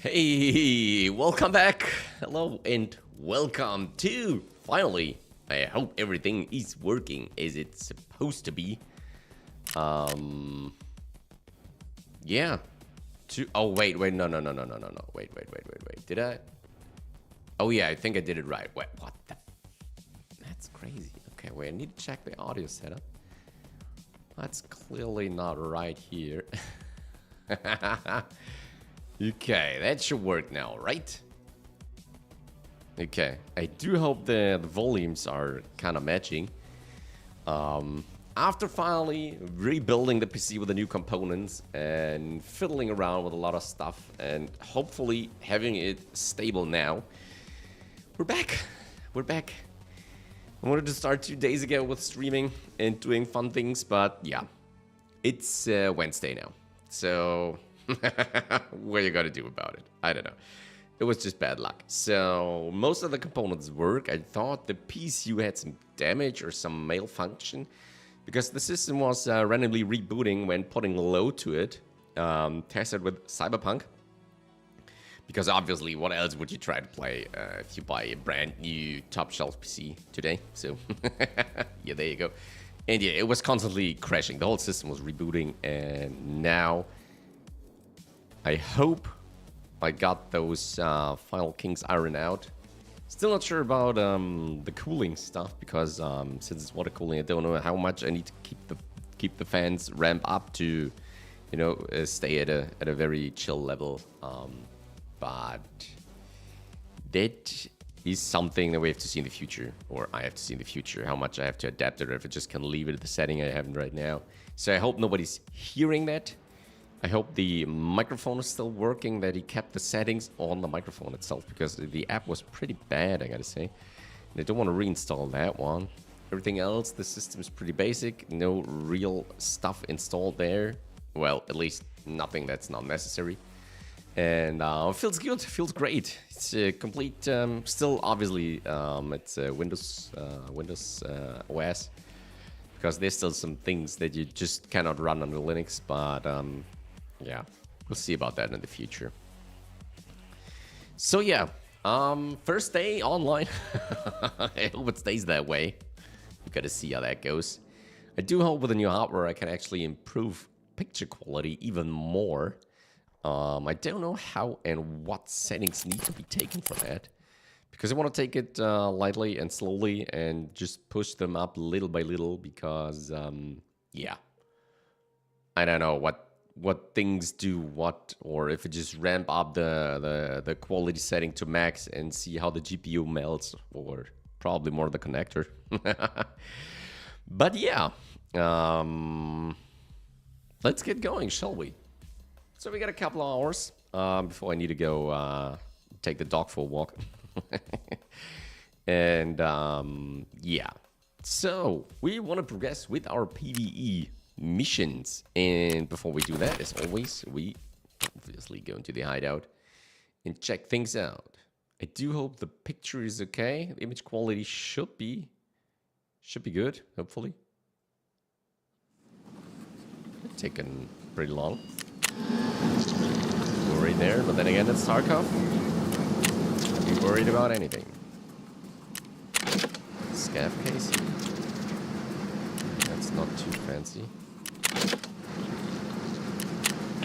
Hey, welcome back. Hello and welcome to finally. I hope everything is working as it's supposed to be. Yeah. Oh wait, no. Wait. Did I? Oh yeah, I think I did it right. Wait, what the? That's crazy. Okay, wait, I need to check the audio setup. That's clearly not right here. Okay, that should work now, right? Okay, I do hope the volumes are kind of matching. After finally rebuilding the PC with the new components and fiddling around with a lot of stuff and hopefully having it stable now, we're back. We're back. I wanted to start 2 days ago with streaming and doing fun things, but yeah, it's Wednesday now. So what are you gonna do about it? I don't know. It was just bad luck. So most of the components work. I thought the PCU had some damage or some malfunction because the system was randomly rebooting when putting load to it. Tested with Cyberpunk. Because obviously, what else would you try to play if you buy a brand new top shelf PC today? So yeah, there you go. And yeah, it was constantly crashing. The whole system was rebooting, and now I hope I got those final kinks ironed out. Still not sure about the cooling stuff because since it's water cooling, I don't know how much I need to keep the fans ramp up to, you know, stay at a very chill level. But that is something that we have to see in the future, or I have to see in the future, how much I have to adapt it, or if I just can leave it at the setting I have right now. So I hope nobody's hearing that. I hope the microphone is still working, that he kept the settings on the microphone itself, because the app was pretty bad, I gotta say. And I don't want to reinstall that one. Everything else, the system is pretty basic. No real stuff installed there. Well, at least nothing that's not necessary. And it feels good, feels great. It's complete, still obviously it's Windows OS. Because there's still some things that you just cannot run on the Linux, but yeah, we'll see about that in the future. So yeah, first day online. I hope it stays that way. We gotta see how that goes. I do hope with the new hardware I can actually improve picture quality even more. I don't know how and what settings need to be taken for that. Because I want to take it lightly and slowly and just push them up little by little because, yeah. I don't know what things do what, or if it just ramp up the quality setting to max and see how the GPU melts, or probably more the connector. But yeah, let's get going, shall we? So we got a couple of hours before I need to go take the dog for a walk. And yeah, so we want to progress with our PVE missions, and before we do that, as always, we obviously go into the hideout and check things out. I do hope the picture is okay. The image quality should be good, hopefully. It's taken pretty long. Worried there, but then again, it's Tarkov. Can't be worried about anything. Scav case. That's not too fancy.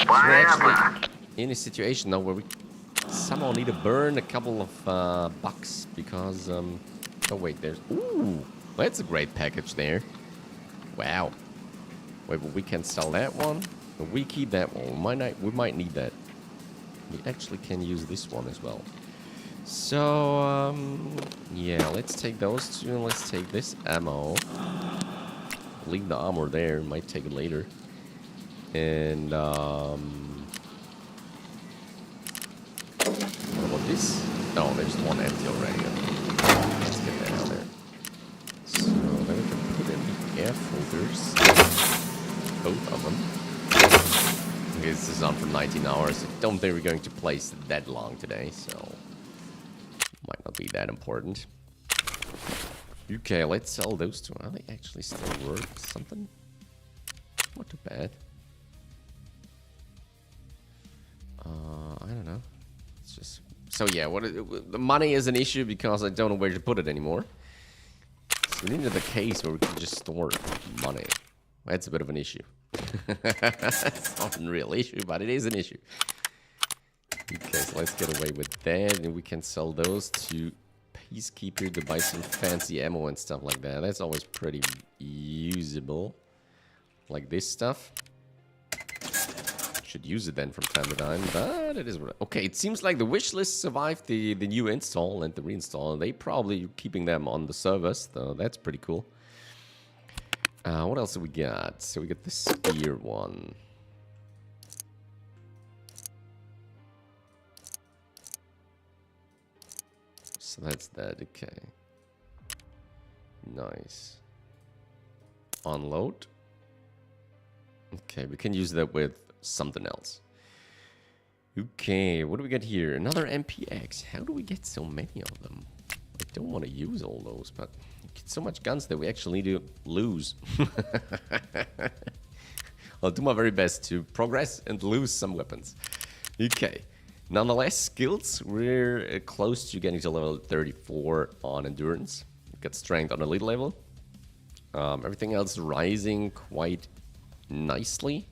We're actually in a situation now where we somehow need to burn a couple of bucks because oh wait, there's that's a great package there. Wow. Wait, but we can sell that one. We keep that one. We might need that. We actually can use this one as well. So yeah, let's take those two. Let's take this ammo. Leave the armor there. Might take it later. And what about this? Oh, there's one empty already. Let's get that out there. So then we can put in the air filters, both of them. Okay, this is on for 19 hours. I don't think we're going to place that long today, so might not be that important. Okay, let's sell those two. Are they actually still worth something? Not too bad. I don't know. So yeah, the money is an issue because I don't know where to put it anymore. So we needed the case where we can just store money. That's a bit of an issue. It's not a real issue, but it is an issue. Okay, so let's get away with that, and we can sell those to Peacekeeper to buy some fancy ammo and stuff like that. That's always pretty usable. Like this stuff. Should use it then from time to time, but it is... Okay, it seems like the wish list survived the new install and the reinstall. They probably keeping them on the servers, so that's pretty cool. What else do we got? So we got the spear one. So that's that, okay. Nice. Unload. Okay, we can use that with something else. Okay, what do we got here? Another MPX. How do we get so many of them? I don't want to use all those, but we get so much guns that we actually need to lose. I'll do my very best to progress and lose some weapons. Okay. Nonetheless, skills, we're close to getting to level 34 on endurance. We've got strength on elite level. Everything else rising quite nicely.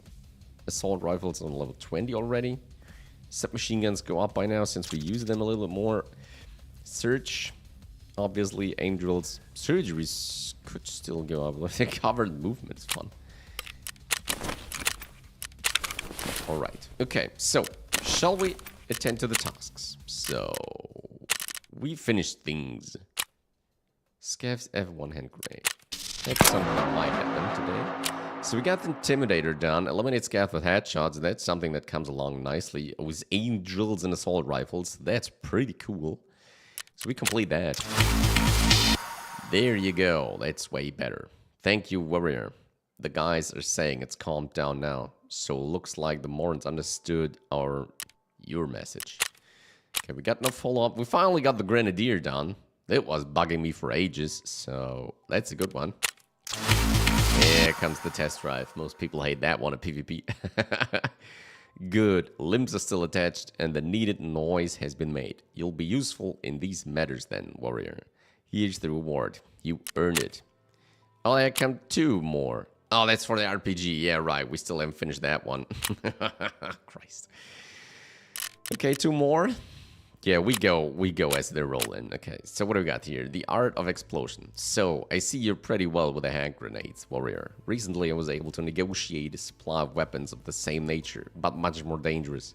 Assault rifles on level 20 already. Submachine guns go up by now since we use them a little bit more. Search, obviously, aim drills. Surgeries could still go up. Covered movement is fun. Alright, okay, so shall we attend to the tasks? So we finished things. Scav's F1 hand grenade. That's something that might happen today. So we got the Intimidator done. Eliminate Scav with headshots. That's something that comes along nicely. With aim drills and assault rifles. That's pretty cool. So we complete that. There you go. That's way better. Thank you, Warrior. The guys are saying it's calmed down now. So looks like the Morans understood your message. Okay, we got no follow-up. We finally got the Grenadier done. It was bugging me for ages, so that's a good one. Here comes the test drive. Most people hate that one at PvP. Good. Limbs are still attached, and the needed noise has been made. You'll be useful in these matters then, Warrior. Here's the reward. You earned it. Oh, there come 2 more. Oh, that's for the RPG. Yeah, right. We still haven't finished that one. Christ. Okay, 2 more. Yeah, we go as they're rolling. Okay, so what do we got here? The Art of Explosion. So, I see you're pretty well with the hand grenades, Warrior. Recently, I was able to negotiate a supply of weapons of the same nature, but much more dangerous.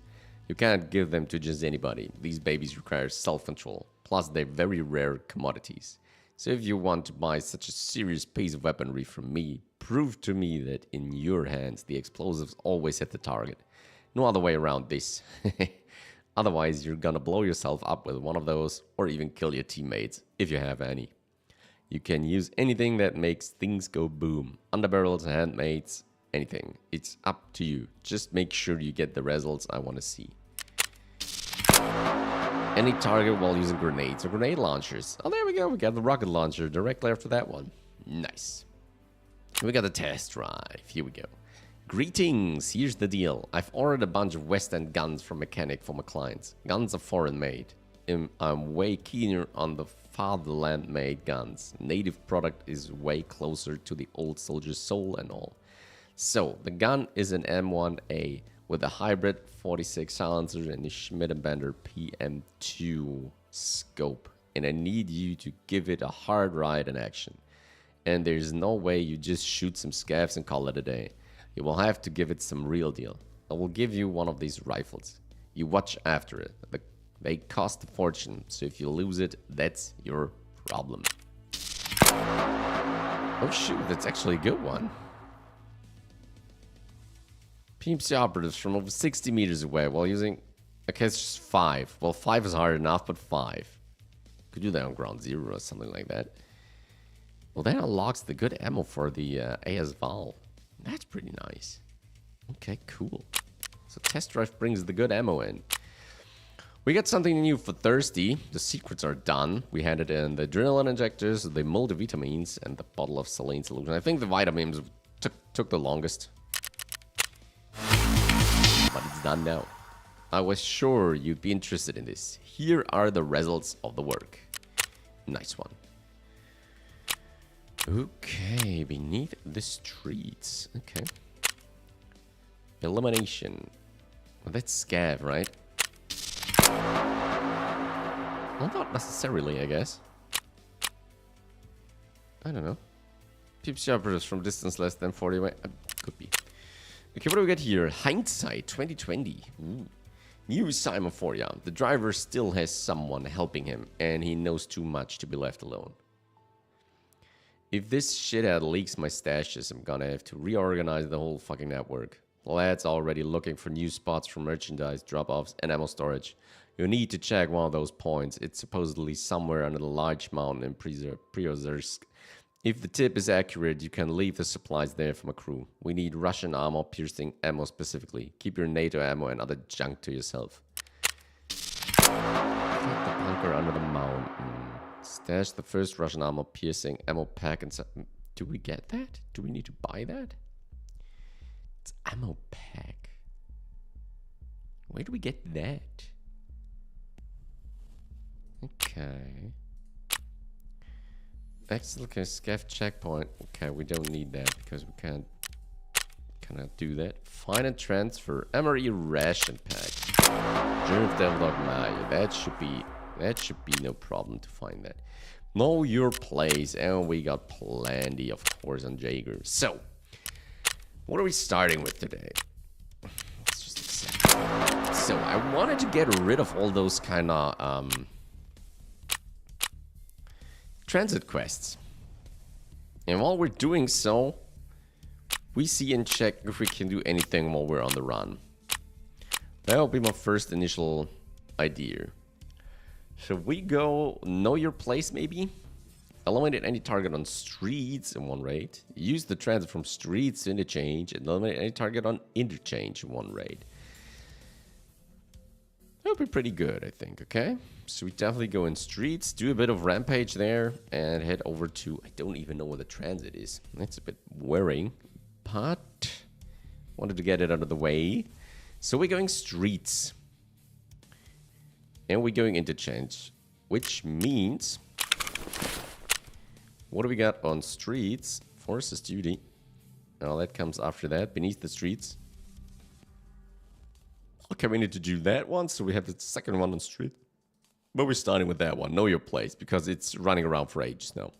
You can't give them to just anybody. These babies require self-control. Plus, they're very rare commodities. So if you want to buy such a serious piece of weaponry from me, prove to me that in your hands, the explosives always hit the target. No other way around this. Otherwise, you're gonna blow yourself up with one of those, or even kill your teammates, if you have any. You can use anything that makes things go boom. Underbarrels, handmaids, anything. It's up to you. Just make sure you get the results I want to see. Any target while using grenades or grenade launchers. Oh, there we go. We got the rocket launcher directly after that one. Nice. We got the test drive. Here we go. Greetings, here's the deal. I've ordered a bunch of West End guns from Mechanic for my clients. Guns are foreign made. I'm way keener on the fatherland made guns. Native product is way closer to the old soldier's soul and all. So, the gun is an M1A with a hybrid 46 silencer and a Schmidt & Bender PM2 scope. And I need you to give it a hard ride in action. And there's no way you just shoot some scavs and call it a day. You will have to give it some real deal. I will give you one of these rifles. You watch after it. They cost a fortune, so if you lose it, that's your problem. Oh shoot, that's actually a good one. PMC operatives from over 60 meters away while using... Okay, it's just 5. Well, 5 is hard enough, but 5. Could do that on ground 0 or something like that. Well, that unlocks the good ammo for the Audiophile. That's pretty nice. Okay, cool. So test drive brings the good ammo in. We got something new for Thirsty. The secrets are done. We handed in the adrenaline injectors, the multivitamins, and the bottle of saline solution. I think the vitamins took the longest. But it's done now. I was sure you'd be interested in this. Here are the results of the work. Nice one. Okay, beneath the streets. Okay. Elimination. Well, that's scav, right? Well, not necessarily, I guess. I don't know. Peep shoppers from distance less than 40 away. Could be. Okay, what do we got here? Hindsight 2020. Ooh. New Simon Foria. The driver still has someone helping him, and he knows too much to be left alone. If this shithead leaks my stashes, I'm gonna have to reorganize the whole fucking network. Lad's already looking for new spots for merchandise drop-offs and ammo storage. You need to check one of those points. It's supposedly somewhere under the large mountain in Priozersk. If the tip is accurate, you can leave the supplies there from a crew. We need Russian armor-piercing ammo specifically. Keep your NATO ammo and other junk to yourself. Keep the bunker under the mountain. Stash the first Russian armor-piercing ammo pack and... Do we get that? Do we need to buy that? It's ammo pack. Where do we get that? Okay. Excellent, okay, scav checkpoint. Okay, we don't need that because we cannot do that. Find and transfer MRE ration pack. German Devlog Maya. That should be no problem to find that. Know your place, and we got plenty, of course, on Jaeger. So, what are we starting with today? Let's just accept. So, I wanted to get rid of all those kind of transit quests. And while we're doing so, we see and check if we can do anything while we're on the run. That will be my first initial idea. Should we go know your place maybe? Eliminate any target on streets in one raid. Use the transit from streets to interchange and eliminate any target on interchange in one raid. That would be pretty good, I think, okay? So we definitely go in streets, do a bit of rampage there, and head over to... I don't even know where the transit is. That's a bit worrying, but wanted to get it out of the way. So we're going streets. And we're going interchange, which means... What do we got on streets? Forces duty. Oh, that comes after that, beneath the streets. Okay, we need to do that one, so we have the second one on street. But we're starting with that one, know your place, because it's running around for ages now.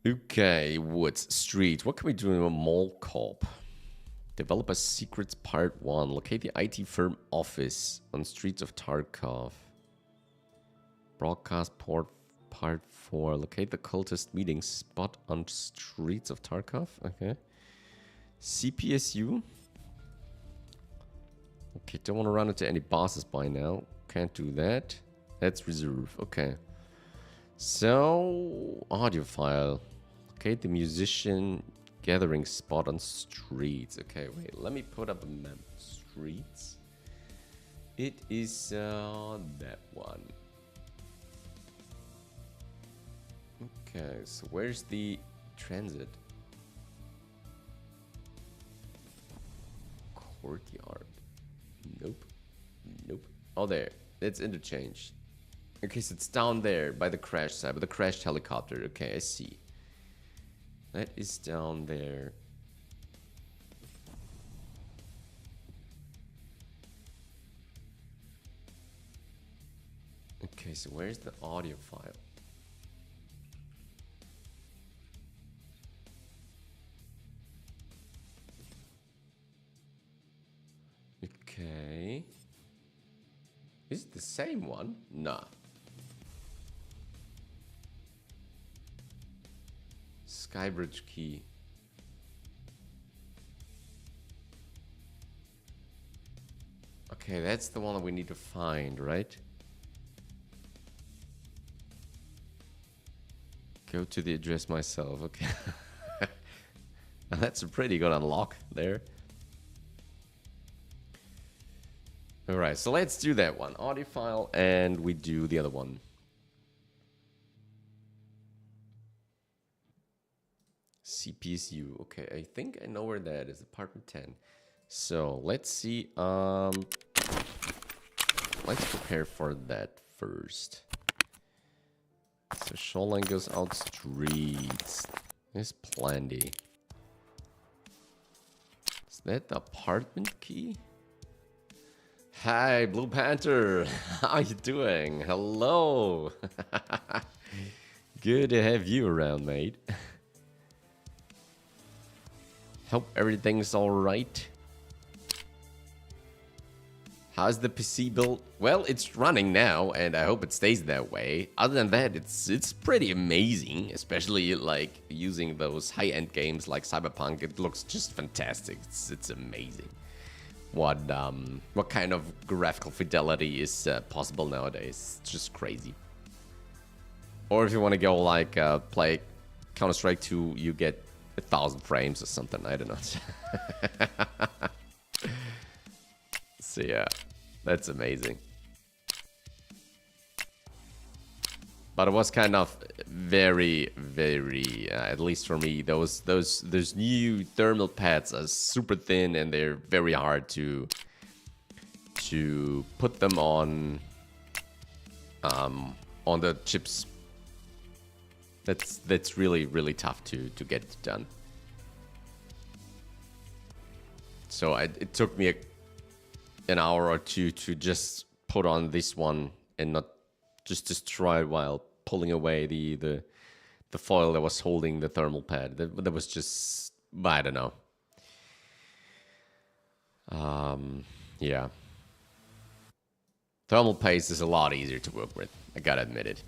Okay, woods, street. What can we do in a mall co-op? Develop a secrets part 1. Locate the IT firm office on streets of Tarkov. Broadcast port part 4. Locate the cultist meeting spot on streets of Tarkov. Okay. CPSU. Okay, don't want to run into any bosses by now. Can't do that. That's reserve. Okay. So, Audiophile. Locate the musician gathering spot on streets. Okay, wait. Let me put up a map. Streets. It is that one. Okay, so where's the transit? Courtyard. Nope. Nope. Oh, there. It's interchange. Okay, so it's down there by the crash site, by the crashed helicopter. Okay, I see. That is down there. Okay, so where's the audio file? Okay. Is it the same one? Nah. Skybridge key. Okay, that's the one that we need to find, right? Go to the address myself, okay. Now that's a pretty good unlock there. Alright, so let's do that one. Audiophile, and we do the other one. CPSU. Okay, I think I know where that is. Apartment 10. So let's see. let's prepare for that first. So Shoreline goes out streets. There's plenty. Is that the apartment key? Hi, Blue Panther. How you doing? Hello. Good to have you around, mate. Hope everything's all right. How's the PC built? Well, it's running now, and I hope it stays that way. Other than that, it's pretty amazing, especially like using those high-end games like Cyberpunk. It looks just fantastic. It's amazing. What kind of graphical fidelity is possible nowadays? It's just crazy. Or if you want to go like play Counter-Strike 2, you get 1,000 frames or something. I don't know. So yeah, that's amazing. But it was kind of very, at least for me, those new thermal pads are super thin and they're very hard to put them on the chips. That's really tough to get it done. So it took me an hour or two to just put on this one and not just destroy it while pulling away the foil that was holding the thermal pad. That was just, I don't know. Yeah. Thermal paste is a lot easier to work with. I gotta admit it.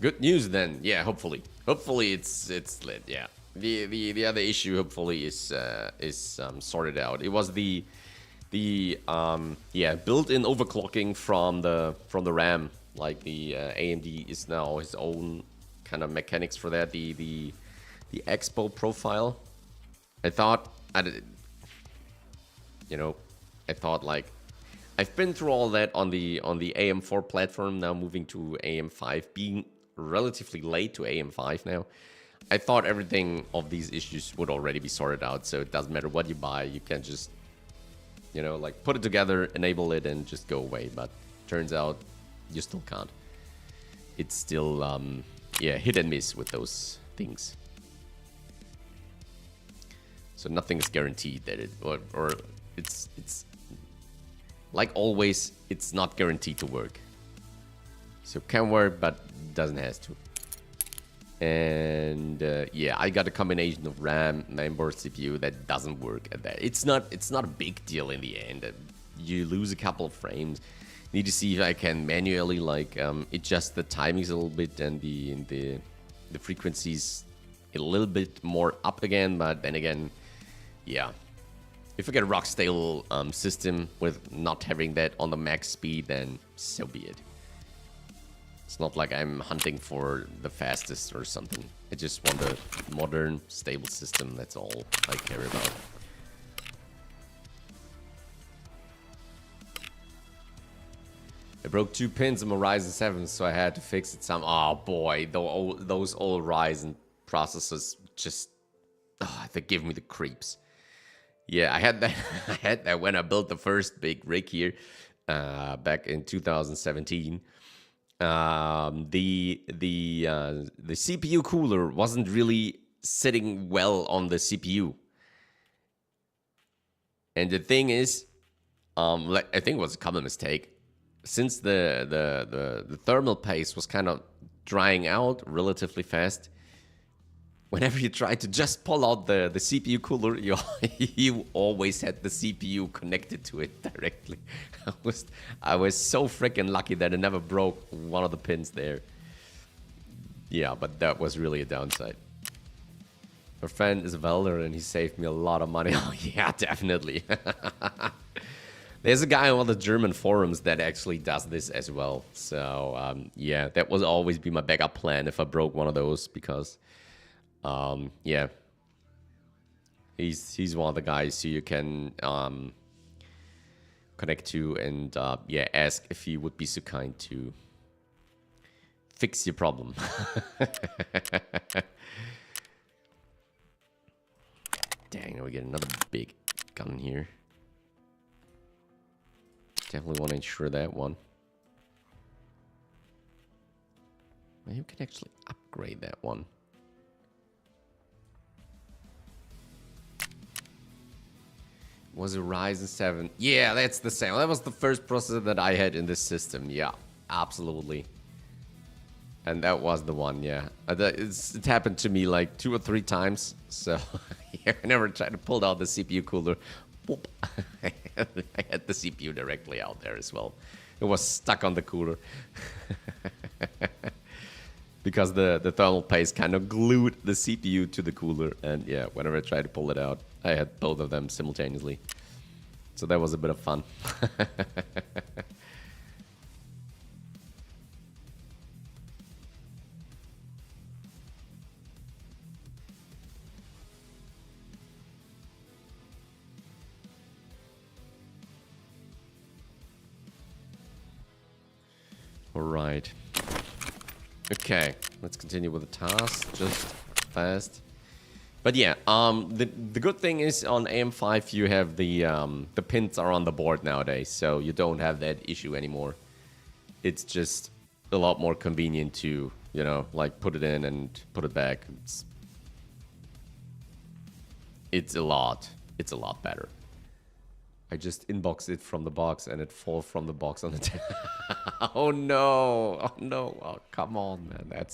Good news then. Yeah, hopefully it's lit. Yeah. The other issue hopefully is sorted out. It was the built-in overclocking from the RAM. Like the AMD is now his own kind of mechanics for that. The Expo profile. I thought like I've been through all that on the AM4 platform. Now moving to AM5, being relatively late to AM5 now. I thought everything of these issues would already be sorted out, so it doesn't matter what you buy, you can just, like put it together, enable it, and just go away. But turns out you still can't. It's still, hit and miss with those things. So nothing is guaranteed that it, or it's like always, it's not guaranteed to work. So it can work, but doesn't have to. And I got a combination of RAM, mainboard, CPU that doesn't work at that. It's not a big deal in the end. You lose a couple of frames. Need to see if I can manually like adjust the timings a little bit and the frequencies a little bit more up again. But then again, yeah, if I get a rock stable system with not having that on the max speed, then so be it. It's not like I'm hunting for the fastest or something. I just want a modern, stable system. That's all I care about. I broke 2 pins on my Ryzen 7, so I had to fix it some. Oh boy, those old Ryzen processors just, they give me the creeps. Yeah, I had that. I had that when I built the first big rig here, back in 2017. The CPU cooler wasn't really sitting well on the CPU. And the thing is, I think it was a common mistake. Since the thermal paste was kind of drying out relatively fast, whenever you try to just pull out the CPU cooler, you always had the CPU connected to it directly. I was so freaking lucky that I never broke one of the pins there. Yeah, but that was really a downside. My friend is a welder and he saved me a lot of money. Oh yeah, definitely. There's a guy on the German forums that actually does this as well. So yeah, that will always be my backup plan if I broke one of those, because yeah, he's one of the guys who you can connect to and ask if he would be so kind to fix your problem. Dang, we get another big gun here. Definitely want to ensure that one. Well, you can actually upgrade that one. Was a Ryzen 7. Yeah, that's the same. That was the first processor that I had in this system. Yeah, absolutely. And that was the one, yeah. It happened to me like 2 or 3 times. So yeah, I never tried to pull out the CPU cooler. Boop. I had the CPU directly out there as well. It was stuck on the cooler. Because the thermal paste kind of glued the CPU to the cooler. And yeah, whenever I tried to pull it out, I had both of them simultaneously. So that was a bit of fun. All right. Okay, let's continue with the task just fast. But yeah, the good thing is on AM5 you have the pins are on the board nowadays, so you don't have that issue anymore. It's just a lot more convenient to, you know, like put it in and put it back. It's a lot better. I just inboxed it from the box and it falls from the box on the table. Oh no! Oh no! Oh, come on, man.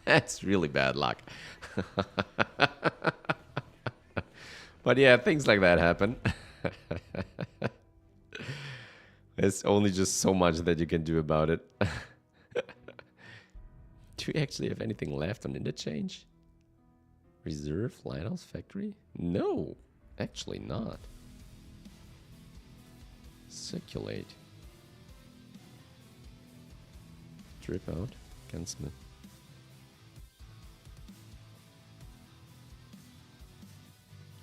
That's really bad luck. But yeah, things like that happen. There's only just so much that you can do about it. Do you actually have anything left on Interchange? Reserve Lighthouse Factory? No, actually not. Circulate. Drip out. Gunsmith.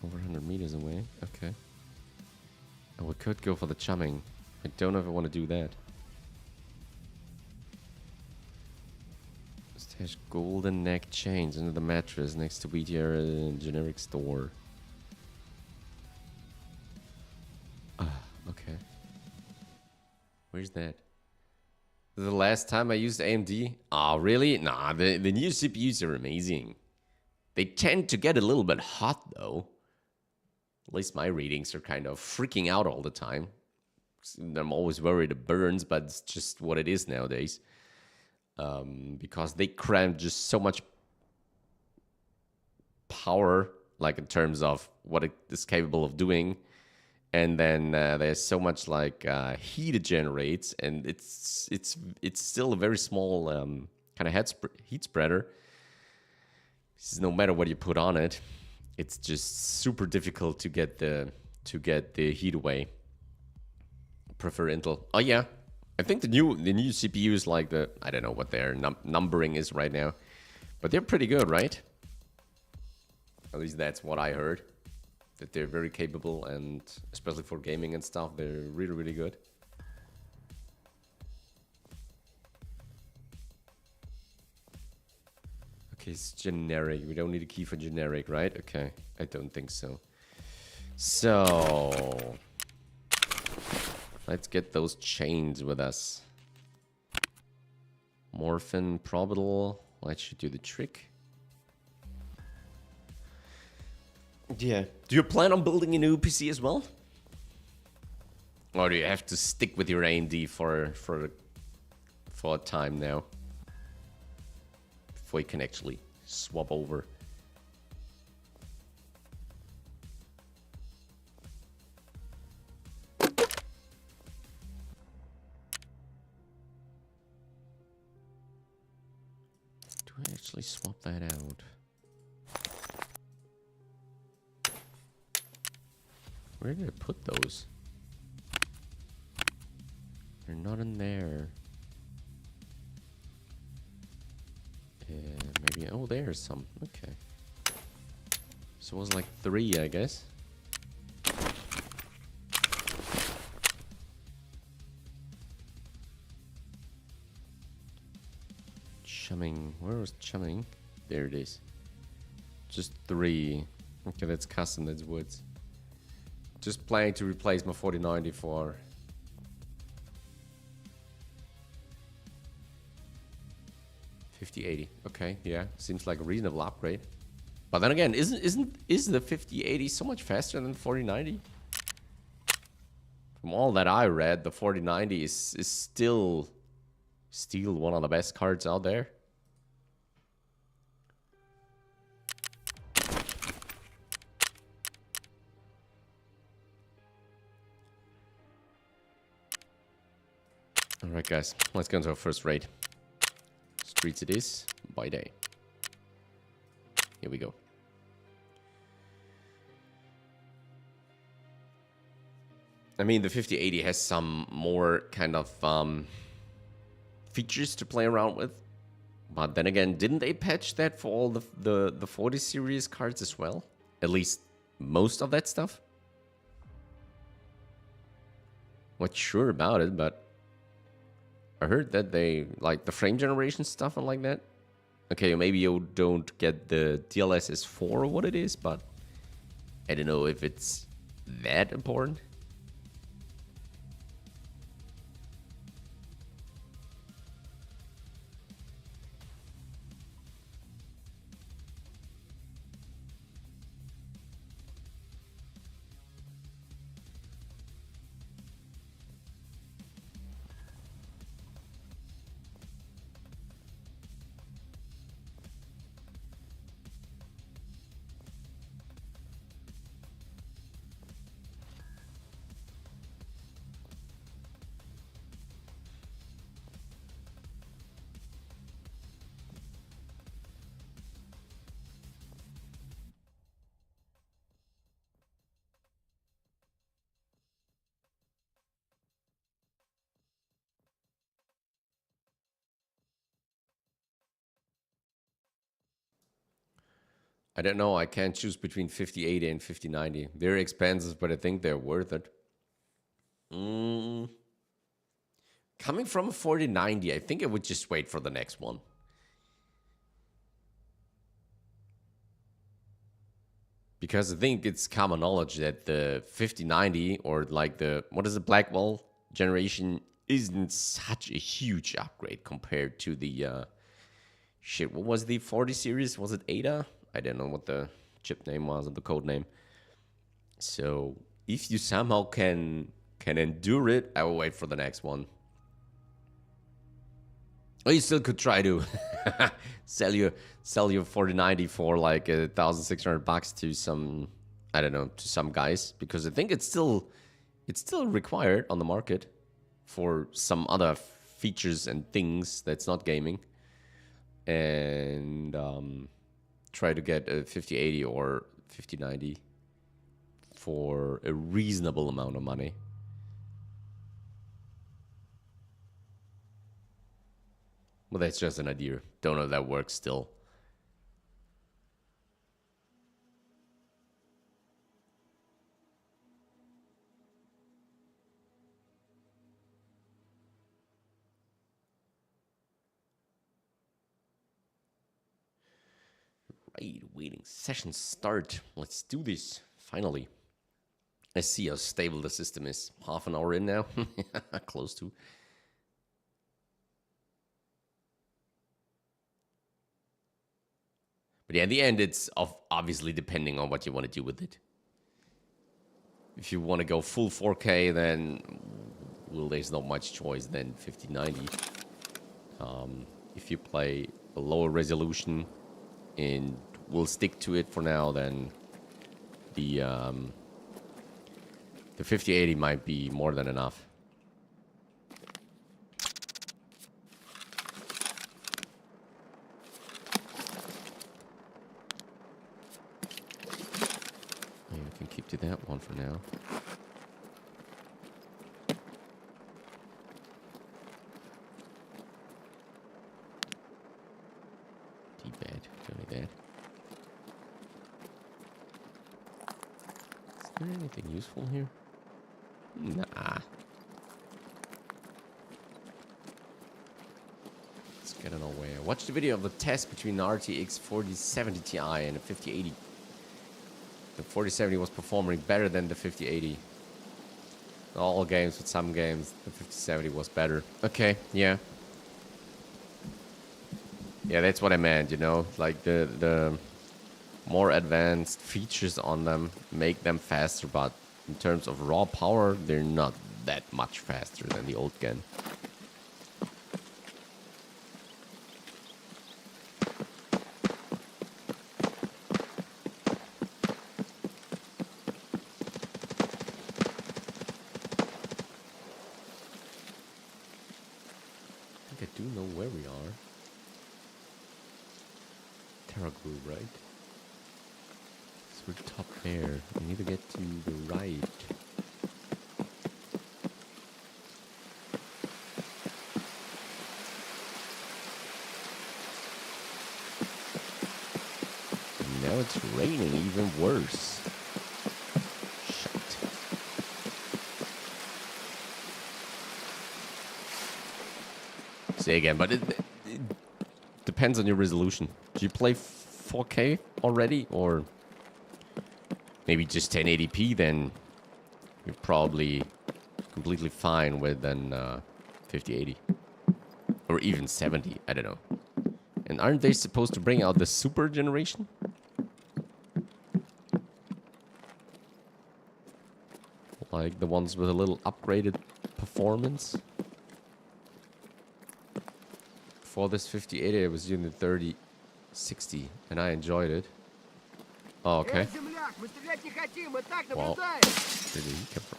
Over 100 meters away. Okay. Oh, we could go for the chumming. I don't know if I want to do that. Stash golden neck chains under the mattress next to BTR generic store. Ah, okay. Where's that? The last time I used AMD? Oh, really? Nah, the new CPUs are amazing. They tend to get a little bit hot, though. At least my readings are kind of freaking out all the time. I'm always worried it burns, but it's just what it is nowadays. Because they cram just so much power, like in terms of what it is capable of doing. And then there's so much like heat it generates, and it's still a very small kind of heat spreader. No matter what you put on it, it's just super difficult to get the heat away. Prefer Intel. Oh yeah, I think the new CPUs, like I don't know what their numbering is right now, but they're pretty good, right? At least that's what I heard. That they're very capable, and especially for gaming and stuff, they're really, really good. Okay, it's generic. We don't need a key for generic, right? Okay, I don't think so. So let's get those chains with us. Morphin, Probital. That should do the trick. Yeah. Do you plan on building a new PC as well? Or do you have to stick with your AMD for a time now? Before you can actually swap over. Do I actually swap that out? Where did I put those? They're not in there. Maybe. Oh, there's some. Okay. So it was like 3, I guess. Chumming. Where was chumming? There it is. Just 3. Okay, that's custom. That's woods. Just planning to replace my 4090 for 5080. Okay, yeah, seems like a reasonable upgrade. But then again, is the 5080 so much faster than 4090? From all that I read, the 4090 is still one of the best cards out there. Alright guys, let's go into our first raid. Streets it is, by day. Here we go. I mean, the 5080 has some more kind of features to play around with. But then again, didn't they patch that for all the 40 series cards as well? At least most of that stuff? Not sure about it, but I heard that they, like, the frame generation stuff and like that. Okay, maybe you don't get the DLSS 4 or what it is, but I don't know if it's that important. I don't know. I can't choose between 5080 and 5090. They're expensive, but I think they're worth it. Coming from a 4090, I think I would just wait for the next one. Because I think it's common knowledge that the 5090 or like the, what is the Blackwell generation isn't such a huge upgrade compared to the, shit, what was the 40 series? Was it Ada? I don't know what the chip name was or the code name. So if you somehow can endure it, I will wait for the next one. Or you still could try to sell your 4090 for like $1,600 to some, I don't know, to some guys, because I think it's still required on the market for some other features and things that's not gaming. And try to get a 5080 or 5090 for a reasonable amount of money. Well, that's just an idea. Don't know if that works still. Right, waiting session start. Let's do this, finally. I see how stable the system is. Half an hour in now. Close to. But yeah, in the end, it's obviously depending on what you want to do with it. If you want to go full 4K, then, well, there's not much choice than 5090. If you play a lower resolution and we'll stick to it for now, then the 5080 might be more than enough. Yeah, we can keep to that one for now. D-bad, really bad. Is there anything useful here? Nah. Let's get it away. Watch the video of the test between the RTX 4070 Ti and the 5080. The 4070 was performing better than the 5080. All games, with some games, the 5070 was better. Okay, yeah. Yeah, that's what I meant, you know? Like the more advanced features on them make them faster, but in terms of raw power, they're not that much faster than the old gen. I think I do know where we are. TerraGroup, right? So we're top there. We need to get to the right. Now it's raining, even worse. Shit. Say again, but it depends on your resolution. Do you play 4K already, or maybe just 1080p? Then you're probably completely fine with an 5080 or even 70. I don't know. And aren't they supposed to bring out the super generation? Like the ones with a little upgraded performance? For this 5080, I was using the 3060, and I enjoyed it. Oh, okay. Wow. Where did he come from?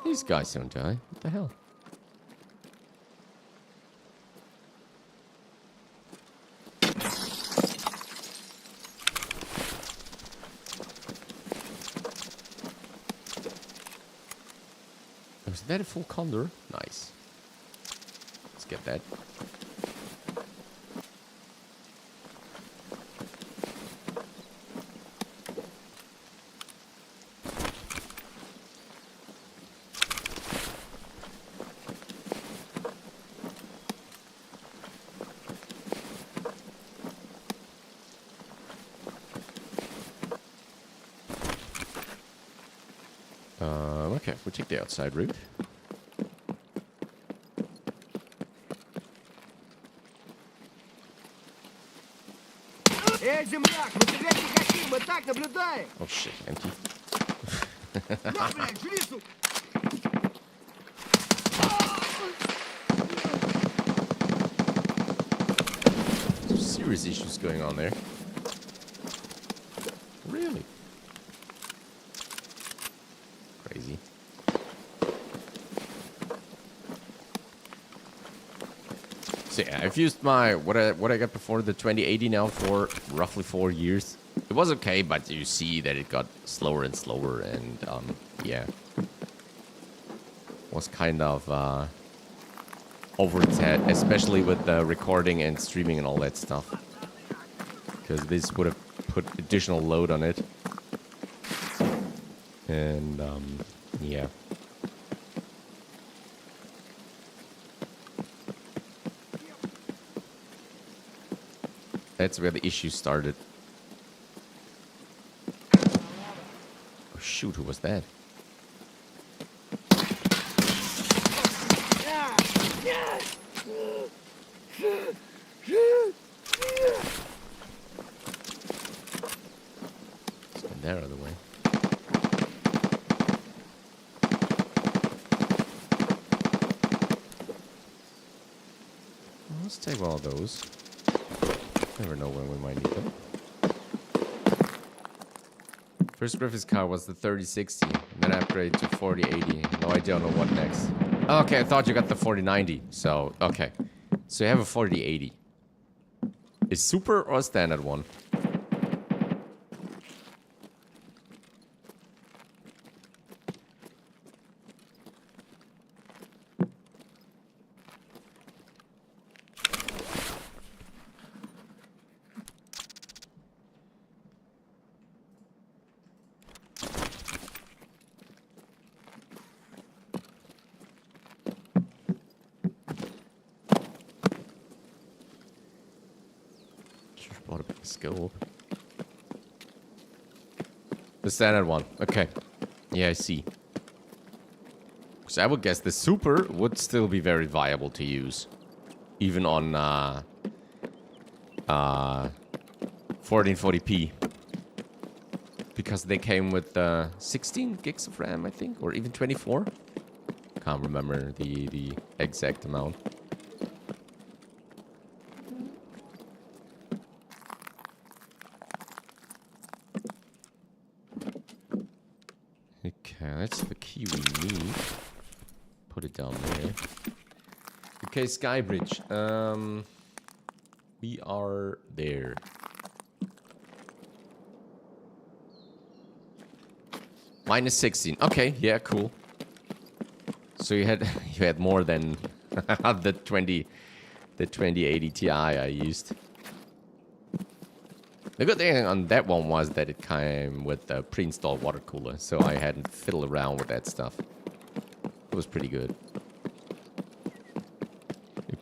These guys don't die. What the hell? Is that a full condor? Nice. Let's get that. Okay, we'll take the outside route. Oh shit, empty. Some serious issues going on there. Really? Crazy. So yeah, I've used my what I got before the 2080 now for roughly 4 years. It was okay, but you see that it got slower and slower, and yeah, was kind of over its head, especially with the recording and streaming and all that stuff, because this would have put additional load on it, and yeah. That's where the issue started. Oh shoot, who was that? Let's get that out of the way. Well, let's take one of those. Never know when we might need them. First graphics card was the 3060, then I upgraded to 4080. No idea on what next. Okay, I thought you got the 4090. So, okay. So you have a 4080. Is super or standard one? Scope. The standard one. Okay. Yeah, I see. So I would guess the super would still be very viable to use. Even on 1440p. Because they came with 16 gigs of RAM, I think. Or even 24. Can't remember the exact amount. Okay, that's the key we need. Put it down there. Okay, Skybridge. We are there. Minus 16. Okay, yeah, cool. So you had more than the 2080 Ti I used. The good thing on that one was that it came with a pre-installed water cooler, so I hadn't fiddled around with that stuff. It was pretty good.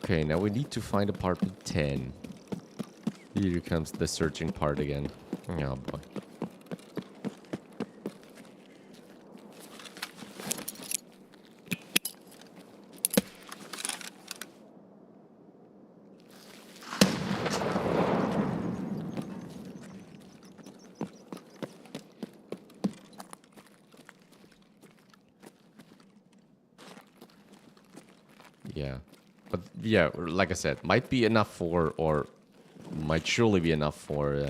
Okay, now we need to find apartment 10. Here comes the searching part again. Oh boy. Yeah. But yeah, like I said, might be enough for, or might surely be enough for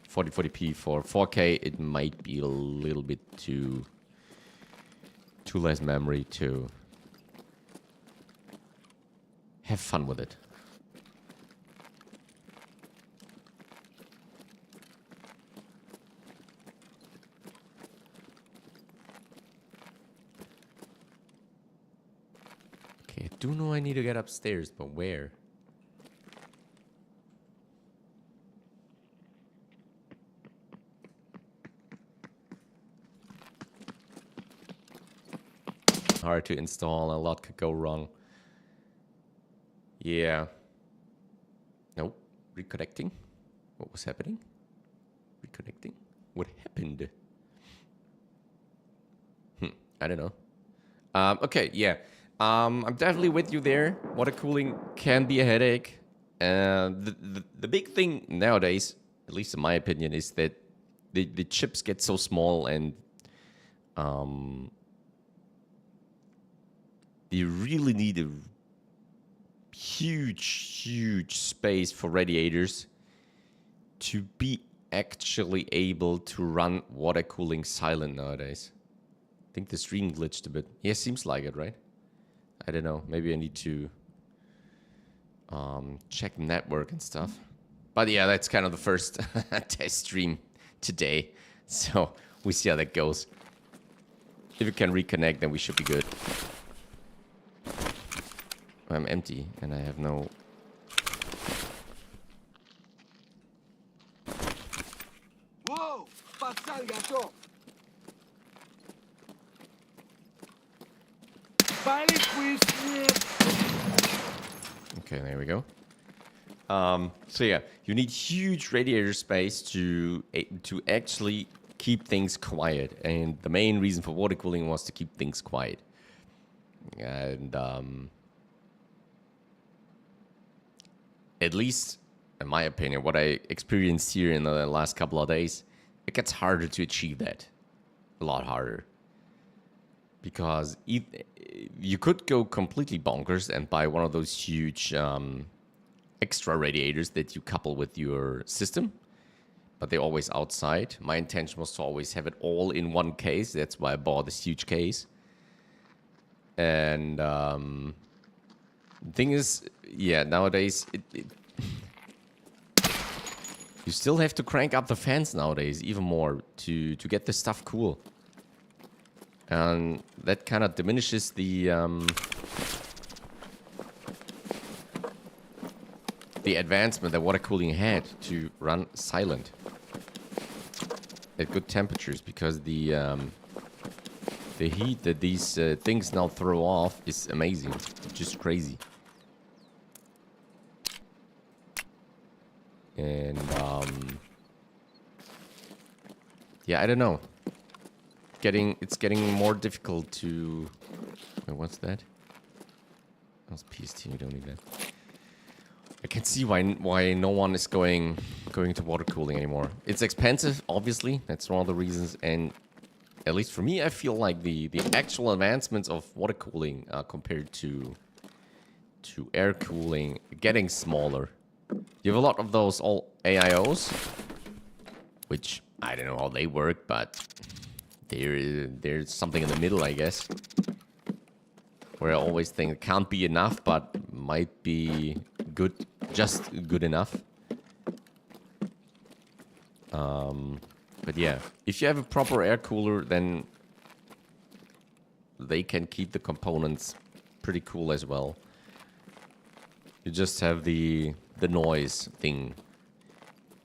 4040p. For 4K, it might be a little bit too less memory to have fun with it. Okay, I do know I need to get upstairs, but where? Hard to install, a lot could go wrong. Yeah. Nope. Reconnecting? What was happening? Reconnecting? What happened? I don't know. Okay, yeah. I'm definitely with you there. Water cooling can be a headache. The big thing nowadays, at least in my opinion, is that the chips get so small and you really need a huge space for radiators to be actually able to run water cooling silent nowadays. I think the stream glitched a bit. Yeah, seems like it, right? I don't know. Maybe I need to check network and stuff. But yeah, that's kind of the first test stream today. So we see how that goes. If we can reconnect, then we should be good. I'm empty and I have no... Whoa! Passa il gatto! Okay, there we go. So yeah, you need huge radiator space to actually keep things quiet. And the main reason for water cooling was to keep things quiet. And at least, in my opinion, what I experienced here in the last couple of days, it gets harder to achieve that. A lot harder. Because you could go completely bonkers and buy one of those huge extra radiators that you couple with your system. But they're always outside. My intention was to always have it all in one case. That's why I bought this huge case. And the thing is, yeah, nowadays, you still have to crank up the fans nowadays even more to get this stuff cool. And that kind of diminishes the advancement that water cooling had to run silent at good temperatures, because the heat that these things now throw off is amazing. It's just crazy. And yeah, I don't know. getting more difficult to. Wait, what's that? That's PST. You don't need that. I can see why no one is going to water cooling anymore. It's expensive, obviously. That's one of the reasons. And at least for me, I feel like the actual advancements of water cooling compared to air cooling getting smaller. You have a lot of those all AIOs, which I don't know how they work, but there's something in the middle, I guess. Where I always think it can't be enough, but might be good, just good enough. But yeah, if you have a proper air cooler, then they can keep the components pretty cool as well. You just have the noise thing.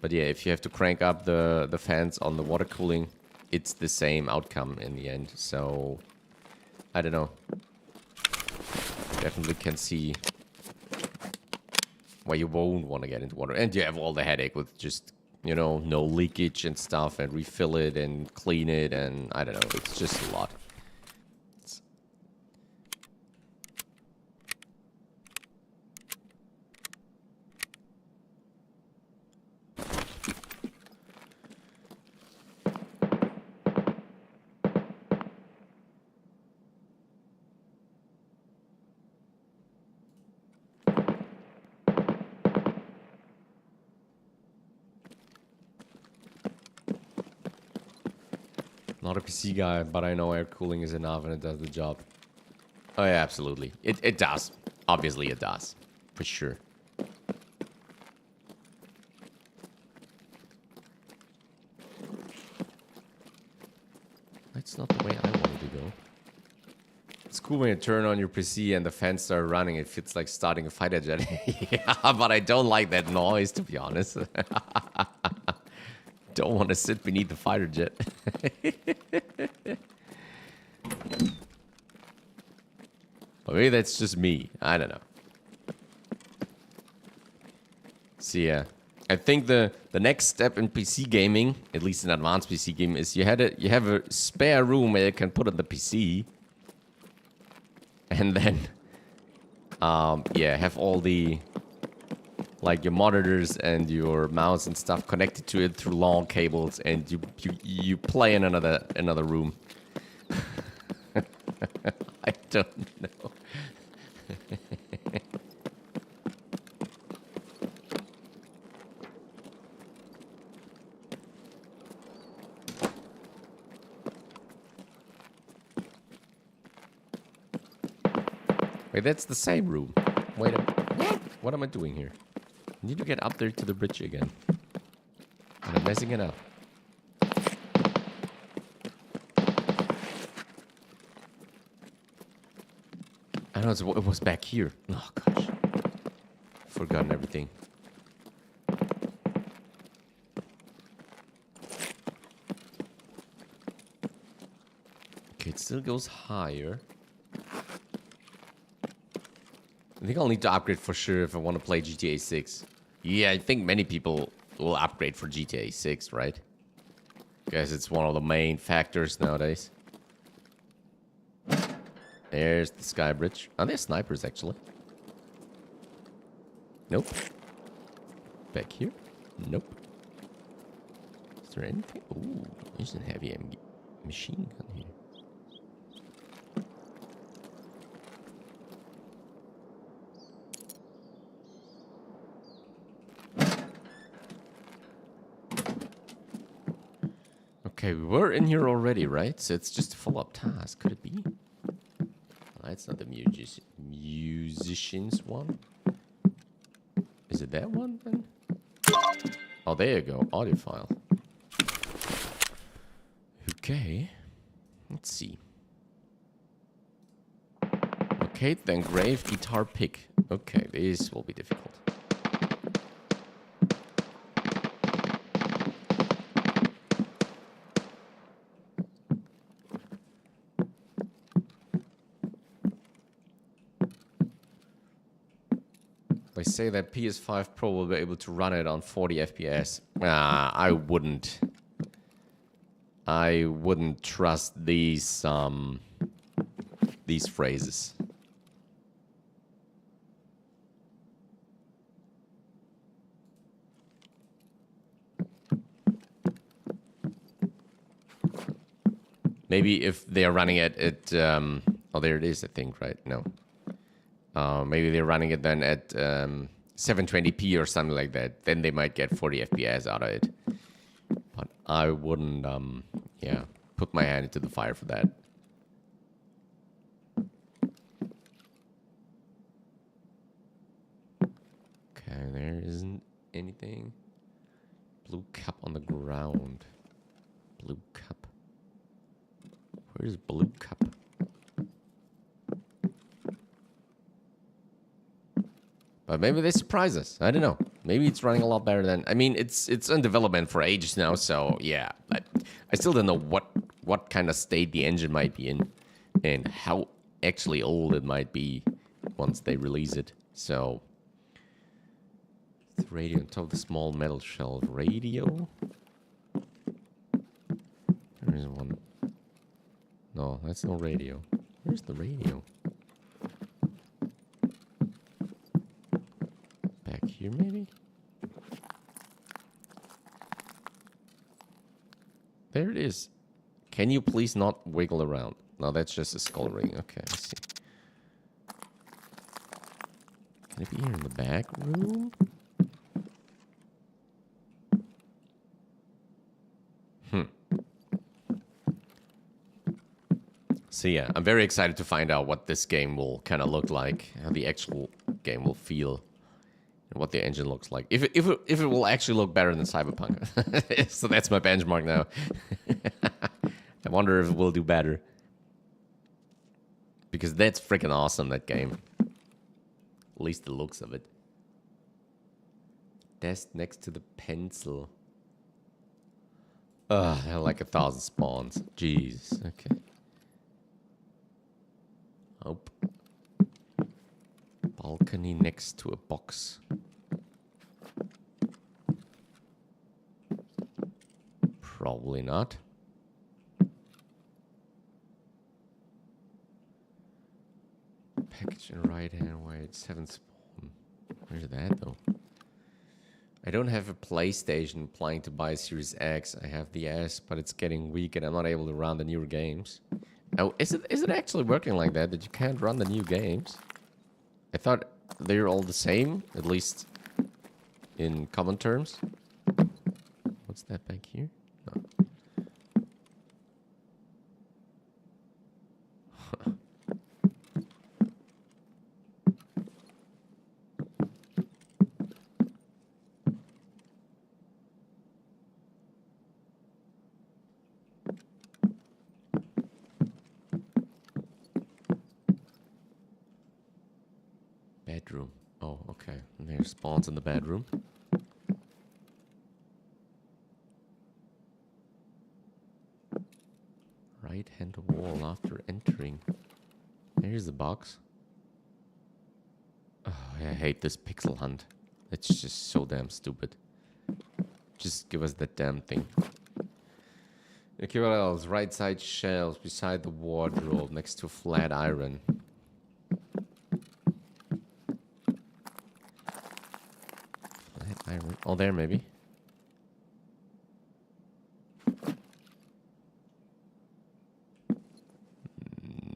But yeah, if you have to crank up the fans on the water cooling, it's the same outcome in the end. So, I don't know. Definitely can see why you won't want to get into water. And you have all the headache with just, you know, no leakage and stuff, and refill it and clean it, and I don't know. It's just a lot. Not a PC guy, but I know air cooling is enough and it does the job. Oh yeah, absolutely. It does. Obviously it does. For sure. That's not the way I wanted to go. It's cool when you turn on your PC and the fans start running. It feels like starting a fighter jet. Yeah, but I don't like that noise, to be honest. Don't want to sit beneath the fighter jet. Or maybe that's just me. I don't know. So yeah, I think the next step in PC gaming, at least in advanced PC gaming, is you have a spare room where you can put on the PC, and then yeah, have all the like your monitors and your mouse and stuff connected to it through long cables, and you play in another room. I don't know. Wait, that's the same room. Wait a minute. What am I doing here? I need to get up there to the bridge again. And I'm messing it up. I know it was back here. Oh gosh. Forgotten everything. Okay, it still goes higher. I think I'll need to upgrade for sure if I want to play GTA 6. Yeah, I think many people will upgrade for GTA 6, right? Guess it's one of the main factors nowadays. There's the sky bridge. Are there snipers, actually? Nope. Back here? Nope. Is there anything? Ooh, there's a heavy machine gun here. Okay, we were in here already, right? So it's just a follow-up task. Could it be? That's not the musician's one. Is it that one then? Oh, there you go. Audiophile. Okay. Let's see. Locate the engraved guitar pick. Okay, this will be difficult. I say that PS5 Pro will be able to run it on 40 FPS. I wouldn't I wouldn't trust these phrases. Maybe if they're running it at oh, there it is, I think, right? No. Maybe they're running it then at 720p or something like that. Then they might get 40 FPS out of it. But I wouldn't, yeah, put my hand into the fire for that. Okay, there isn't anything. Blue cup on the ground. Blue cup. Where's blue cup? But maybe they surprise us. I don't know. Maybe it's running a lot better than... I mean, it's in development for ages now, so yeah. But I still don't know what kind of state the engine might be in and how actually old it might be once they release it. So... the radio on top of the small metal shell. Radio? There is one. No, that's no radio. Where's the radio? Back here, maybe? There it is. Can you please not wiggle around? No, that's just a skull ring. Okay, I see. Can it be here in the back room? So yeah, I'm very excited to find out what this game will kind of look like, how the actual game will feel, and what the engine looks like. If it will actually look better than Cyberpunk. So that's my benchmark now. I wonder if it will do better. Because that's freaking awesome, that game. At least the looks of it. Desk next to the pencil. Ugh, there are like 1,000 spawns. Jeez, okay. Oh. Balcony next to a box. Probably not. Package in right hand wide, 7 spawn. Where's that though? I don't have a PlayStation planning to buy Series X. I have the S, but it's getting weak and I'm not able to run the newer games. Oh, is it actually working like that you can't run the new games? I thought they're all the same, at least in common terms. What's that back here? No. Bedroom. Oh, okay. And there's spawns in the bedroom. Right hand wall after entering. There's the box. Oh, I hate this pixel hunt. It's just so damn stupid. Just give us that damn thing. Okay, what else? Right side shelves beside the wardrobe next to flat iron. Oh, there maybe.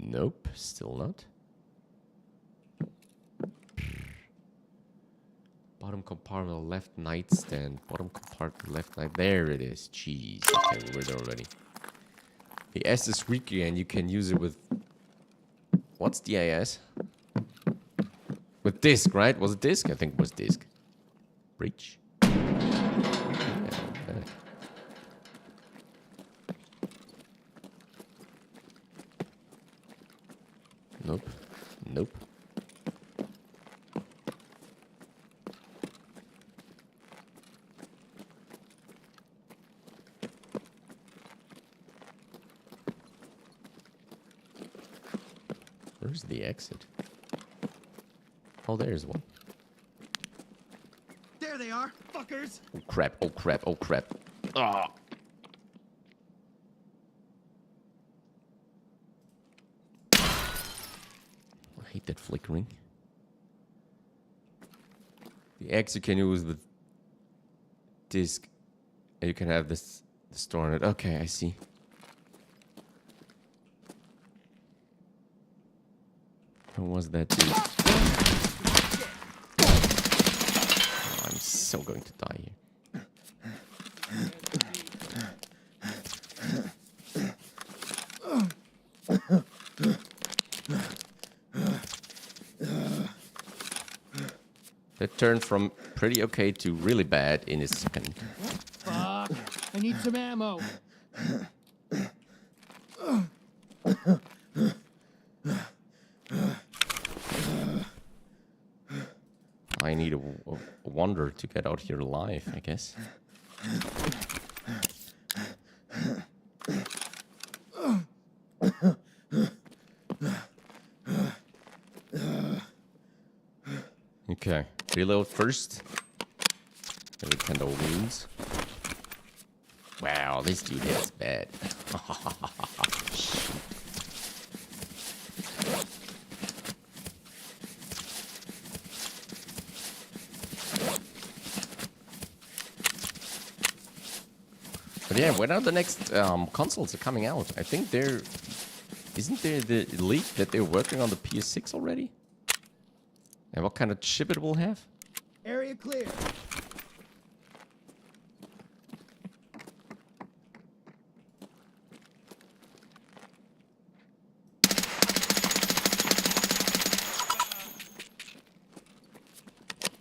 Nope, still not. Bottom compartment left nightstand. Bottom compartment left night. There it is. Jeez. Okay, we're there already. The S is squeaky and you can use it with... What's the AS? With disc, right? Was it disc? I think it was disc. Breach. Nope. Nope. Where's the exit? Oh, there's one. There they are, fuckers. Oh crap, oh crap, oh crap. Ah. hate that flickering. The X you can use with disk. And you can have this store on it. Okay, I see. What was that dude? Oh, I'm so going to die here. That turned from pretty okay to really bad in a second. Fuck! I need some ammo. I need a wonder to get out here alive, I guess. Okay, reload first. Then we tend to wounds. Wow, this dude is bad. But yeah, when are the next consoles are coming out? I think there isn't there the leak that they're working on the PS6 already? And what kind of chip it will have? Area clear.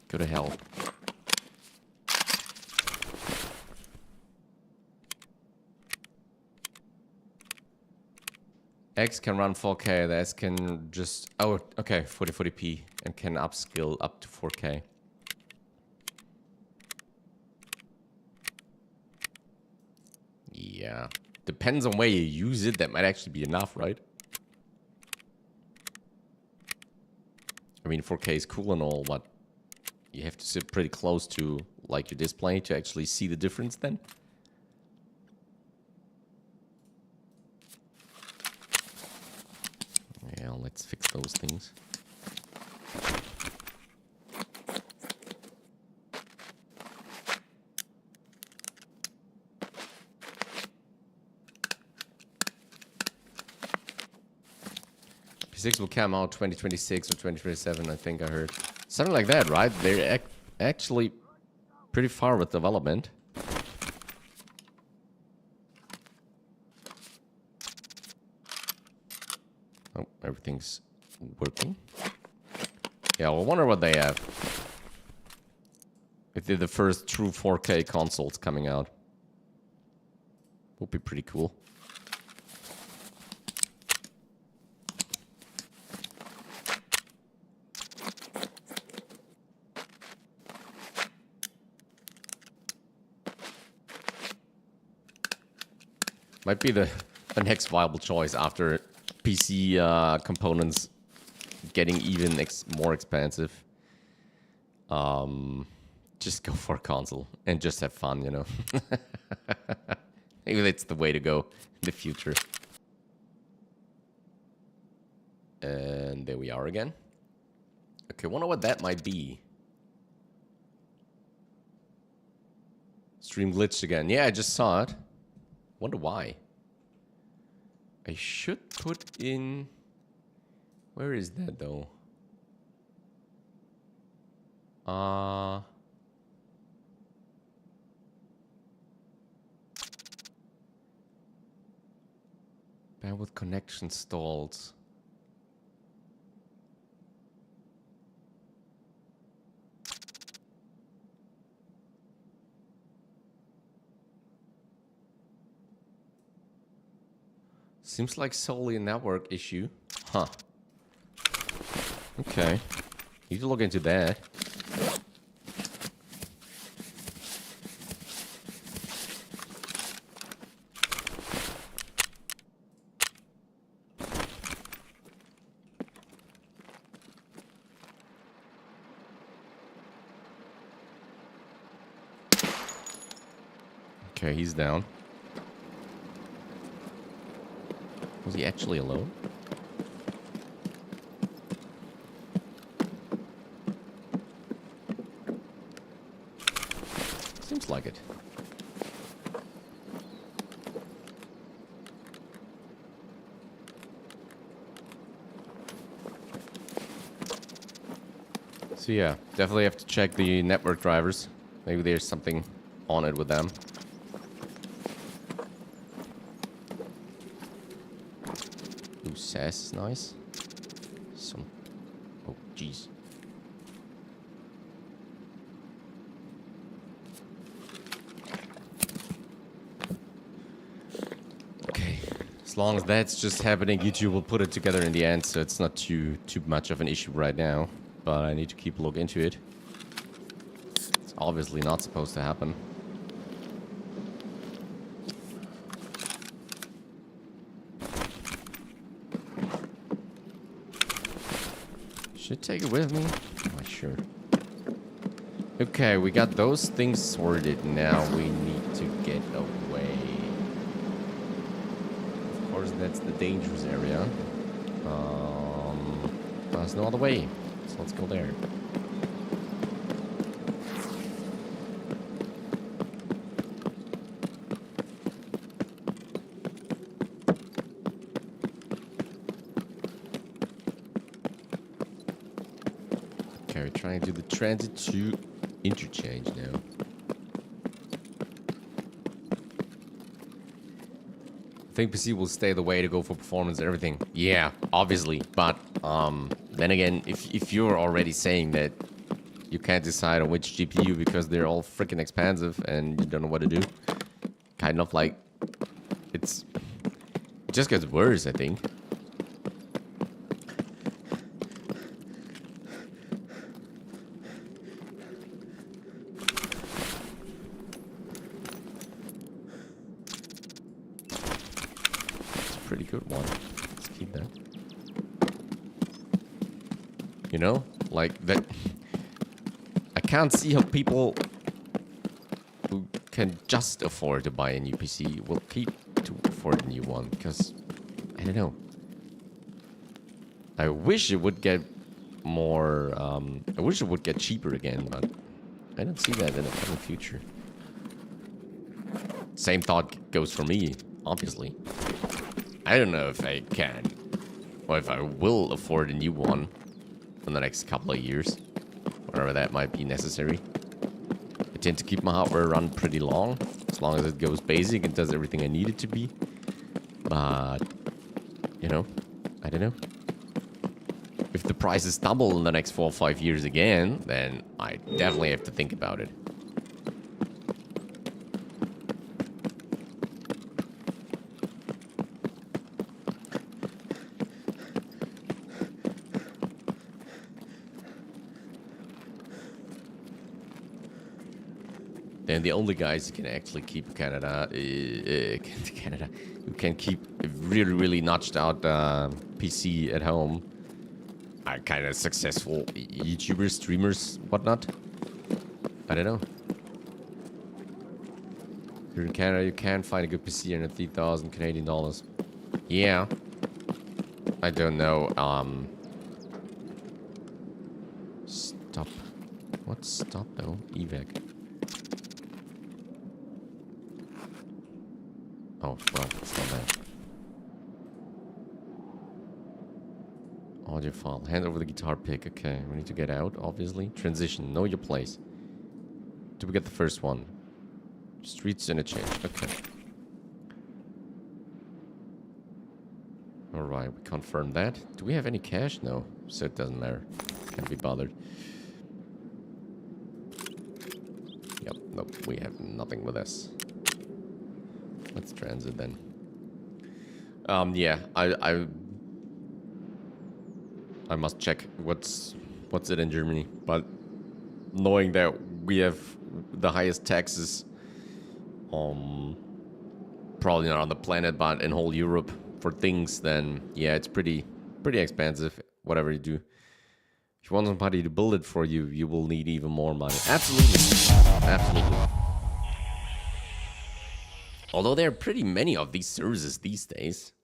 Go to hell. X can run 4K, the S can just... Oh, okay, 4040p, and can upscale up to 4K. Yeah. Depends on where you use it, that might actually be enough, right? I mean, 4K is cool and all, but you have to sit pretty close to, like, your display to actually see the difference then. Yeah, let's fix those things. P6 will come out 2026 or 2027, I think I heard. Something like that, right? They're actually pretty far with development. Oh, everything's working. Yeah, I wonder what they have. If they're the first true 4K consoles coming out. Would be pretty cool. Might be the next viable choice after PC components getting even more expensive. Just go for a console and just have fun, you know. Maybe that's the way to go in the future. And there we are again. Okay, wonder what that might be. Stream glitched again. Yeah, I just saw it. Wonder why. I should put in... Where is that though? Bandwidth connection stalled. Seems like solely a network issue. Huh. Okay. Need to look into that. Okay, he's down. Was he actually alone? like it. So yeah, definitely have to check the network drivers. Maybe there's something on it with them. Ooh, SAS is nice. Some... Oh, jeez. Okay. As long as that's just happening, YouTube will put it together in the end, so it's not too much of an issue right now. But I need to keep a look into it. It's obviously not supposed to happen. Should take it with me? Not sure. Okay, we got those things sorted. Now we need to get away. Of course, that's the dangerous area. There's no other way. So let's go there. Okay, we're trying to do the transit to Interchange now. I think PC will stay the way to go for performance and everything. Yeah, obviously. But then again, if you're already saying that you can't decide on which GPU because they're all freaking expensive and you don't know what to do, kind of like it just gets worse, I think. Pretty good one. Let's keep that. You know, like that. I can't see how people who can just afford to buy a new PC will keep to afford a new one, because I don't know. I wish it would get more. I wish it would get cheaper again, but I don't see that in the coming future. Same thought goes for me, obviously. I don't know if I can, or if I will afford a new one in the next couple of years, whatever that might be necessary. I tend to keep my hardware run pretty long, as long as it goes basic and does everything I need it to be. But, you know, I don't know. If the prices double in the next 4 or 5 years again, then I definitely have to think about it. And the only guys who can actually keep Canada, who can keep a really, really notched out PC at home, are kind of successful YouTubers, streamers, whatnot. I don't know. Here in Canada, you can find a good PC under 3,000 Canadian dollars. Yeah. I don't know. Stop. What stop though? Evac. Oh, well, it's not that. Audiophile. Hand over the guitar pick. Okay, we need to get out, obviously. Transition. Know your place. Did we get the first one? Streets Interchange. Okay. Alright, we confirmed that. Do we have any cash? No. So it doesn't matter. Can't be bothered. Yep, nope. We have nothing with us. Let's transit then. Yeah, I must check what's it in Germany. But knowing that we have the highest taxes, probably not on the planet, but in whole Europe for things, then yeah, it's pretty expensive. Whatever you do, if you want somebody to build it for you, you will need even more money. Absolutely, absolutely. Although there are pretty many of these services these days.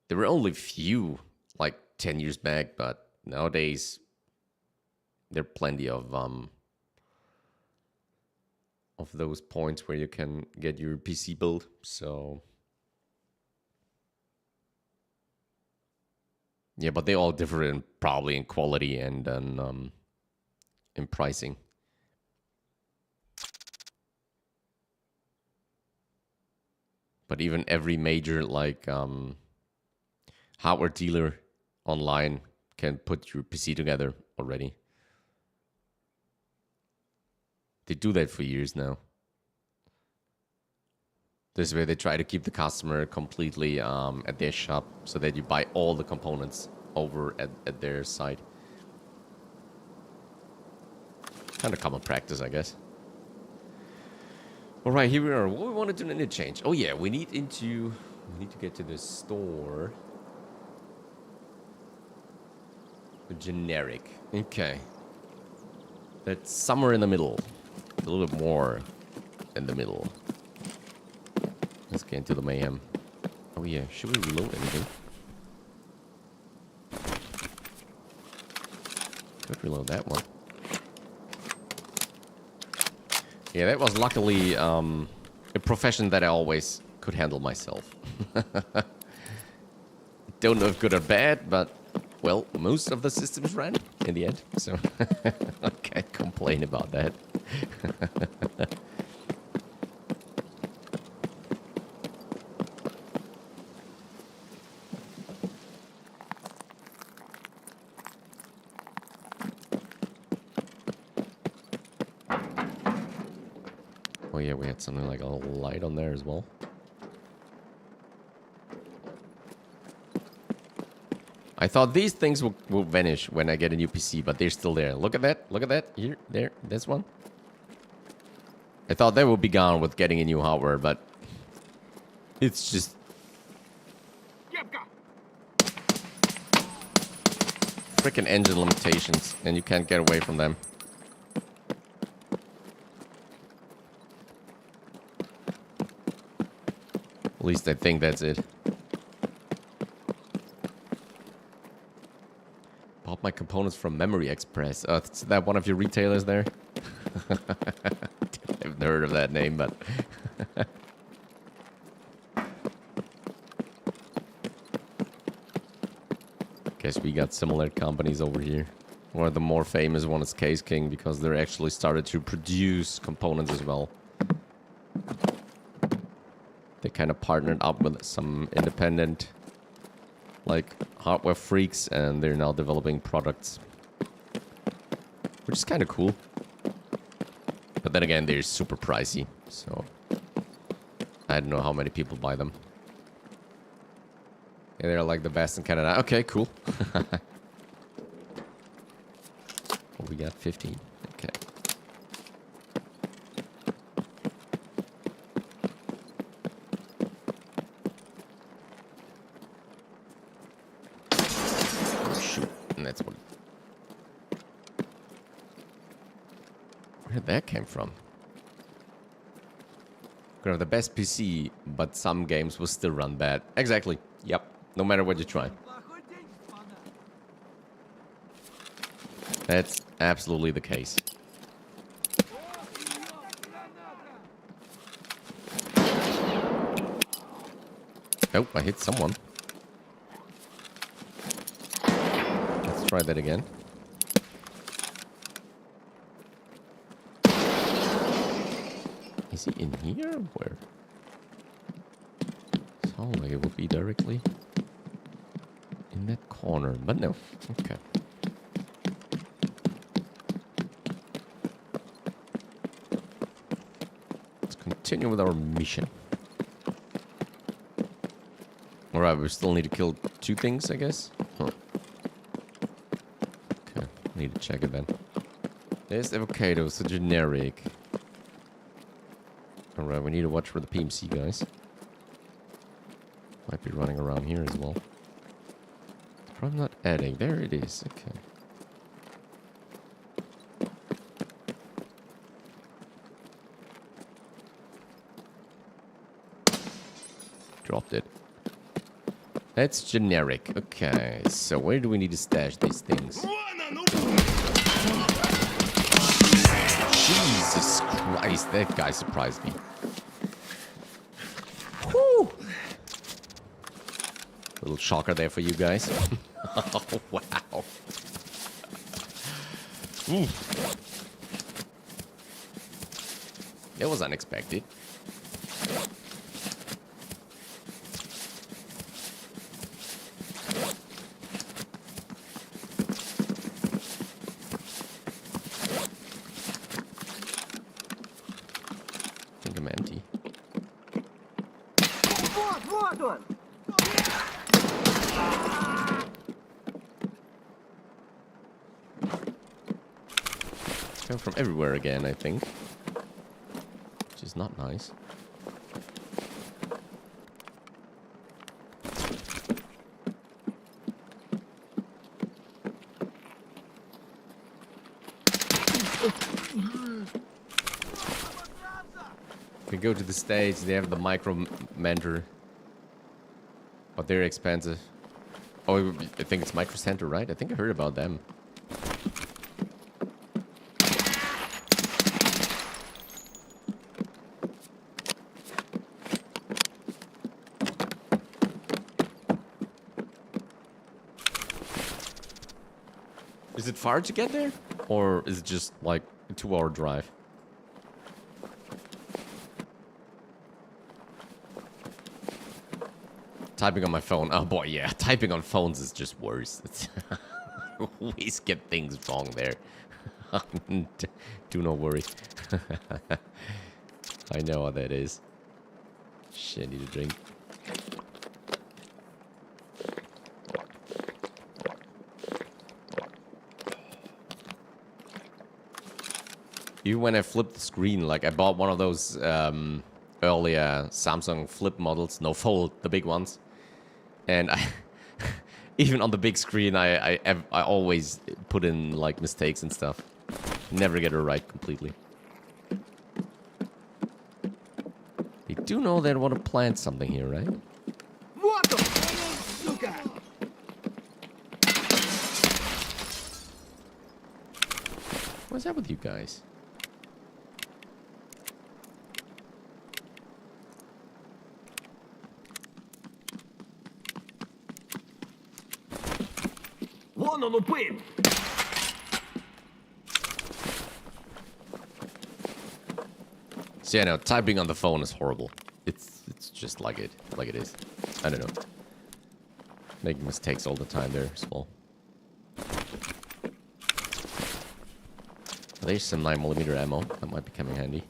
There were only few like 10 years back, but nowadays there are plenty of of those points where you can get your PC built. So yeah, but they all differ in probably in quality and in pricing. But even every major like hardware dealer online can put your PC together already. They do that for years now. This way they try to keep the customer completely at their shop so that you buy all the components over at their site. Kind of common practice, I guess. All right, here we are. What do we want to do in Interchange? Oh yeah, we need to get to the store. The generic. Okay. That's somewhere in the middle. A little bit more in the middle. Let's get into the mayhem. Oh yeah, should we reload anything? Could reload that one. Yeah, that was luckily a profession that I always could handle myself. Don't know if good or bad, but, well, most of the systems ran in the end, so I can't complain about that. Oh yeah, we had something like a light on there as well. I thought these things will vanish when I get a new PC, but they're still there. Look at that. Look at that. Here, there, this one. I thought they would be gone with getting a new hardware, but it's just... freaking engine limitations, and you can't get away from them. At least I think that's it. Bought my components from Memory Express. Is that one of your retailers there? I've never heard of that name, but... Guess we got similar companies over here. One of the more famous one is Case King, because they're actually started to produce components as well. They kind of partnered up with some independent, like, hardware freaks, and they're now developing products. Which is kind of cool. But then again, they're super pricey, so... I don't know how many people buy them. Yeah, they're like the best in Canada. Okay, cool. Well, we got 15. Okay. That's what... Where did that came from? Gonna have the best PC, but some games will still run bad. Exactly. Yep. No matter what you try. That's absolutely the case. Oh, I hit someone. Let's try that again. Is he in here? Where? Sounds like it would be directly in that corner, but no. Okay. Let's continue with our mission. Alright, we still need to kill 2 things, I guess. Huh. Okay, need to check it then. There's avocado, so generic. Alright, we need to watch for the PMC guys. Might be running around here as well. Probably not adding. There it is. Okay. Dropped it. That's generic. Okay, so where do we need to stash these things? Jesus Christ, that guy surprised me. Whew. Little shocker there for you guys. Oh, wow. Ooh. That was unexpected. I think I'm empty. Вот он! Come from everywhere again, I think. Which is not nice. If we go to the States, they have the micro mentor. But they're expensive. Oh, I think it's Micro Center, right? I think I heard about them. Is it far to get there? Or is it just like a 2-hour drive? Typing on my phone. Oh boy, yeah. Typing on phones is just worse. It's always get things wrong there. Do not worry. I know how that is. Shit, I need a drink. Even when I flipped the screen, like I bought one of those earlier Samsung flip models, no fold, the big ones. And I, even on the big screen, I always put in like mistakes and stuff. Never get it right completely. They do know they want to plant something here, right? Вот он! Сука! What's up with you guys? Вон он упырь! So yeah, no, typing on the phone is horrible. It's just like it is. I don't know. Making mistakes all the time there as well. There's some 9mm ammo. That might be coming handy.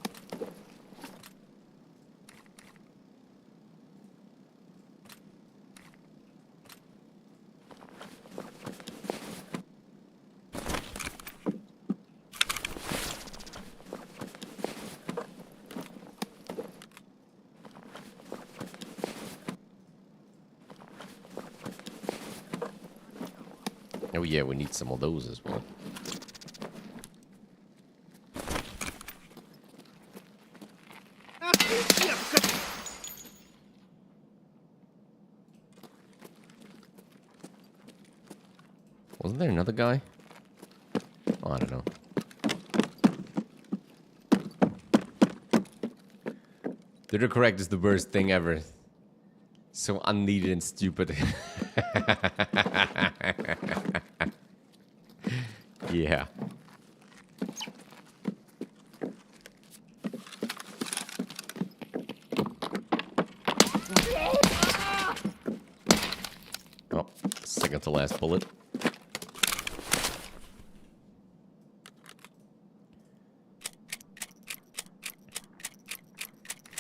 Oh yeah, we need some of those as well. Wasn't there another guy? Oh, I don't know. Correct is the worst thing ever. So unneeded and stupid. Yeah. Oh, second to last bullet.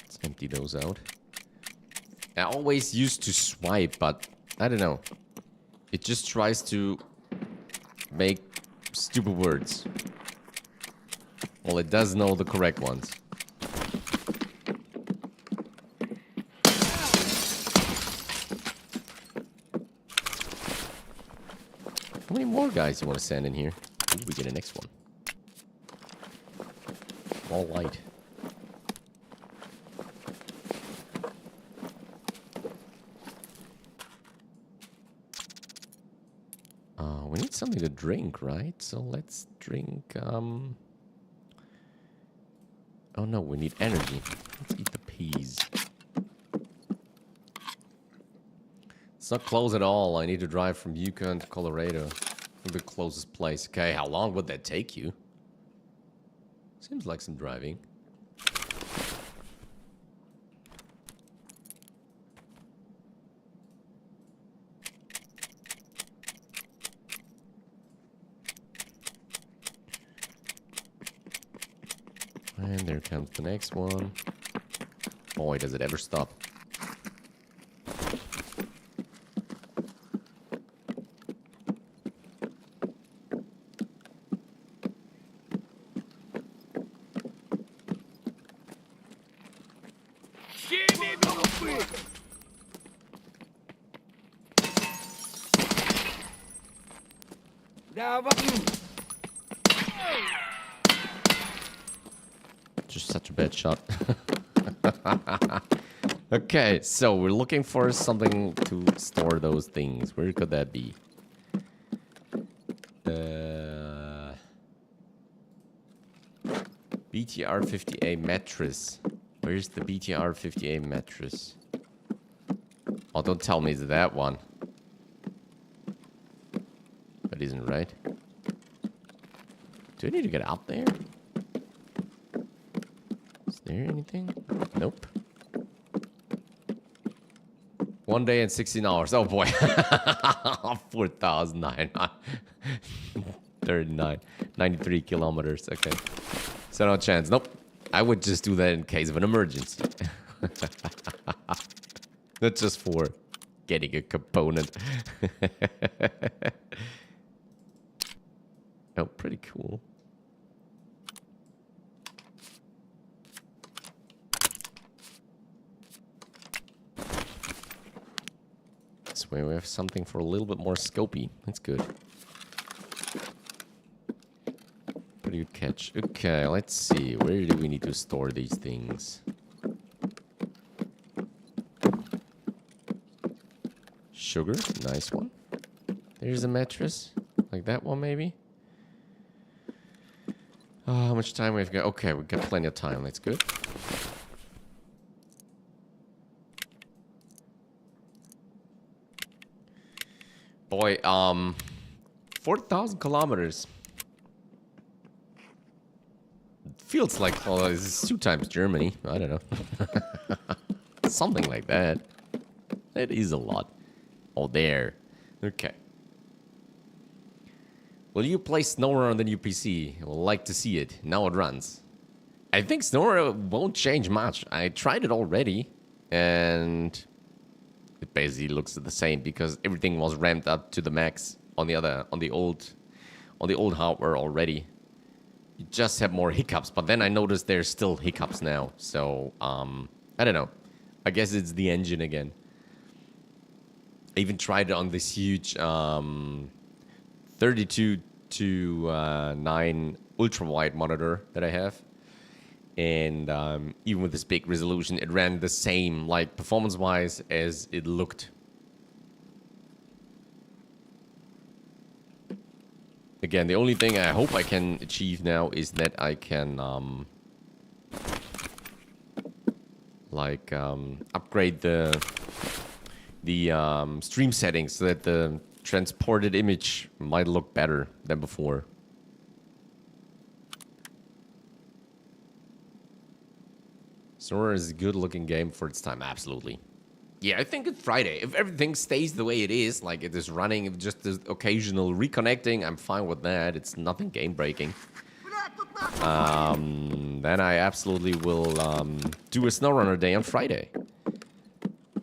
Let's empty those out. I always used to swipe, but I don't know. It just tries to make stupid words. Well, it does know the correct ones. How many more guys you want to send in here? Ooh, we get a next one. All light. We need something to drink, right? So let's drink, Oh no, we need energy. Let's eat the peas. It's not close at all. I need to drive from Yukon to Colorado. The closest place. Okay, how long would that take you? Seems like some driving. And there comes the next one. Boy, does it ever stop. Just such a bad shot. Okay, so we're looking for something to store those things. Where could that be? BTR-50A mattress. Where's the BTR-50A mattress? Oh, don't tell me it's that one. That isn't right. Do I need to get out there? Is there anything? Nope. 1 day and 16 hours. Oh boy. 4,939. 93 kilometers. Okay. So no chance. Nope. I would just do that in case of an emergency. Not just for getting a component. Oh, pretty cool. This way we have something for a little bit more scopy. That's good. Pretty good catch. Okay, let's see. Where do we need to store these things? Sugar, nice one. There's a mattress. Like that one, maybe? Oh, how much time we've got? Okay, we've got plenty of time. That's good. Boy, 4,000 kilometers. Feels like, well, this is 2 times Germany. I don't know. Something like that. That is a lot. Oh, there. Okay. Will you play SnowRunner on the new PC? I would like to see it. Now it runs. I think SnowRunner won't change much. I tried it already, and it basically looks the same because everything was ramped up to the max on the old hardware already. You just have more hiccups, but then I noticed there's still hiccups now. So I don't know. I guess it's the engine again. I even tried it on this huge 32 to 9 ultra wide monitor that I have, and even with this big resolution, it ran the same, like performance wise, as it looked. Again, the only thing I hope I can achieve now is that I can upgrade the stream settings so that the transported image might look better than before. SnowRunner is a good looking game for its time, absolutely. Yeah, I think it's Friday. If everything stays the way it is, like it is running, if just the occasional reconnecting, I'm fine with that. It's nothing game breaking. Then I absolutely will do a SnowRunner day on Friday.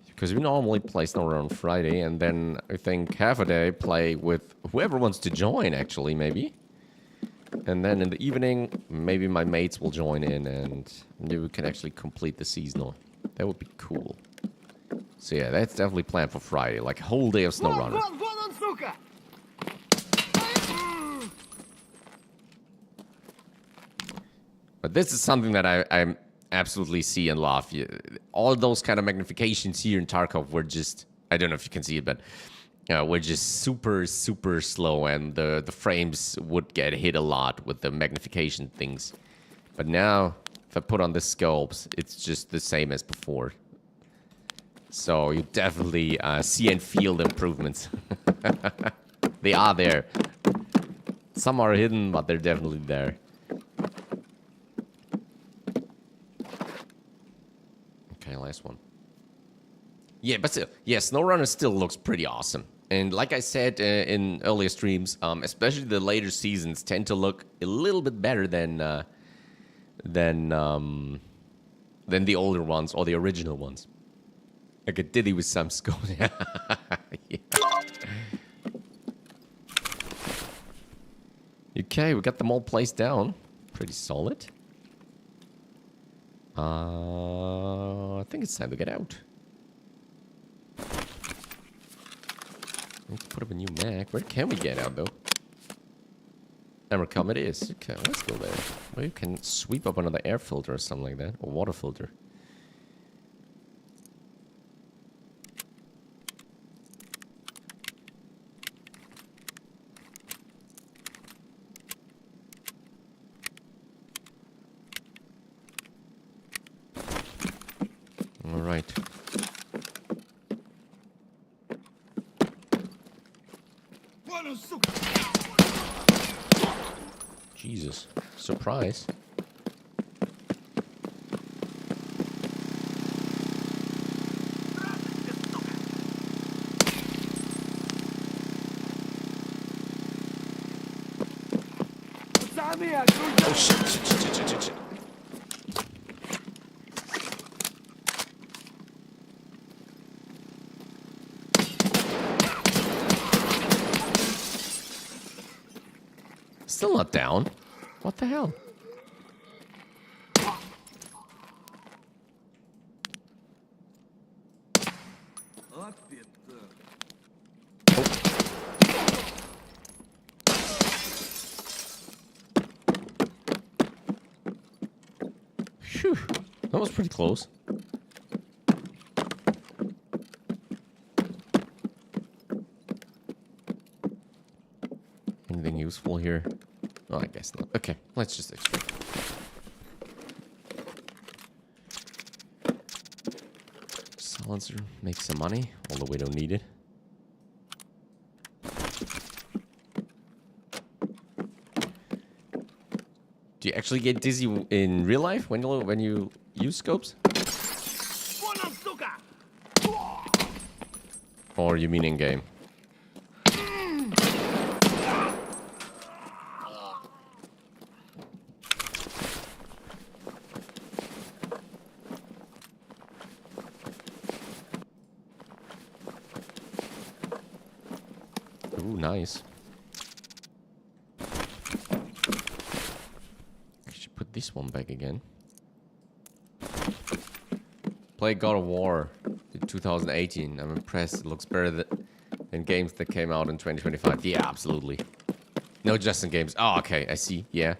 Because we normally play SnowRunner on Friday, and then I think half a day play with whoever wants to join, actually, maybe. And then in the evening, maybe my mates will join in, and maybe we can actually complete the seasonal. That would be cool. So yeah, that's definitely planned for Friday, like a whole day of SnowRunner. But this is something that I absolutely see and love. All those kind of magnifications here in Tarkov were just, I don't know if you can see it, but were just super, super slow, and the frames would get hit a lot with the magnification things. But now If I put on the scopes, it's just the same as before. So you definitely see and feel the improvements. They are there. Some are hidden, but they're definitely there. Okay, last one. Yeah, but still, yeah, SnowRunner still looks pretty awesome. And like I said in earlier streams, especially the later seasons tend to look a little bit better than the older ones or the original ones. I get diddy with some scope. Yeah. Okay, we got them all placed down. Pretty solid. I think it's time to get out. Let's put up a new mag. Where can we get out, though? Emercom it is. Okay, let's go there. Well, you can sweep up another air filter or something like that. Or water filter. All right. Jesus. Surprise. Oh, shit. Still not down. What the hell? Phew. That was pretty close. Anything useful here? Oh, I guess not. Okay, let's just extract. Silencer, make some money, although we don't need it. Do you actually get dizzy in real life when you use scopes? Or you mean in game? Ooh, nice. I should put this one back again. Play God of War in 2018. I'm impressed. It looks better than games that came out in 2025. Yeah, absolutely. No, just in games. Oh, okay. I see. Yeah.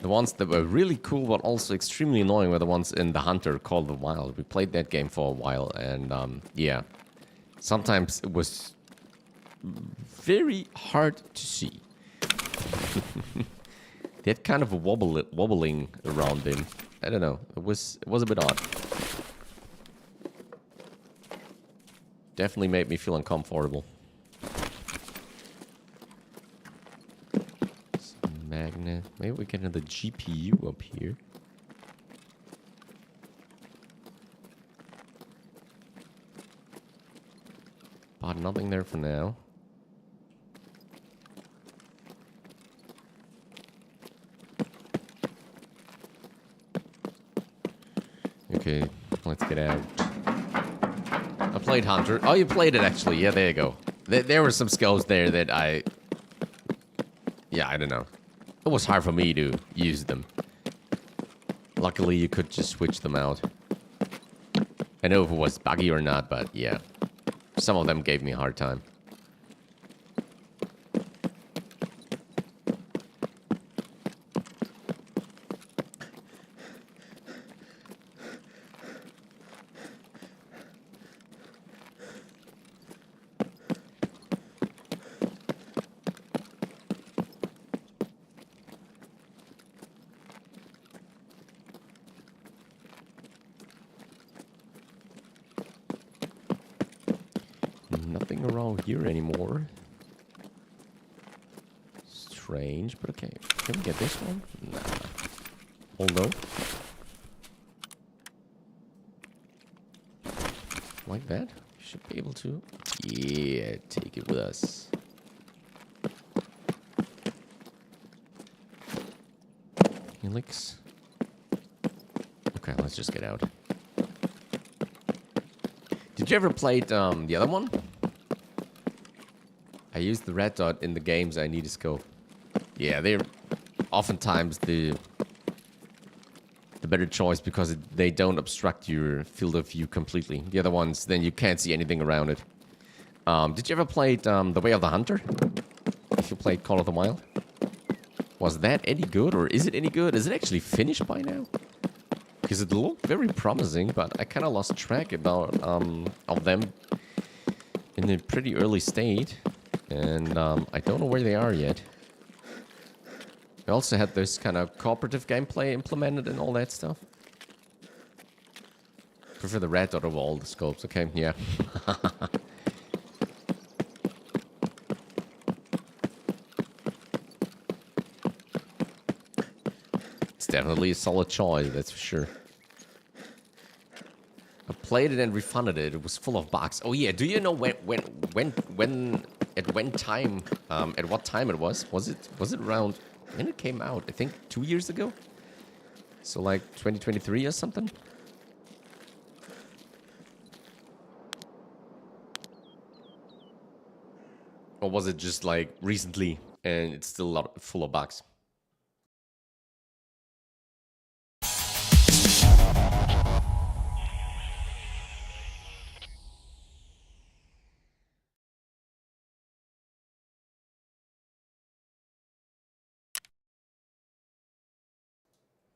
The ones that were really cool but also extremely annoying were the ones in The Hunter called The Wild. We played that game for a while and yeah. Sometimes it was very hard to see. They had kind of a wobbling around them. I don't know. It was a bit odd. Definitely made me feel uncomfortable. Magnet. Maybe we get another GPU up here. But nothing there for now. Okay, let's get out. I played Hunter. Oh, you played it actually. Yeah, there you go. There were some skills there that yeah, I don't know. It was hard for me to use them. Luckily, you could just switch them out. I know if it was buggy or not, but yeah. Some of them gave me a hard time. nothing around here anymore. Strange, but okay. Can we get this one? Nah. Although. Like that? Should be able to. Yeah, take it with us. Helix. Okay, let's just get out. Did you ever play the other one? I use the red dot in the games I need a scope. Yeah, they're oftentimes the better choice because they don't obstruct your field of view completely. The other ones, then you can't see anything around it. Did you ever play The Way of the Hunter? If you played Call of the Wild? Was that any good, or is it any good? Is it actually finished by now? Because it looked very promising, but I kind of lost track about of them in a pretty early state, and I don't know where they are yet. I also had this kind of cooperative gameplay implemented and all that stuff. Prefer the red dot over all the scopes. Okay, yeah. It's definitely a solid choice, that's for sure. I played it and refunded it. It was full of bugs. Oh yeah, do you know when at what time it was? Was it around when it came out? I think 2 years ago. So like 2023 or something. Or was it just like recently and it's still full of bugs?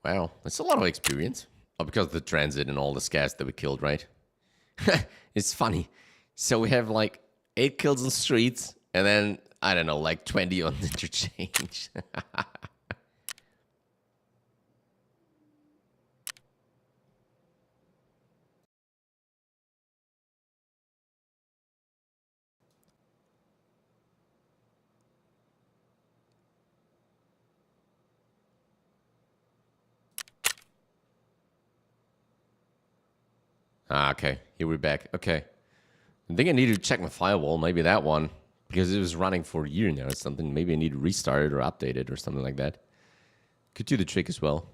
Wow, that's a lot of experience. Oh, because of the transit and all the scavs that we killed, right? It's funny. So we have like 8 kills on streets, and then, I don't know, like 20 on Interchange. Ah, okay. Here we're back. Okay. I think I need to check my firewall. Maybe that one. Because it was running for a year now or something. Maybe I need to restart it or update it or something like that. Could do the trick as well.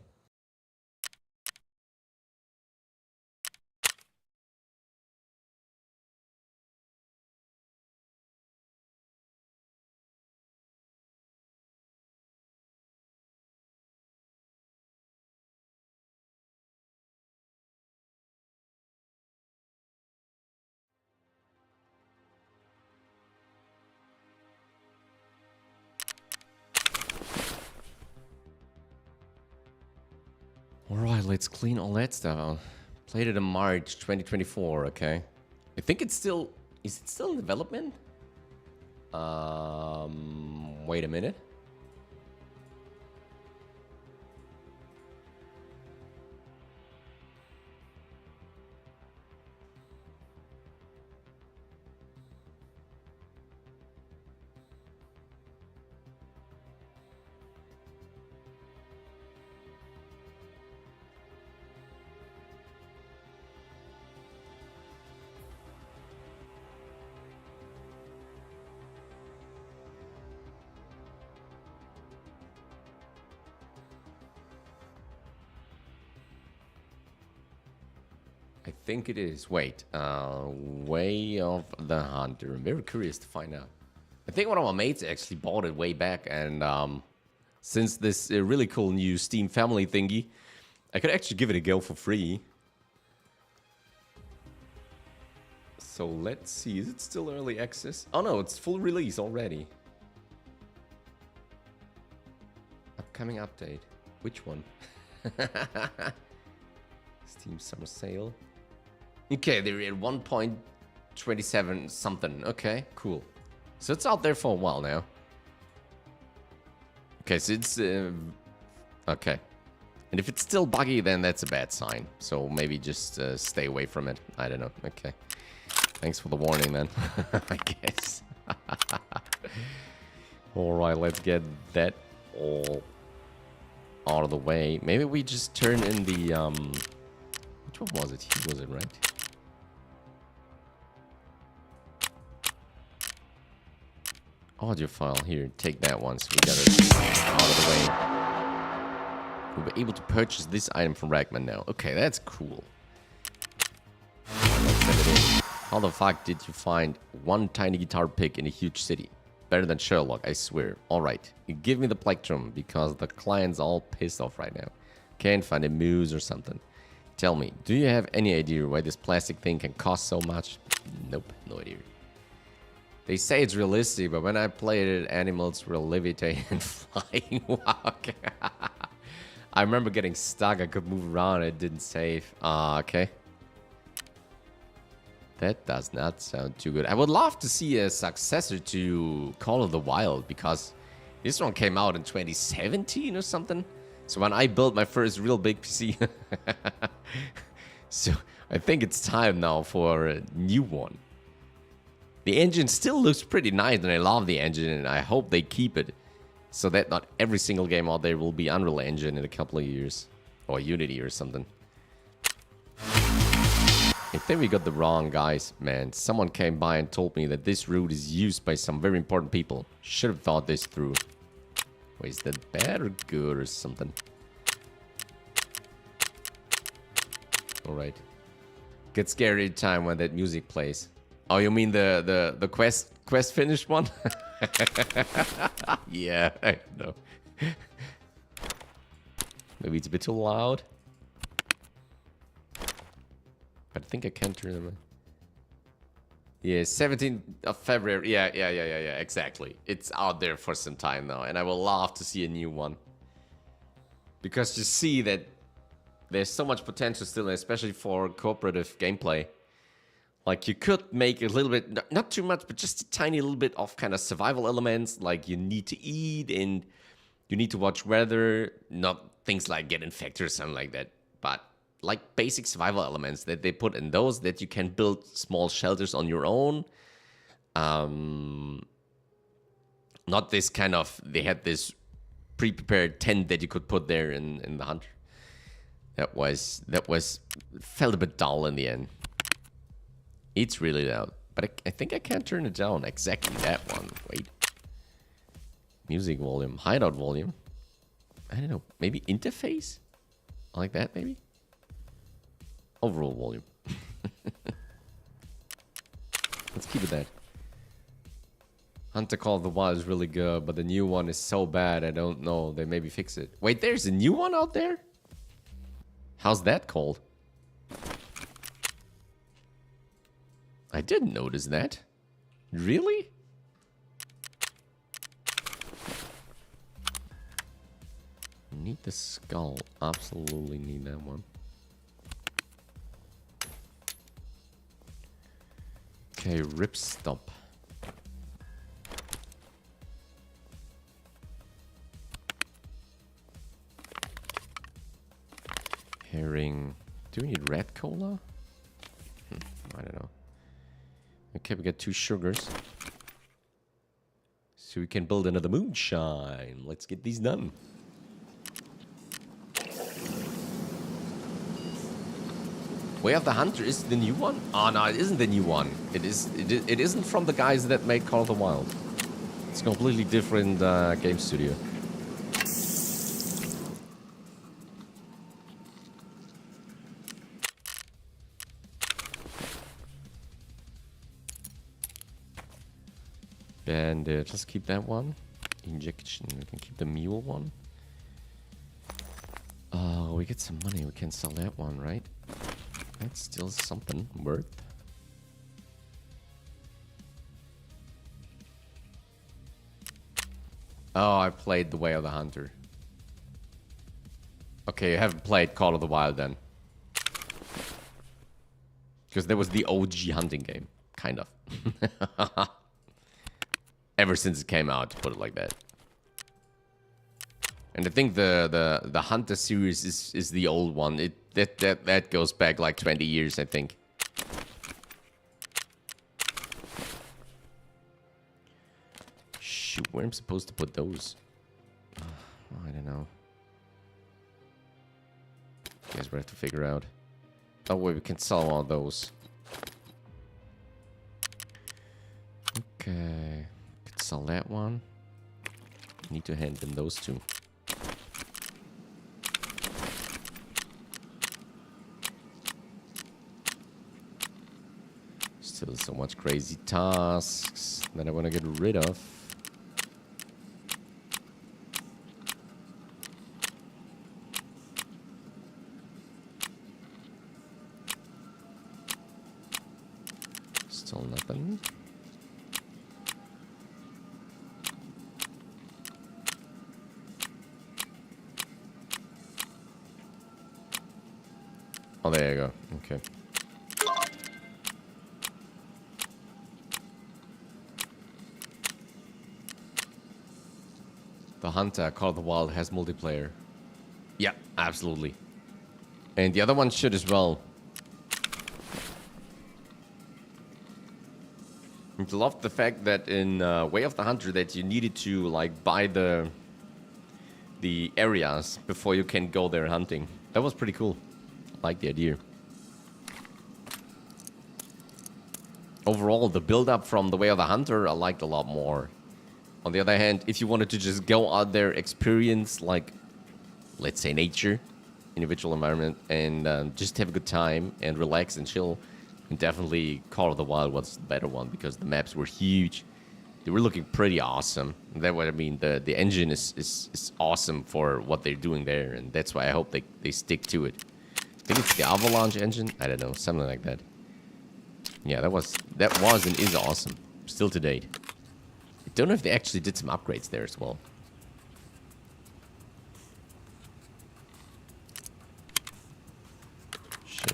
Alright, let's clean all that stuff out. Played it in March 2024, okay. I think it's still... Is it still in development? Wait a minute. I think it is. Wait, Way of the Hunter. I'm very curious to find out. I think one of my mates actually bought it way back, and since this really cool new Steam family thingy, I could actually give it a go for free. So let's see, is it still early access? Oh no, it's full release already. Upcoming update. Which one? Steam summer sale. Okay, they're at 1.27 something. Okay, cool. So it's out there for a while now. Okay, so it's... okay. And if it's still buggy, then that's a bad sign. So maybe just stay away from it. I don't know. Okay. Thanks for the warning, man. I guess. Alright, let's get that all out of the way. Maybe we just turn in the, which one was it? He was it, right? Audiophile, here, take that one, so we got it out of the way. We'll be able to purchase this item from Ragman now. Okay, that's cool. Let's send it in. How the fuck did you find one tiny guitar pick in a huge city? Better than Sherlock, I swear. Alright, give me the plectrum, because the client's all pissed off right now. Can't find a muse or something. Tell me, do you have any idea why this plastic thing can cost so much? Nope, no idea. They say it's realistic, but when I played it, animals were levitating and flying. Wow, okay. I remember getting stuck, I could move around, it didn't save. Okay. That does not sound too good. I would love to see a successor to Call of the Wild, because this one came out in 2017 or something. So when I built my first real big PC. So I think it's time now for a new one. The engine still looks pretty nice, and I love the engine, and I hope they keep it. So that not every single game out there will be Unreal Engine in a couple of years. Or Unity or something. I think we got the wrong guys, man. Someone came by and told me that this route is used by some very important people. Should have thought this through. Wait, is that bad or good or something? Alright. Get scary every time when that music plays. Oh, you mean the quest finished one? Yeah, I know. Maybe it's a bit too loud. But I think I can turn them on. Yeah, 17th of February. Yeah, exactly. It's out there for some time now, and I will love to see a new one. Because you see that there's so much potential still, especially for cooperative gameplay. Like, you could make a little bit, not too much, but just a tiny little bit of kind of survival elements. Like, you need to eat and you need to watch weather. Not things like get infected or something like that. But, like, basic survival elements that they put in those, that you can build small shelters on your own. Not this kind of, they had this pre-prepared tent that you could put there in the hunter. That felt a bit dull in the end. It's really loud, but I think I can't turn it down. Exactly that one. Wait. Music volume, hideout volume. I don't know. Maybe interface? Like that, maybe? Overall volume. Let's keep it that. Hunter Call of the Wild is really good, but the new one is so bad, I don't know. They maybe fix it. Wait, there's a new one out there? How's that called? I didn't notice that. Really? Need the skull. Absolutely need that one. Okay, ripstop. Herring. Do we need red cola? I don't know. Okay, we got 2 sugars. So we can build another moonshine. Let's get these done. Way of the Hunter is the new one? Oh no, it isn't the new one. It isn't from the guys that made Call of the Wild. It's a completely different game studio. And just keep that one. Injection. We can keep the mule one. We get some money. We can sell that one, right? That's still something worth. Oh, I played The Way of the Hunter. Okay, you haven't played Call of the Wild then. Because there was the OG hunting game. Kind of. Ever since it came out, to put it like that. And I think the Hunter series is the old one. That goes back like 20 years, I think. where I'm supposed to put those. I don't know. Guess we have to figure out. Oh wait, we can sell all those. Okay, could sell that one. Need to hand in those two. Still so much crazy tasks that I want to get rid of. Still nothing. Oh, there you go. Okay. The Hunter, Call of the Wild, has multiplayer. Yeah, absolutely. And the other one should as well. I love the fact that in Way of the Hunter that you needed to like buy the areas before you can go there hunting. That was pretty cool. I like the idea. Overall, the build-up from the Way of the Hunter I liked a lot more. On the other hand, if you wanted to just go out there, experience, like, let's say nature, individual environment, and just have a good time and relax and chill, and definitely Call of the Wild was the better one because the maps were huge. They were looking pretty awesome. That's what I mean. The engine is awesome for what they're doing there, and that's why I hope they stick to it. I think it's the Avalanche engine. I don't know, something like that. Yeah, that was and is awesome. Still to date. I don't know if they actually did some upgrades there as well.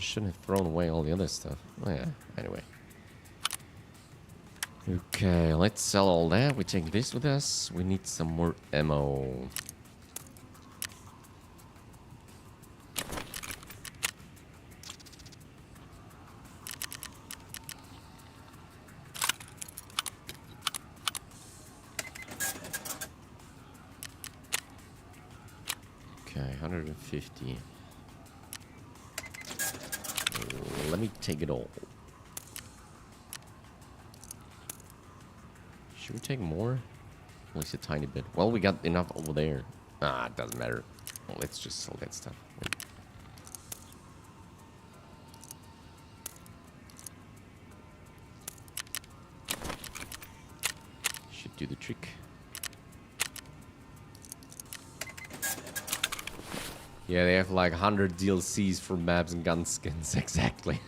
Shouldn't have thrown away all the other stuff. Oh yeah, anyway. Okay, let's sell all that. We take this with us. We need some more ammo. Okay, 150. Let me take it all. Should we take more? At least a tiny bit. Well, we got enough over there. Ah, it doesn't matter. Well, let's just sell that stuff. Should do the trick. Yeah, they have like 100 DLCs for maps and gun skins. Exactly.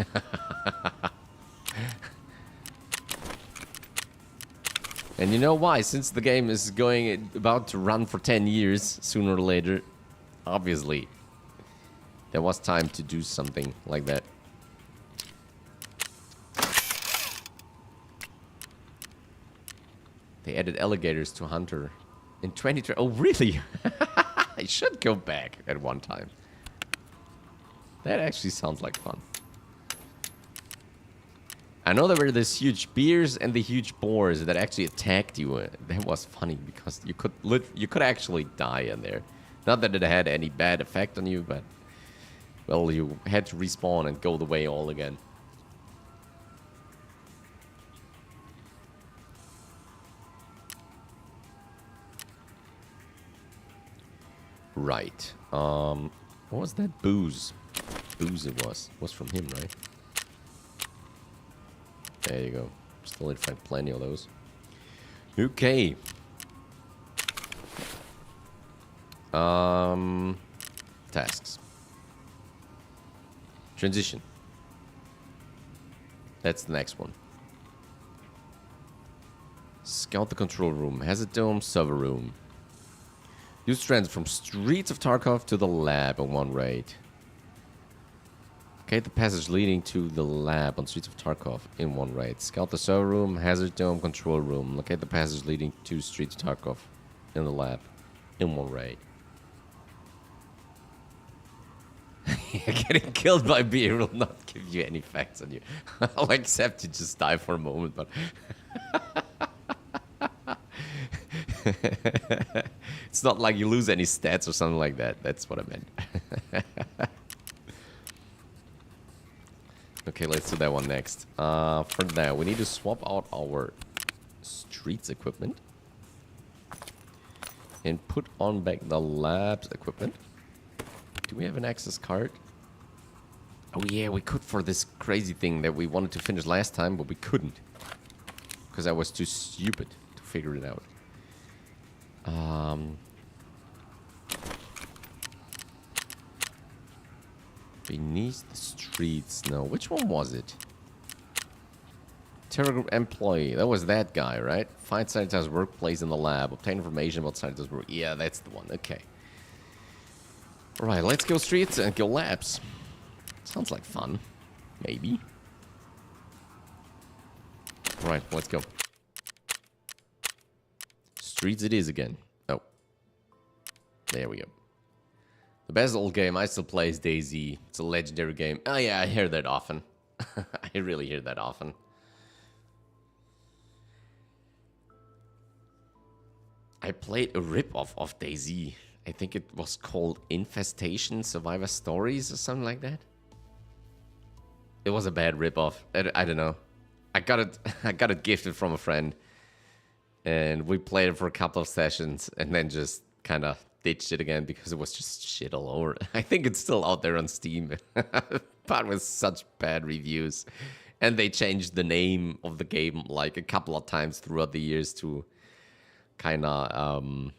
And you know why? Since the game is about to run for 10 years, sooner or later, obviously, there was time to do something like that. They added alligators to Hunter in 2020. Oh, really? I should go back at one time. That actually sounds like fun. I know there were these huge bears and the huge boars that actually attacked you. That was funny because you could actually die in there. Not that it had any bad effect on you, but well, you had to respawn and go the way all again. Right. What was that? Booze. Booze it was. Was from him, right? There you go. Still need to find plenty of those. Okay. Tasks. Transition. That's the next one. Scout the control room. Hazard dome, server room. Use transit from streets of Tarkov to the lab in one raid. Locate the passage leading to the lab on streets of Tarkov in one raid. Scout the server room, hazard dome, control room. Locate the passage leading to streets of Tarkov in the lab in one raid. Getting killed by beer will not give you any facts on you. I'll accept you just die for a moment, but... It's not like you lose any stats or something like that. That's what I meant. Okay, let's do that one next. For now, we need to swap out our streets equipment. And put on back the labs equipment. Do we have an access card? Oh yeah, we could for this crazy thing that we wanted to finish last time, but we couldn't. Because I was too stupid to figure it out. Beneath the streets. No, which one was it? TerraGroup employee. That was that guy, right? Find Sanitize's workplace in the lab. Obtain information about Sanitize's work. Yeah, that's the one. Okay. Alright, let's go streets and go labs. Sounds like fun. Maybe. Alright, let's go. Streets it is again. Oh. There we go. The best old game I still play is DayZ. It's a legendary game. Oh yeah, I hear that often. I really hear that often. I played a rip-off of DayZ. I think it was called Infestation Survivor Stories or something like that. It was a bad rip-off. I don't know. I got it gifted from a friend. And we played it for a couple of sessions and then just kind of ditched it again because it was just shit all over. I think it's still out there on Steam. But with such bad reviews. And they changed the name of the game like a couple of times throughout the years to kind of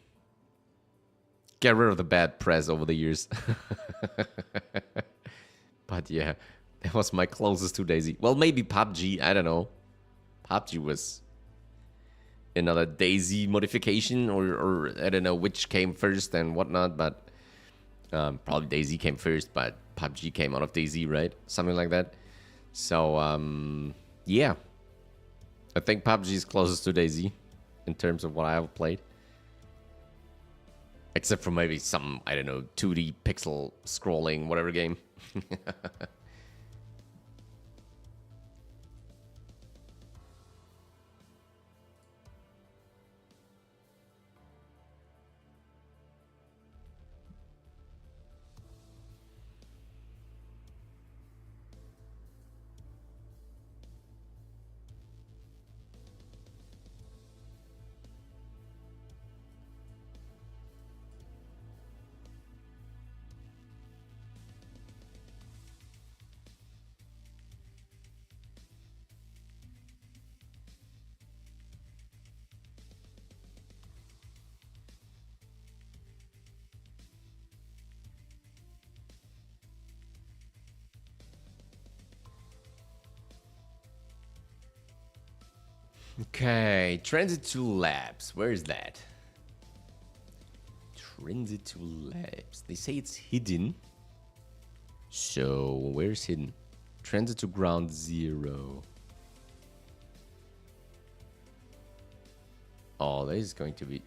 get rid of the bad press over the years. But yeah, that was my closest to DayZ. Well, maybe PUBG, I don't know. PUBG was another DayZ modification, or I don't know which came first and whatnot, but probably DayZ came first, but PUBG came out of DayZ, right? Something like that. So, yeah. I think PUBG is closest to DayZ in terms of what I have played. Except for maybe some, I don't know, 2D pixel scrolling, whatever game. Okay, transit to labs. Where is that? Transit to labs. They say it's hidden. So, where's hidden? Transit to ground zero. Oh, this is going to be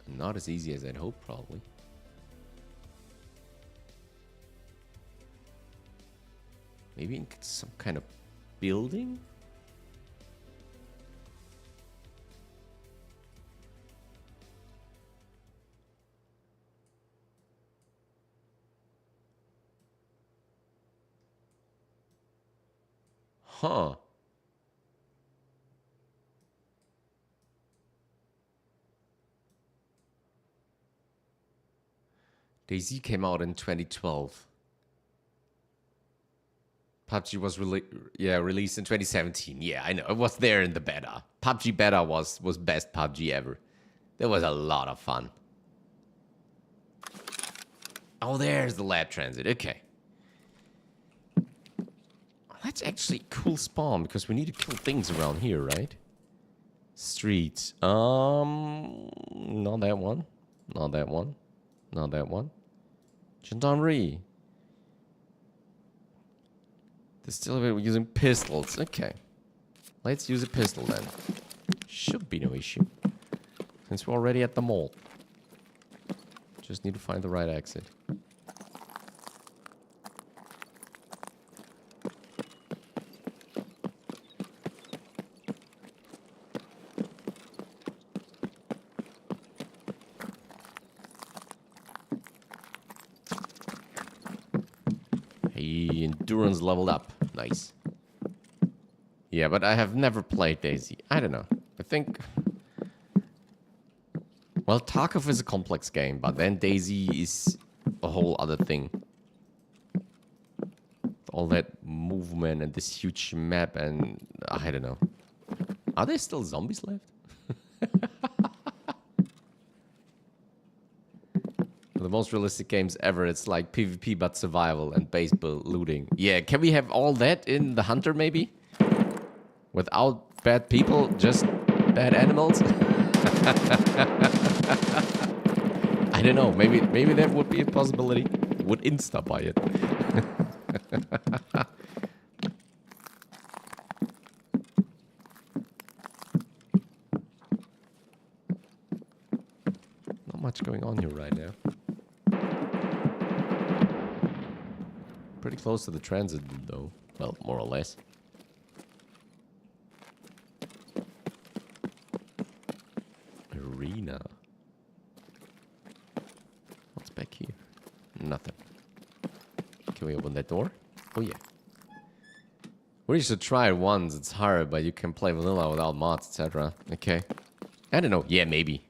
not as easy as I'd hoped, probably. Maybe in some kind of building? Huh. DayZ came out in 2012. PUBG was released in 2017. Yeah, I know. It was there in the beta. PUBG beta was best PUBG ever. That was a lot of fun. Oh, there's the lab transit. Okay. That's actually a cool spawn because we need to kill things around here, right? Streets. Not that one. Not that one. Not that one. Gendarmerie. Distillery, we're using pistols. Okay. Let's use a pistol then. Should be no issue. Since we're already at the mall. Just need to find the right exit. DayZ. Endurance leveled up. Nice. Yeah, but I have never played DayZ. I don't know. I think... Well, Tarkov is a complex game, but then DayZ is a whole other thing. All that movement and this huge map and... I don't know. Are there still zombies left? The most realistic games ever. It's like PvP but survival and base build looting. Yeah, can we have all that in the Hunter maybe? Without bad people, just bad animals? I don't know. Maybe that would be a possibility. Would Insta buy it? Not much going on here right now. Pretty close to the transit, though. Well, more or less. Arena. What's back here? Nothing. Can we open that door? Oh, yeah. We should try it once. It's hard, but you can play vanilla without mods, etc. Okay. I don't know. Yeah, maybe.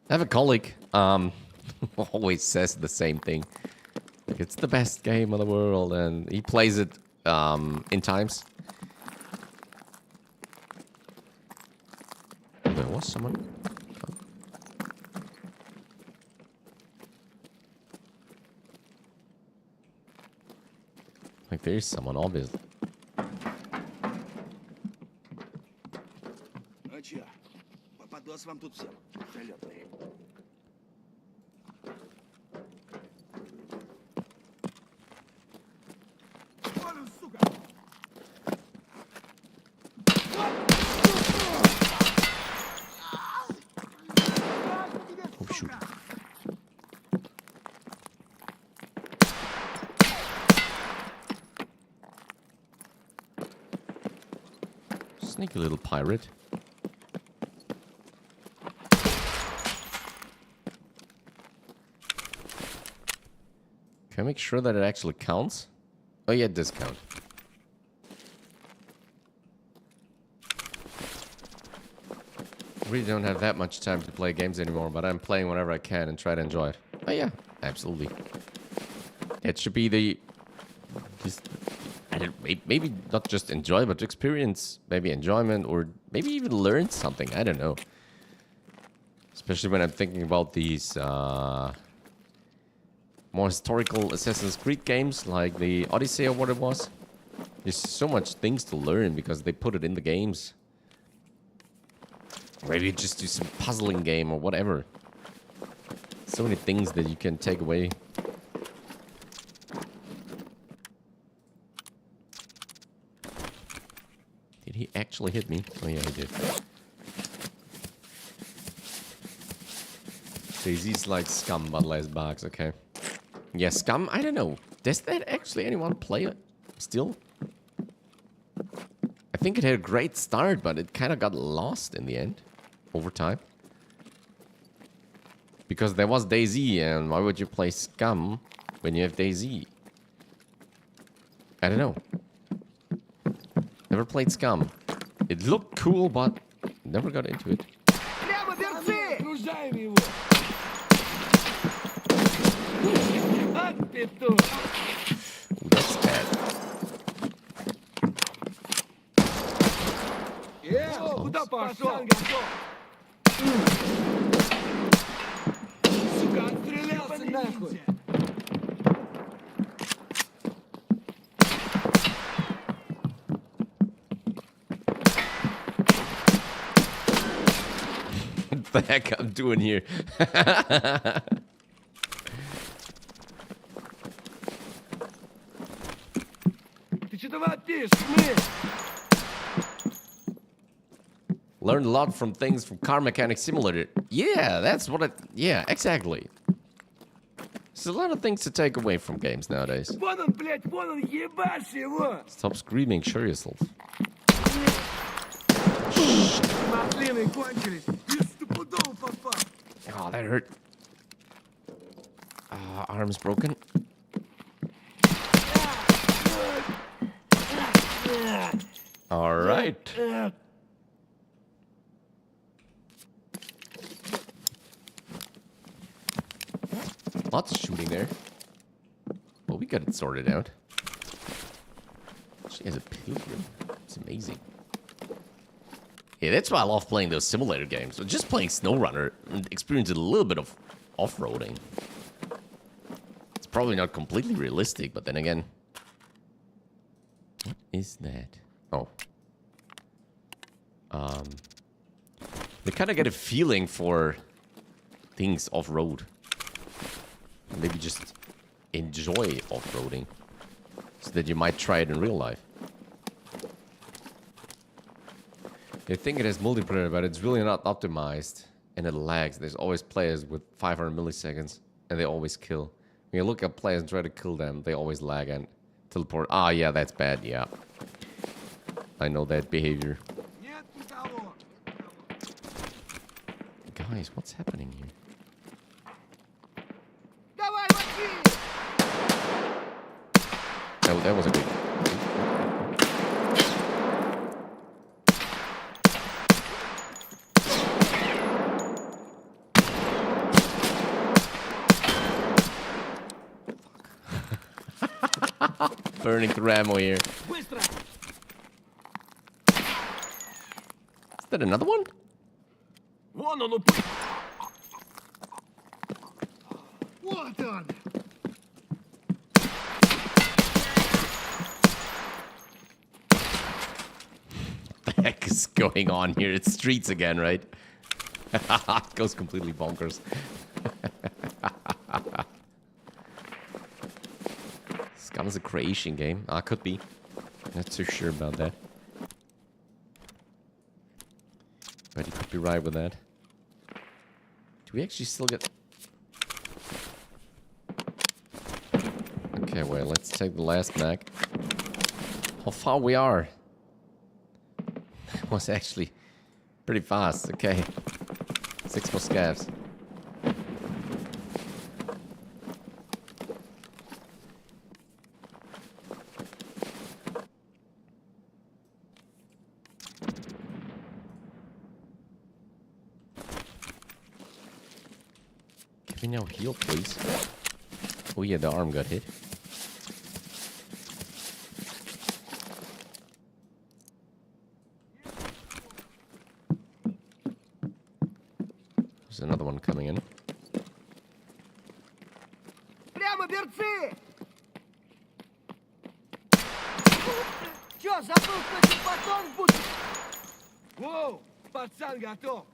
I have a colleague. Always says the same thing. It's the best game in the world, and he plays it in times. There was someone. Oh. Like there is someone, obviously. Попадос вам тут всем. Залетные. Oh, shoot. Sneaky little pirate. Can I make sure that it actually counts? Oh yeah, it does count. I really don't have that much time to play games anymore, but I'm playing whenever I can and try to enjoy it. Oh yeah, absolutely. It should be the... Just, I don't, maybe not just enjoy, but experience maybe enjoyment or maybe even learn something. I don't know. Especially when I'm thinking about these more historical Assassin's Creed games like the Odyssey or what it was. There's so much things to learn because they put it in the games. Maybe just do some puzzling game or whatever. So many things that you can take away. Did he actually hit me? Oh yeah, he did. DayZ's like Scum, but less bugs, okay. Yeah, Scum, I don't know. Does that actually anyone play it still? I think it had a great start, but it kind of got lost in the end. Over time. Because there was DayZ, and why would you play Scum when you have DayZ? I don't know. Never played Scum. It looked cool, but never got into it. Ooh, that's bad. Куда пошел? Сука, отстрелялся нахуй. What the heck I'm doing here? Ты что вопишь, блин? Learned a lot from things from Car Mechanic Simulator. Yeah, that's what it... Yeah, exactly. There's a lot of things to take away from games nowadays. Вон он, блядь, вон он, ебашь его! Stop screaming, show yourself. Маслины кончились, и стопудово попал. Oh, that hurt. Arm's broken. shooting there. Well, we got it sorted out. She has a pilgrim. It's amazing. Yeah, that's why I love playing those simulator games. So just playing SnowRunner and experiencing a little bit of off-roading. It's probably not completely realistic, but then again... What is that? Oh. They kind of get a feeling for things off-road. Maybe just enjoy off-roading. So that you might try it in real life. They think it has multiplayer, but it's really not optimized. And it lags. There's always players with 500 milliseconds. And they always kill. When you look at players and try to kill them, they always lag and teleport. Ah, yeah, that's bad, yeah. I know that behavior. Guys, what's happening here? That was a good... Burning through ammo here. Is that another one? What on? What the heck is going on here? It's streets again, right? It goes completely bonkers. Scum is a creation game. Ah, could be. Not so sure about that. But you could be right with that. Do we actually still get... Okay, well, let's take the last mag. How far we are? That was actually pretty fast. Okay. 6 more scavs. Can we now heal, please? Oh yeah, the arm got hit. There's another one coming in. Прямо, берцы! Чё, забыл, кто тебе потом будет? Воу, пацан готов.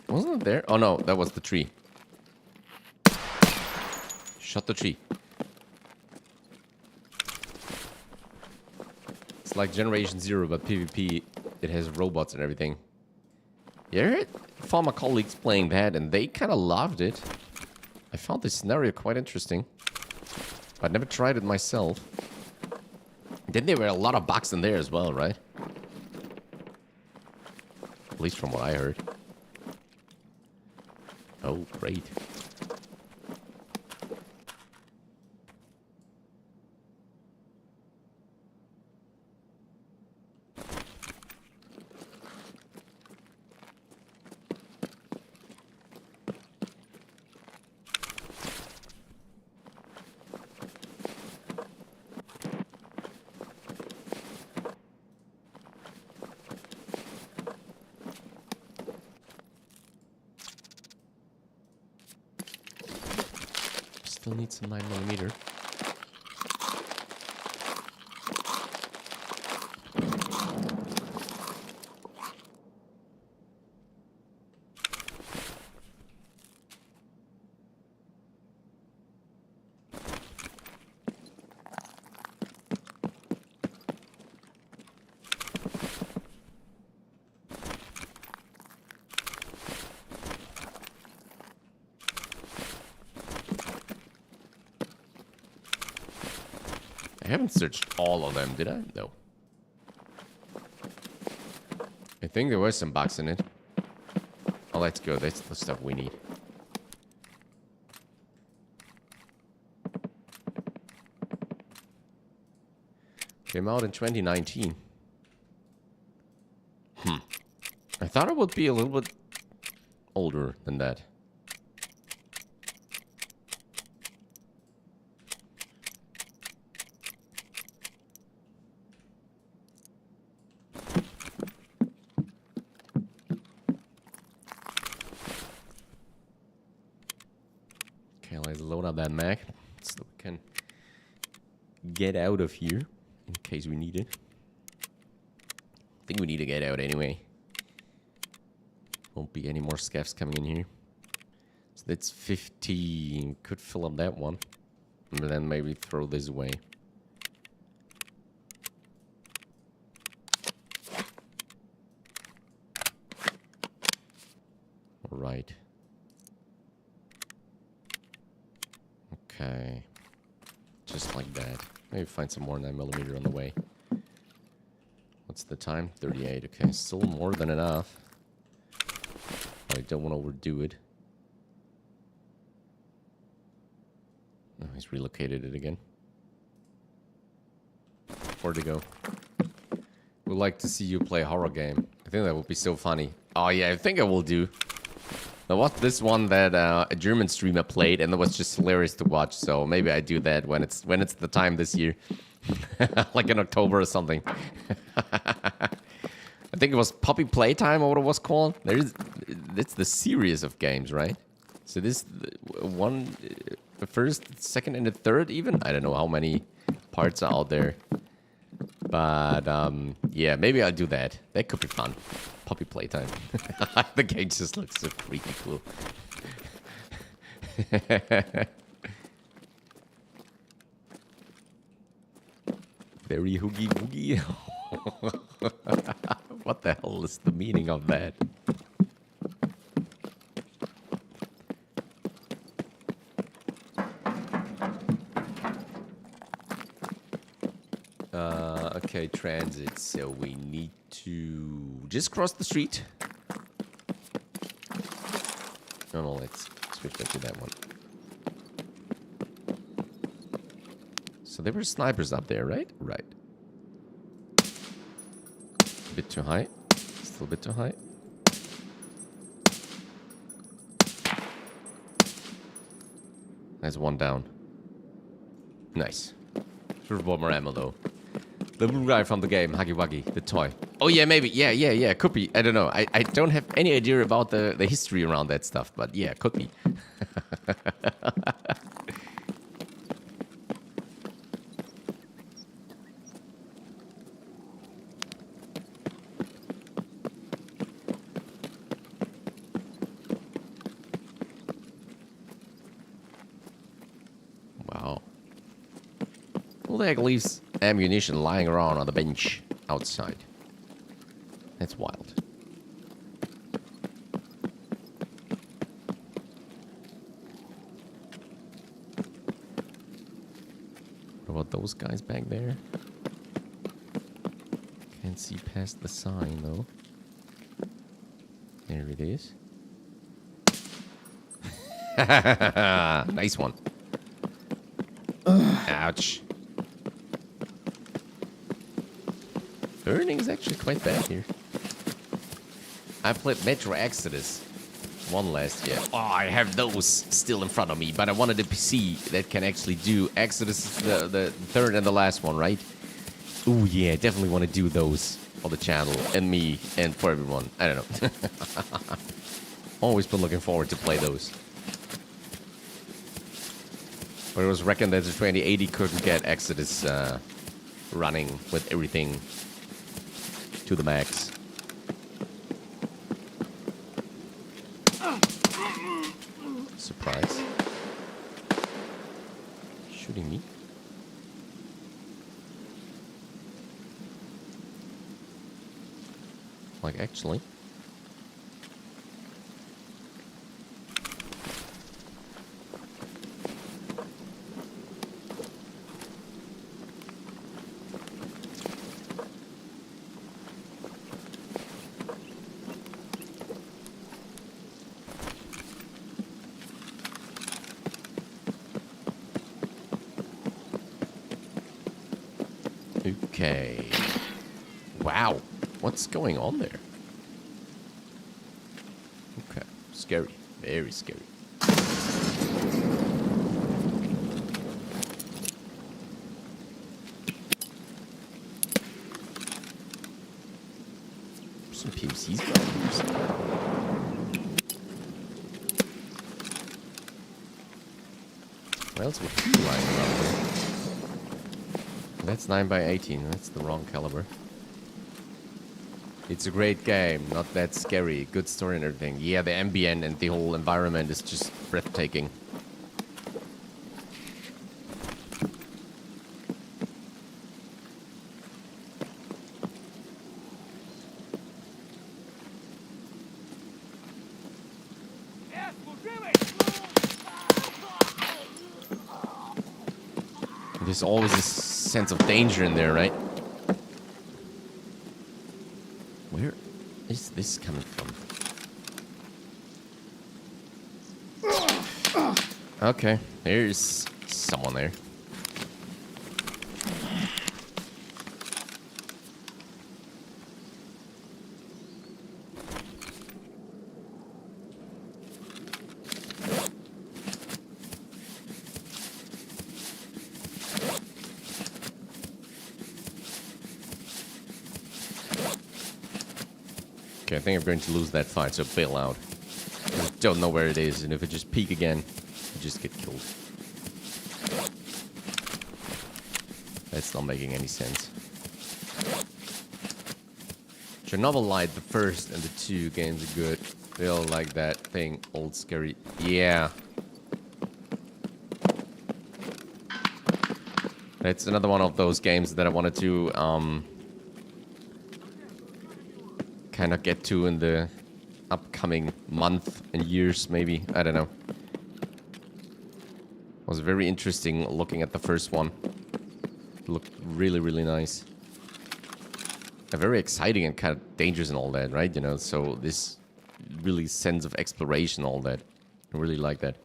Wasn't it there? Oh no, that was the tree. Shot the tree. It's like Generation Zero, but PvP. It has robots and everything. Yeah, I heard former colleagues playing that, and they kind of loved it. I found this scenario quite interesting. I'd never tried it myself. Then there were a lot of bugs in there as well, right? At least from what I heard. Oh, great. Still need some 9mm. I haven't searched all of them, did I? No. I think there were some bugs in it. Oh, let's go. That's the stuff we need. Came out in 2019. I thought it would be a little bit older than that. Okay, let's load up that mag so we can get out of here in case we need it. I think we need to get out anyway. Won't be any more scavs coming in here. So that's 15. Could fill up that one. And then maybe throw this away. Alright. Okay. Just like that. Maybe find some more 9mm on the way. What's the time? 38. Okay, still more than enough. I don't want to overdo it. Oh, he's relocated it again. Where'd to go? Would like to see you play a horror game. I think that would be so funny. Oh yeah, I think I will do. There was this one that a German streamer played, and it was just hilarious to watch. So maybe I do that when it's the time this year, like in October or something. I think it was Poppy Playtime or what it was called. It's the series of games, right? So this one, the first, second, and the third even. I don't know how many parts are out there, but yeah, maybe I'll do that. That could be fun. Poppy Playtime. The game just looks so freaky cool. Very hoogie woogie. What the hell is the meaning of that? Okay, transit. So we need to just cross the street. No, let's switch back to that one. So there were snipers up there, right? Right. A bit too high. Still a bit too high. There's one down. Nice. Should have bought more ammo though. The blue guy from the game, Huggy Wuggy, the toy. Oh yeah, maybe. Yeah. Could be. I don't know. I don't have any idea about the history around that stuff, but yeah, could be. Wow. Who the heck leaves ammunition lying around on the bench outside? That's wild. What about those guys back there? Can't see past the sign though. There it is. Nice one. Ouch. Earning is actually quite bad here. I played Metro Exodus 1 last year. Oh, I have those still in front of me, but I wanted a PC that can actually do Exodus is the third and the last one, right? Ooh, yeah, definitely want to do those for the channel and me and for everyone. I don't know. Always been looking forward to play those. But it was reckoned that the 2080 couldn't get Exodus running with everything to the max. Surprise. Shooting me? Like, actually. Okay. Wow. What's going on there? Okay. Let's scary. Very scary. Some PMCs around here. What else would be lying around here? That's 9x18. That's the wrong caliber. It's a great game. Not that scary. Good story and everything. Yeah, the ambient and the whole environment is just breathtaking. There's always a sense of danger in there, right? Where is this coming from? Okay, there's someone there. Okay, I think I'm going to lose that fight, so bail out. I don't know where it is, and if it just peek again, you just get killed. That's not making any sense. Chernobyl Light, the first and the 2 games are good. They all like that thing, old scary. Yeah. It's another one of those games that I wanted to, kind of get to in the upcoming month and years, maybe. I don't know. It was very interesting looking at the first one. It looked really, really nice. And very exciting and kind of dangerous and all that, right? You know, so this really sense of exploration, all that. I really like that.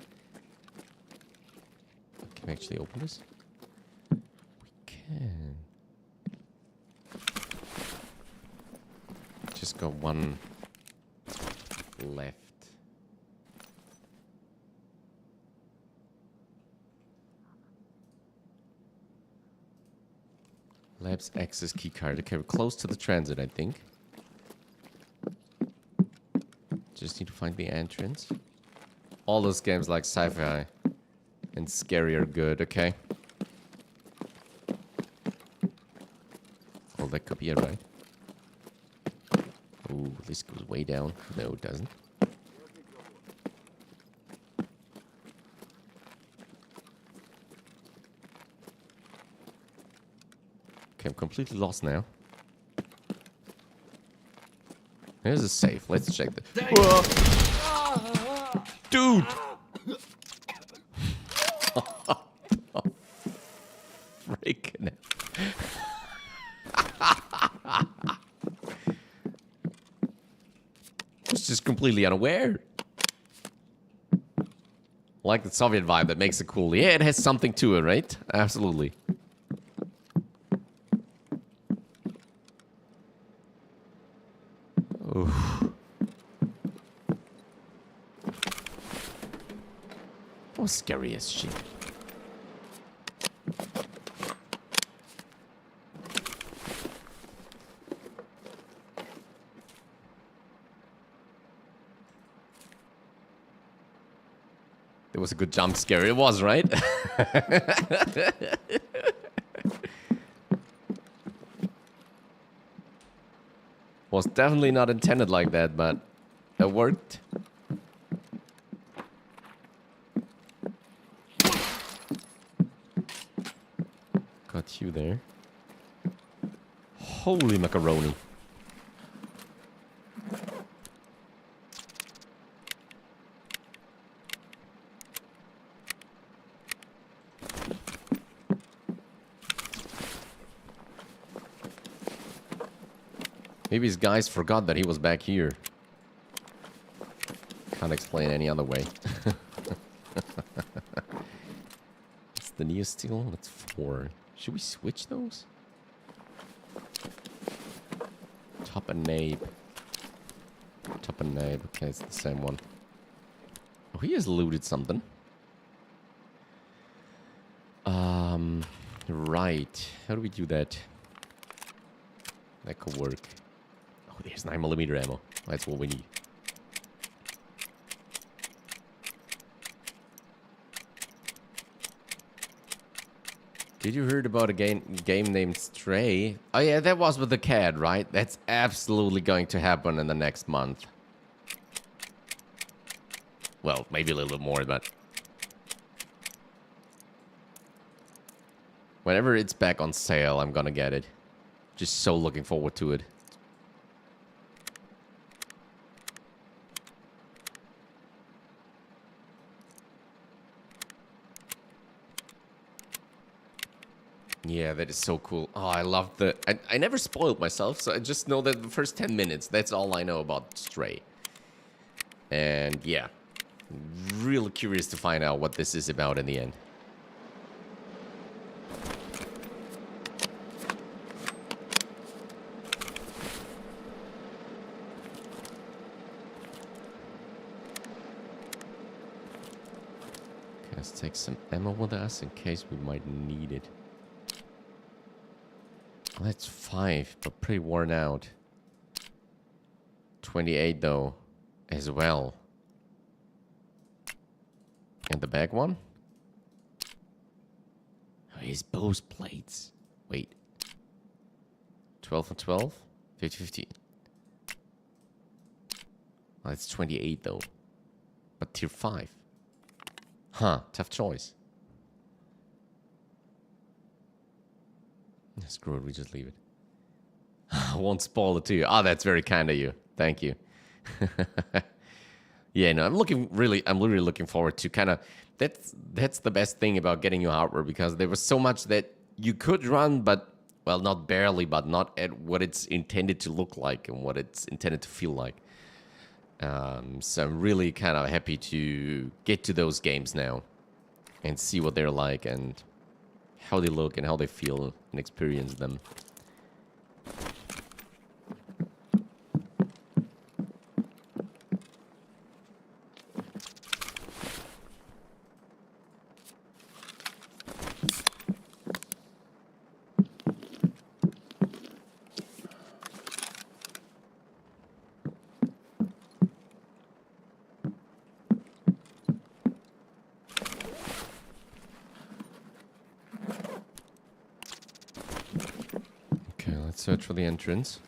Can we actually open this? We can. Just got one left. Labs access keycard. Okay, we're close to the transit, I think. Just need to find the entrance. All those games like sci-fi and scary are good, okay? Oh, that could be it, right? Ooh, this goes way down. No, it doesn't. Okay, I'm completely lost now. There's a safe. Let's check that. Dude! Freaking hell. Just completely unaware. Like the Soviet vibe that makes it cool. Yeah, it has something to it, right? Absolutely. Oof. That was scary as shit. It was a good jump scare. It was, right? Was definitely not intended like that, but it worked. Got you there. Holy macaroni. Maybe his guys forgot that he was back here. Can't explain any other way. It's the Neo Steel. That's 4. Should we switch those? Top and Nabe. Top and Nabe. Okay, it's the same one. Oh, he has looted something. Right. How do we do that? That could work. Oh, there's 9mm ammo. That's what we need. Did you heard about a game named Stray? Oh yeah, that was with the cat, right? That's absolutely going to happen in the next month. Well, maybe a little bit more, but... whenever it's back on sale, I'm gonna get it. Just so looking forward to it. Yeah, that is so cool. Oh, I love the... I never spoiled myself, so I just know that the first 10 minutes, that's all I know about Stray. And yeah, really curious to find out what this is about in the end. Okay, let's take some ammo with us in case we might need it. That's 5, but pretty worn out. 28 though, as well. And the back one? Oh, his bow's plates. Wait. 12 and 12? 50-50. Oh, that's 28 though. But tier 5. Huh, tough choice. Screw it, we just leave it. I won't spoil it to you. Oh, that's very kind of you. Thank you. Yeah, no, I'm really looking forward to kind of... That's the best thing about getting your hardware, because there was so much that you could run, but, well, not barely, but not at what it's intended to look like and what it's intended to feel like. So I'm really kind of happy to get to those games now and see what they're like and how they look and how they feel and experience them. Search for the entrance.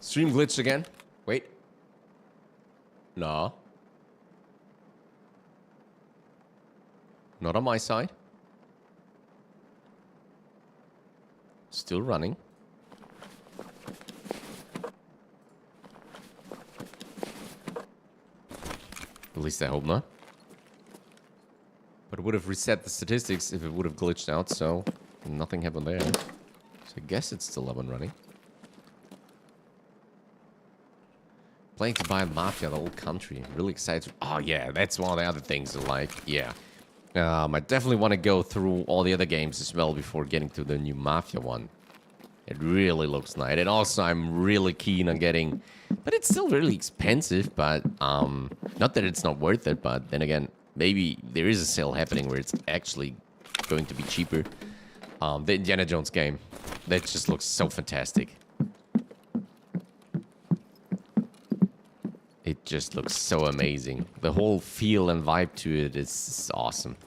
Stream glitched again. Wait. No. Not on my side. Still running. At least I hope not. But it would have reset the statistics if it would have glitched out, so nothing happened there. So I guess it's still up and running. Playing to buy Mafia, the old country. Really excited. Oh yeah, that's one of the other things I like. Yeah. I definitely want to go through all the other games as well before getting to the new Mafia one. It really looks nice. And also I'm really keen on getting... but it's still really expensive, but... not that it's not worth it, but then again, maybe there is a sale happening where it's actually going to be cheaper. The Indiana Jones game. That just looks so fantastic. It just looks so amazing. The whole feel and vibe to it is awesome.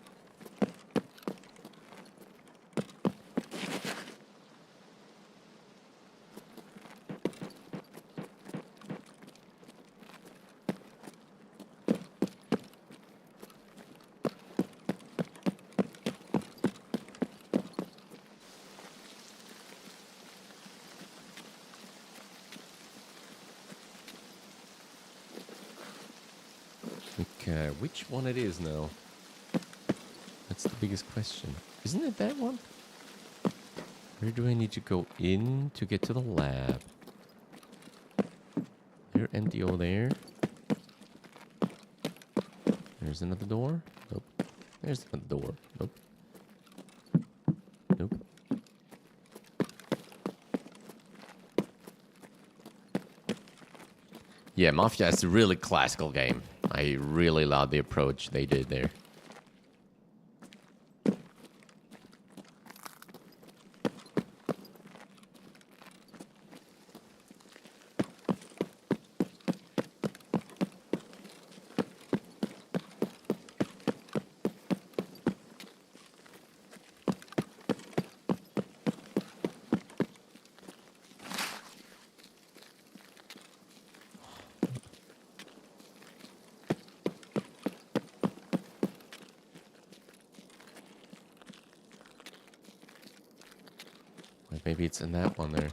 Okay, which one it is now? That's the biggest question. Isn't it that one? Where do I need to go in to get to the lab? There, MDO there. There's another door. Nope. There's another door. Nope. Nope. Yeah, Mafia is a really classical game. I really love the approach they did there. Maybe it's in that one there.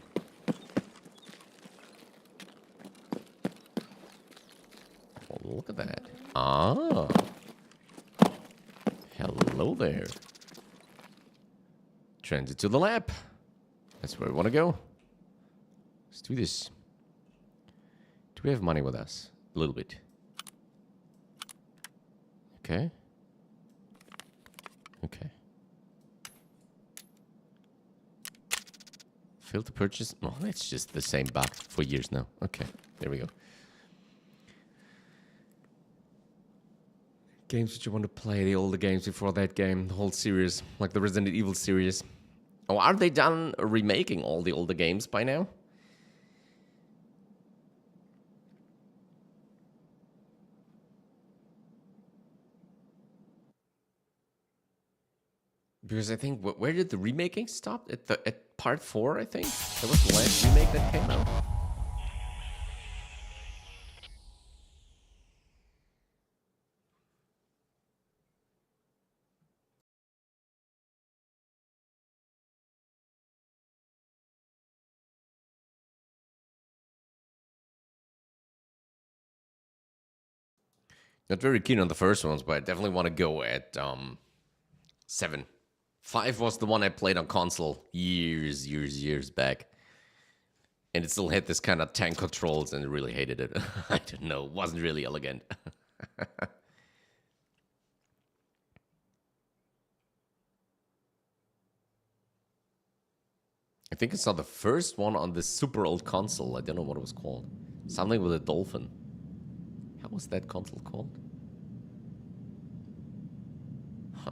Oh, look at that. Ah. Hello there. Transit to the lab. That's where we want to go. Let's do this. Do we have money with us? A little bit. Okay. Okay. Failed to purchase. Oh, it's just the same bug for years now. Okay, there we go. Games that you want to play, the older games before that game, the whole series, like the Resident Evil series. Oh, are they done remaking all the older games by now? Because I think, where did the remaking stop? At part 4, I think? That was the last remake that came out. Not very keen on the first ones, but I definitely want to go at 7. 5 was the one I played on console years back. And it still had this kind of tank controls and I really hated it. I don't know, it wasn't really elegant. I think I saw the first one on this super old console. I don't know what it was called. Something with a dolphin. How was that console called? Huh.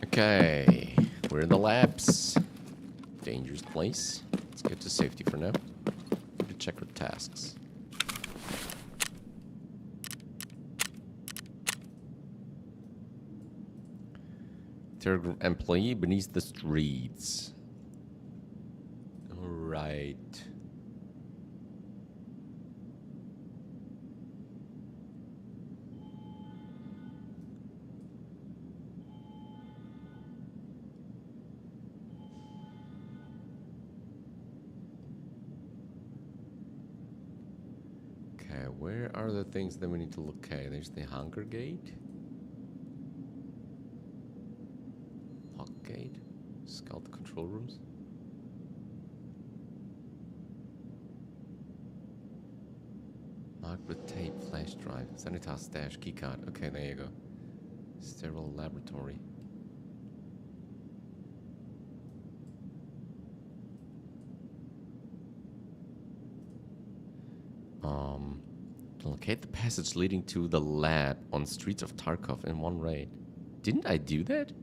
Okay, we're in the labs. Dangerous place. Let's get to safety for now. To check our tasks. TerraGroup employee beneath the streets. All right. Okay, where are the things that we need to look? Okay, there's the hunger gate. Gate. Scout the control rooms. Marked with tape, flash drive, sanitar stash, keycard. Okay, there you go. Sterile laboratory. Locate the passage leading to the lab on streets of Tarkov in one raid. Didn't I do that?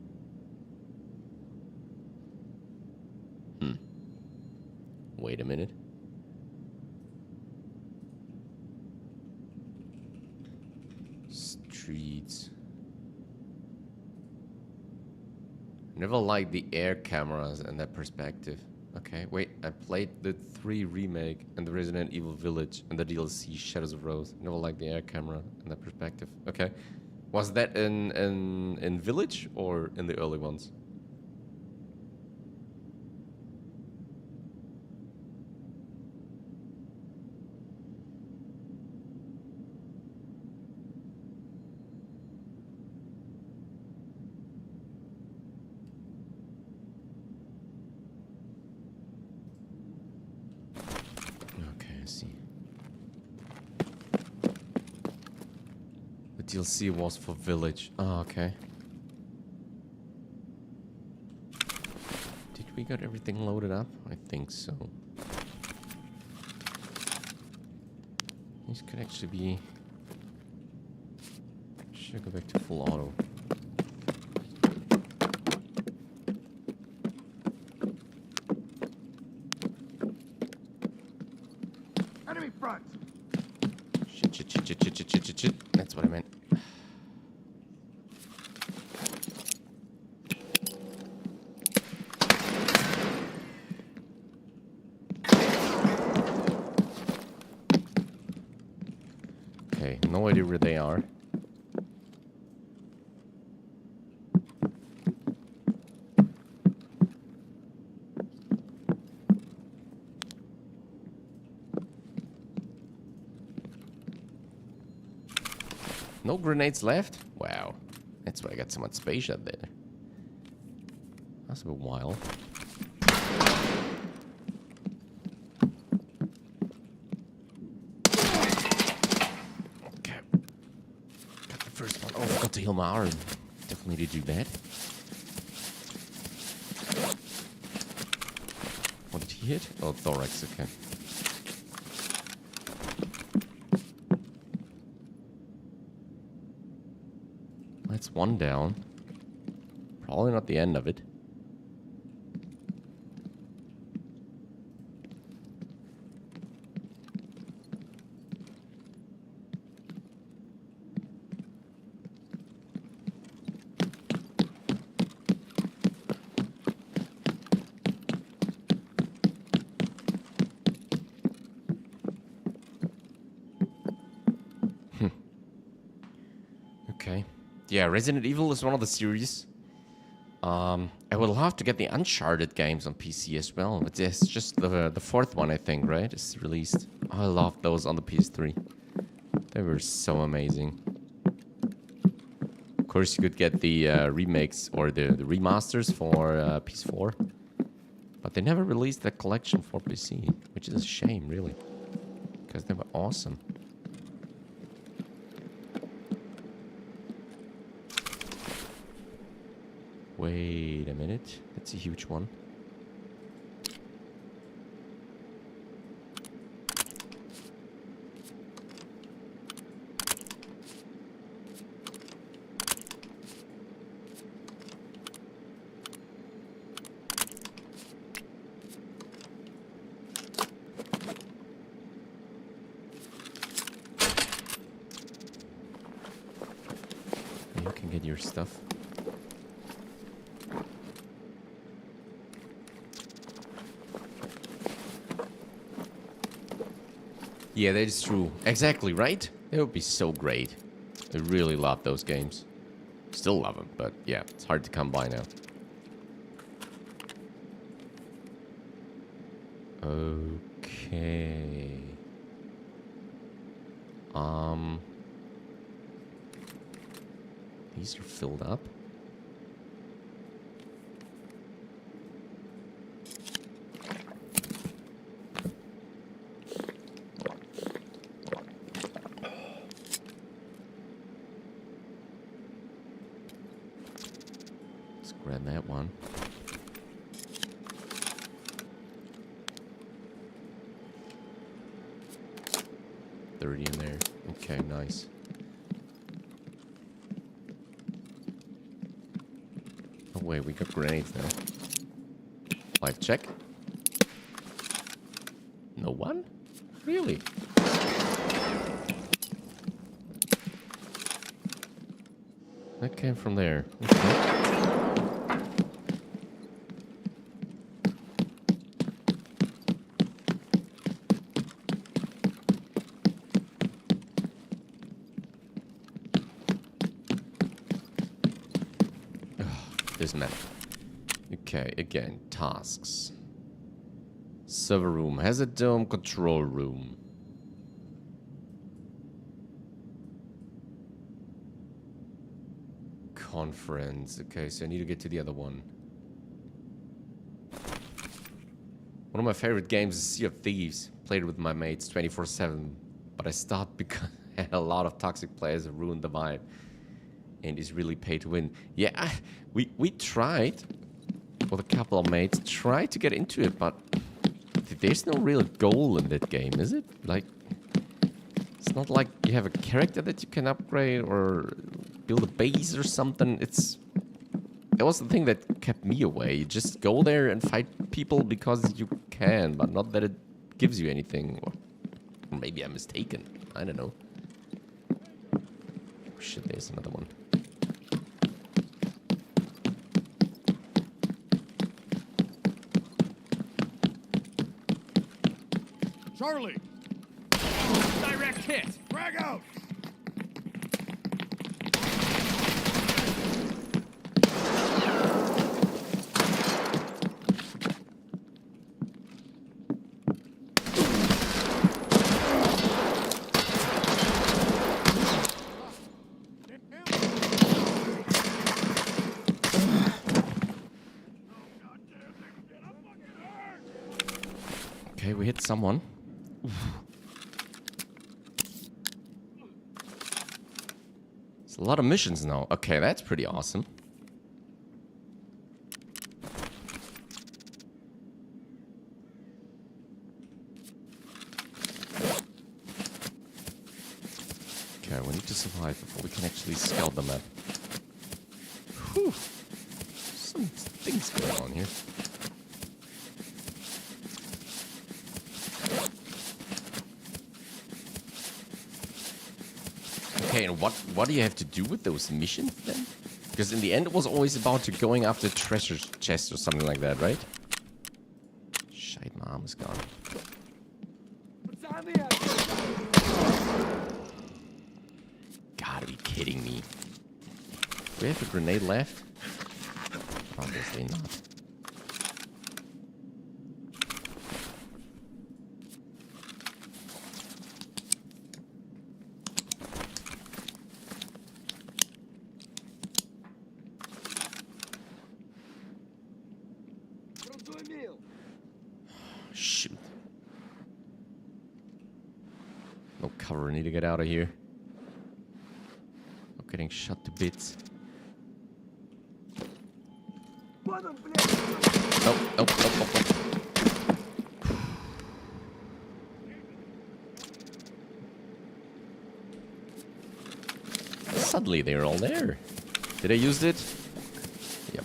Wait a minute. Streets. Never liked the air cameras and that perspective. Okay, wait, I played the 3 remake and the Resident Evil Village and the DLC Shadows of Rose. Never liked the air camera and that perspective. Okay. Was that in Village or in the early ones? DLC was for Village. Oh, okay. Did we got everything loaded up? I think so. This could actually be... Should go back to full auto. Enemy front. Shit. That's what I meant. Okay, no idea where they are. No grenades left? Wow. That's why I got so much space out there. That's a bit wild. Okay. Got the first one. Oh, I forgot to heal my arm. Definitely did do that. What did he hit? Oh, thorax, okay. That's one down. Probably not the end of it. Okay. Yeah, Resident Evil is one of the series. I would love to get the Uncharted games on PC as well. But it's just the fourth one, I think, right? It's released. Oh, I love those on the PS3. They were so amazing. Of course, you could get the remakes or the remasters for PS4. But they never released that collection for PC, which is a shame, really. Because they were awesome. Wait a minute. That's a huge one. You can get your stuff. Yeah, that is true. Exactly, right? It would be so great. I really love those games. Still love them, but yeah, it's hard to come by now. Okay. These are filled up. Grab that one. $30 in there. Okay, nice. Oh wait, we got grenades now. Life check. No one? Really? That came from there. Okay. This map. Okay, again, tasks. Server room. Has a dome control room. Conference. Okay, so I need to get to the other one. One of my favorite games is Sea of Thieves. Played it with my mates 24/7. But I stopped because a lot of toxic players have ruined the vibe. And it's really pay to win. Yeah, we tried, with a couple of mates, tried to get into it, but there's no real goal in that game, is it? Like, it's not like you have a character that you can upgrade or build a base or something. That was the thing that kept me away. You just go there and fight people because you can, but not that it gives you anything. Or maybe I'm mistaken. I don't know. Oh, shit, there's another one. Charlie! Direct hit. Frag out! Okay, we hit someone. It's a lot of missions now. Okay, that's pretty awesome. Okay, we need to survive before we can actually scout the map. Whew. Some things going on here. Okay, and what do you have to do with those missions then? Because in the end it was always about to going after treasure chest or something like that, right? Shite, my arm is gone. Gotta be kidding me. Do we have a grenade left? Obviously not. Shoot. No cover, I need to get out of here. I'm getting shot to bits. Oh. Suddenly they're all there. Did I use it? Yep.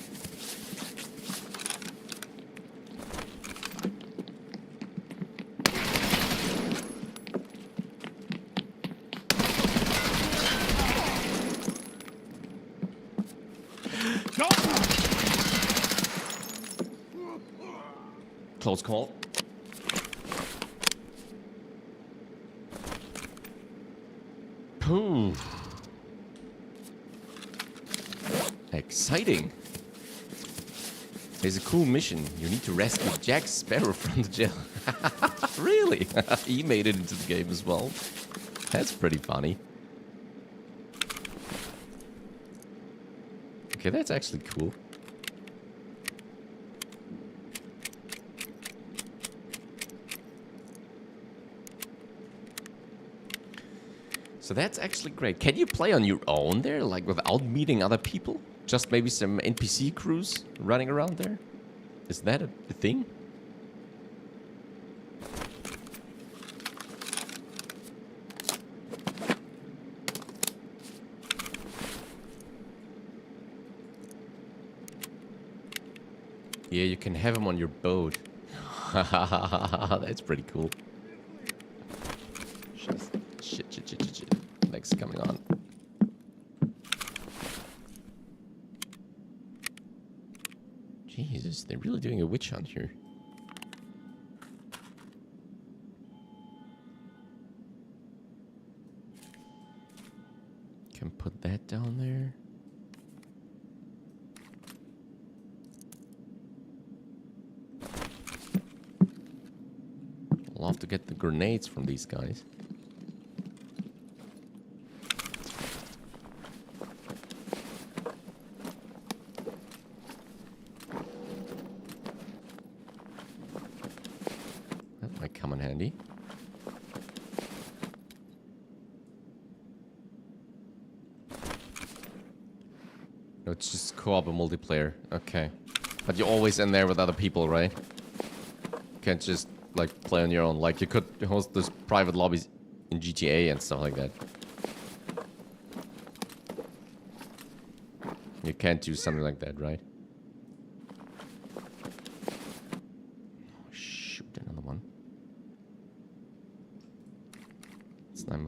Close call. Pooh. Exciting. There's a cool mission. You need to rescue Jack Sparrow from the jail. Really? He made it into the game as well. That's pretty funny. Okay, that's actually cool. So that's actually great. Can you play on your own there, like without meeting other people? Just maybe some NPC crews running around there? Is that a thing? Yeah, you can have them on your boat. That's pretty cool. Shit. Legs coming on. Jesus, they're really doing a witch hunt here. Can put that down there. I'll have to get the grenades from these guys. That might come in handy. No, it's just co-op and multiplayer. Okay. But you're always in there with other people, right? You can't just, like, play on your own. Like, you could host those private lobbies in GTA and stuff like that. You can't do something like that, right? Oh, shoot, another one. It's not...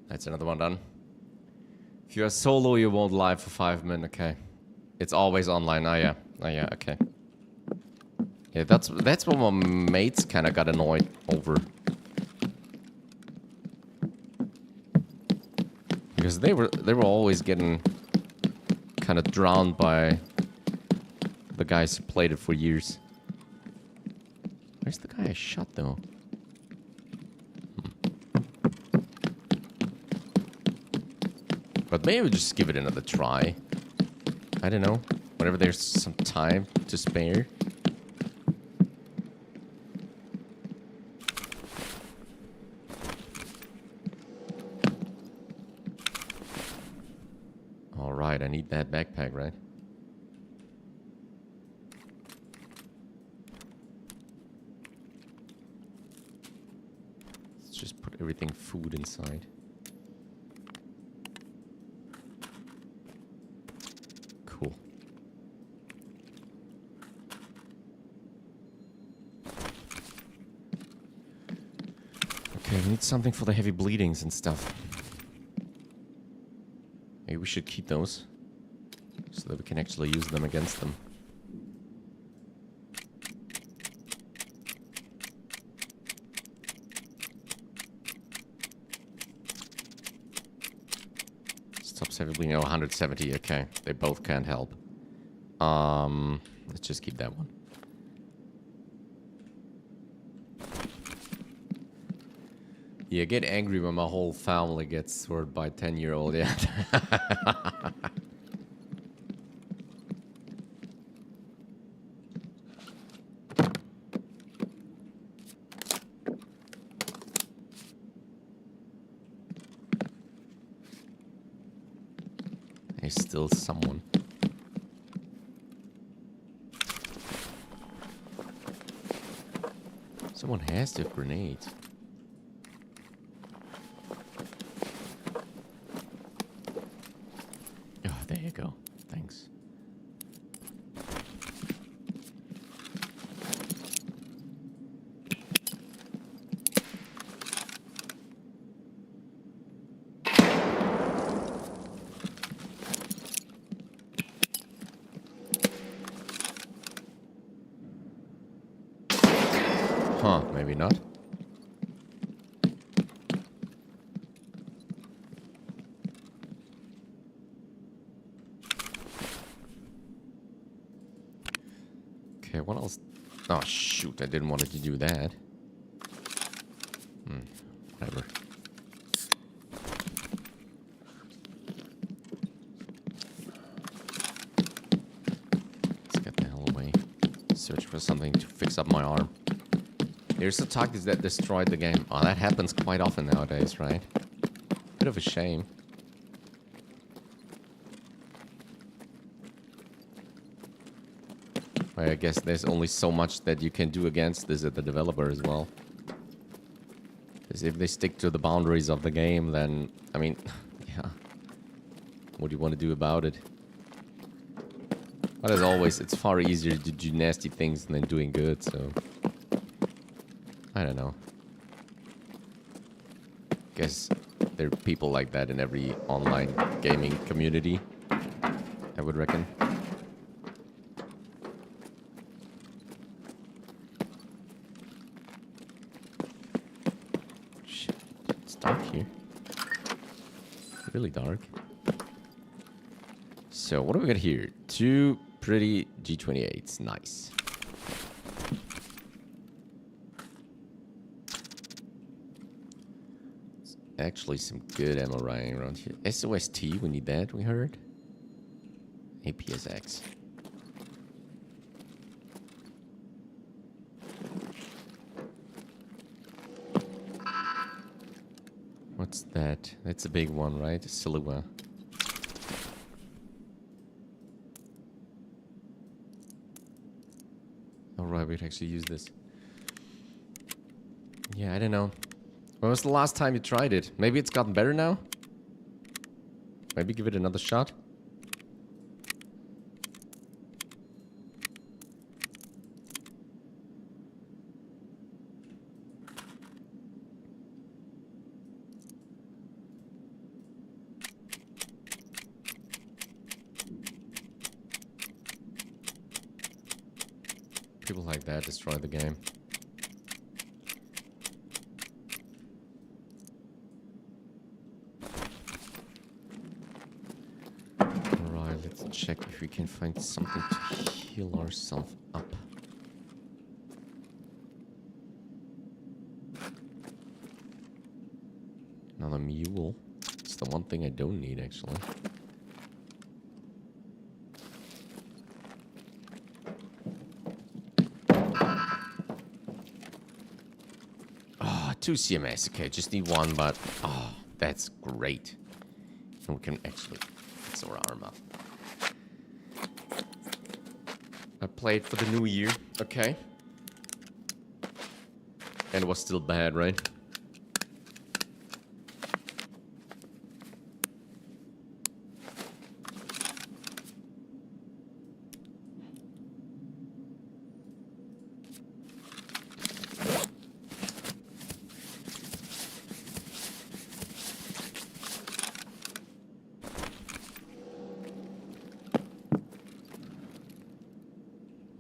That's another one done. If you're solo, you won't live for 5 minutes. Okay. It's always online. Oh yeah. Oh yeah. Okay. Yeah, that's what my mates kind of got annoyed over. Because they were always getting kind of drowned by the guys who played it for years. Where's the guy I shot though? But maybe we'll just give it another try. I don't know. Whenever there's some time to spare. Alright, I need that backpack, right? Let's just put everything food inside. Cool. Okay, we need something for the heavy bleedings and stuff. Maybe we should keep those so that we can actually use them against them. Stops heavy bleeding. Oh, 170. Okay, they both can't help. Let's just keep that one. Yeah, get angry when my whole family gets sworded by a 10-year-old, yeah. There's still someone. Someone has to have grenades. There you go. Thanks. Huh, maybe not. Okay, what else? Oh, shoot, I didn't want it to do that. Whatever. Let's get the hell away. Search for something to fix up my arm. There's the targets that destroyed the game. Oh, that happens quite often nowadays, right? Bit of a shame. I guess there's only so much that you can do against this at the developer as well. Because if they stick to the boundaries of the game, then, I mean, yeah. What do you want to do about it? But as always, it's far easier to do nasty things than doing good, so... I don't know. Guess there are people like that in every online gaming community, I would reckon. Shit, it's dark here. Really dark. So, what do we got here? 2 pretty G28s. Nice. Actually, some good ammo lying around here. SOST, we need that, we heard. APSX. What's that? That's a big one, right? Silhouette. Alright, we'd actually use this. Yeah, I don't know. When was the last time you tried it? Maybe it's gotten better now? Maybe give it another shot? People like that destroy the game. Alright, let's check if we can find something to heal ourselves up. Another mule. It's the one thing I don't need, actually. Two CMS, okay, just need one, but oh, that's great. And we can actually fix our arm up. I played for the new year, okay. And it was still bad, right?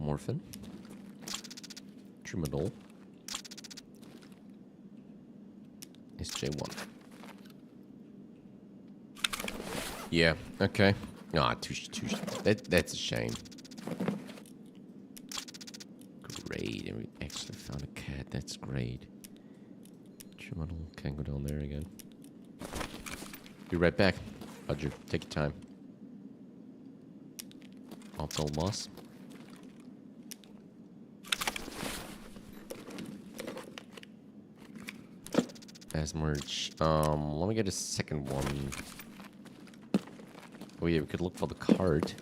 Morphin. Trimadol. SJ1. Yeah, okay. Ah, that's a shame. Great, and we actually found a cat. That's great. Trimadol. Can't go down there again. Be right back. Roger, take your time. Optimal boss. As merch. Let me get a second one. Oh yeah, we could look for the card.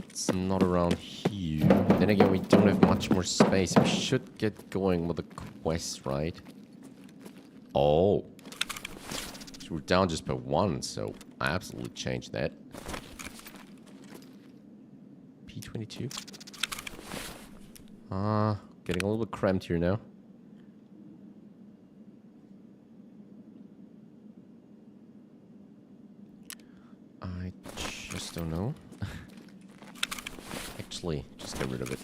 It's not around here. Then again, we don't have much more space. We should get going with the quest, right? Oh. So we're down just by one, so I absolutely changed that. P22. Getting a little bit cramped here now. I just don't know. Actually, just get rid of it.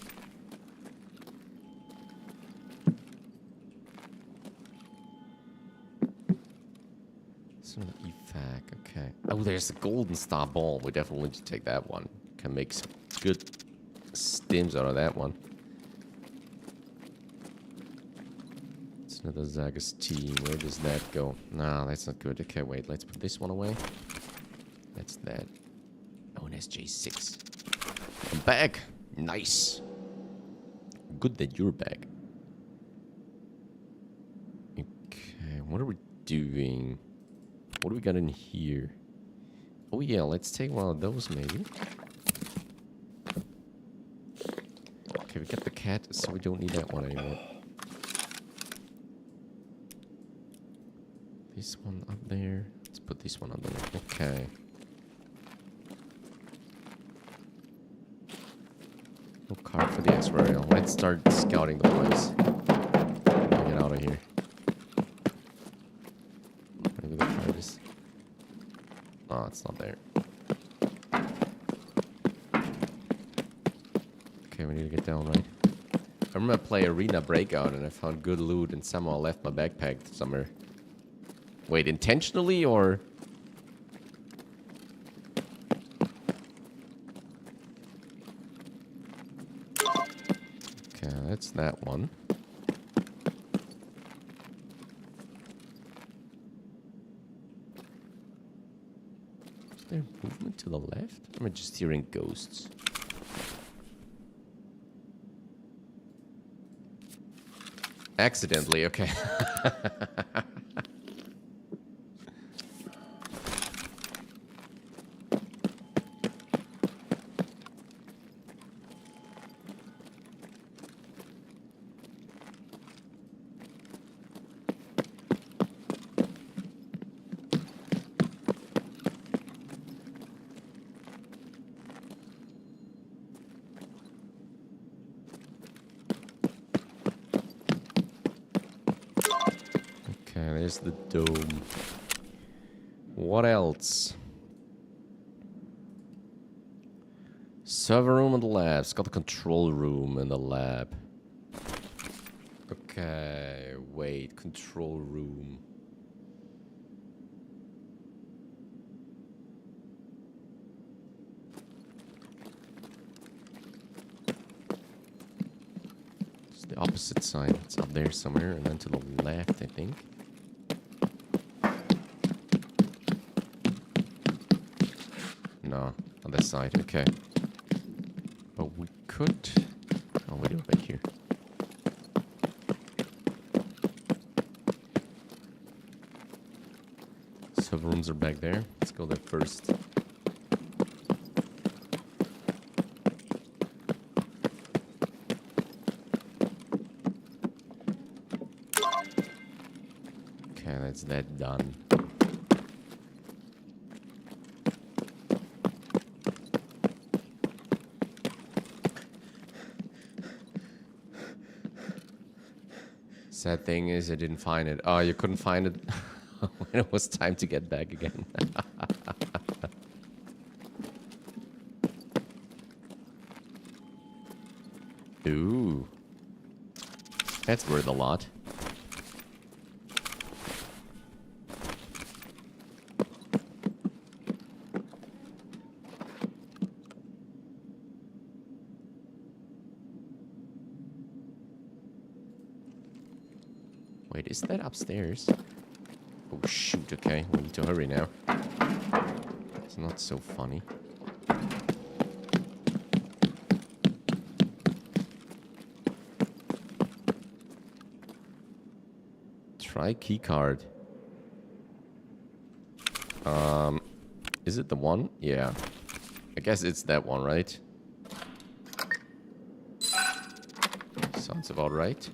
It's an evac, okay. Oh, there's a golden star ball. We definitely need to take that one. Can make some good stims out of that one. It's another Zagas team. Where does that go? No, that's not good. Okay, wait. Let's put this one away. That's that. Oh, an SJ6. I'm back. Nice. Good that you're back. Okay, what are we doing? What do we got in here? Oh yeah, let's take one of those maybe. Okay, we got the cat, so we don't need that one anymore. This one up there. Let's put this one up there. Okay. No card for the X-Burial. Let's start scouting the place. Get out of here. Maybe the card is... Oh, it's not there. Okay, we need to get down, right? I remember I played Arena Breakout and I found good loot and somehow I left my backpack somewhere. Wait, intentionally or... that's that one. Is there movement to the left? I'm just hearing ghosts. Accidentally, okay. There's the dome. What else? Server room in the lab. It's got the control room in the lab. Okay, wait. Control room. It's the opposite side. It's up there somewhere, and then to the left, I think. No, on this side, okay. But we could... Oh, wait, over here. Server rooms are back there. Let's go there first. Okay, that's that done. Sad thing is I didn't find it. Oh, you couldn't find it when it was time to get back again. Ooh. That's worth a lot. Wait, is that upstairs? Oh, shoot, okay. We need to hurry now. It's not so funny. Try keycard. Is it the one? Yeah. I guess it's that one, right? Sounds about right.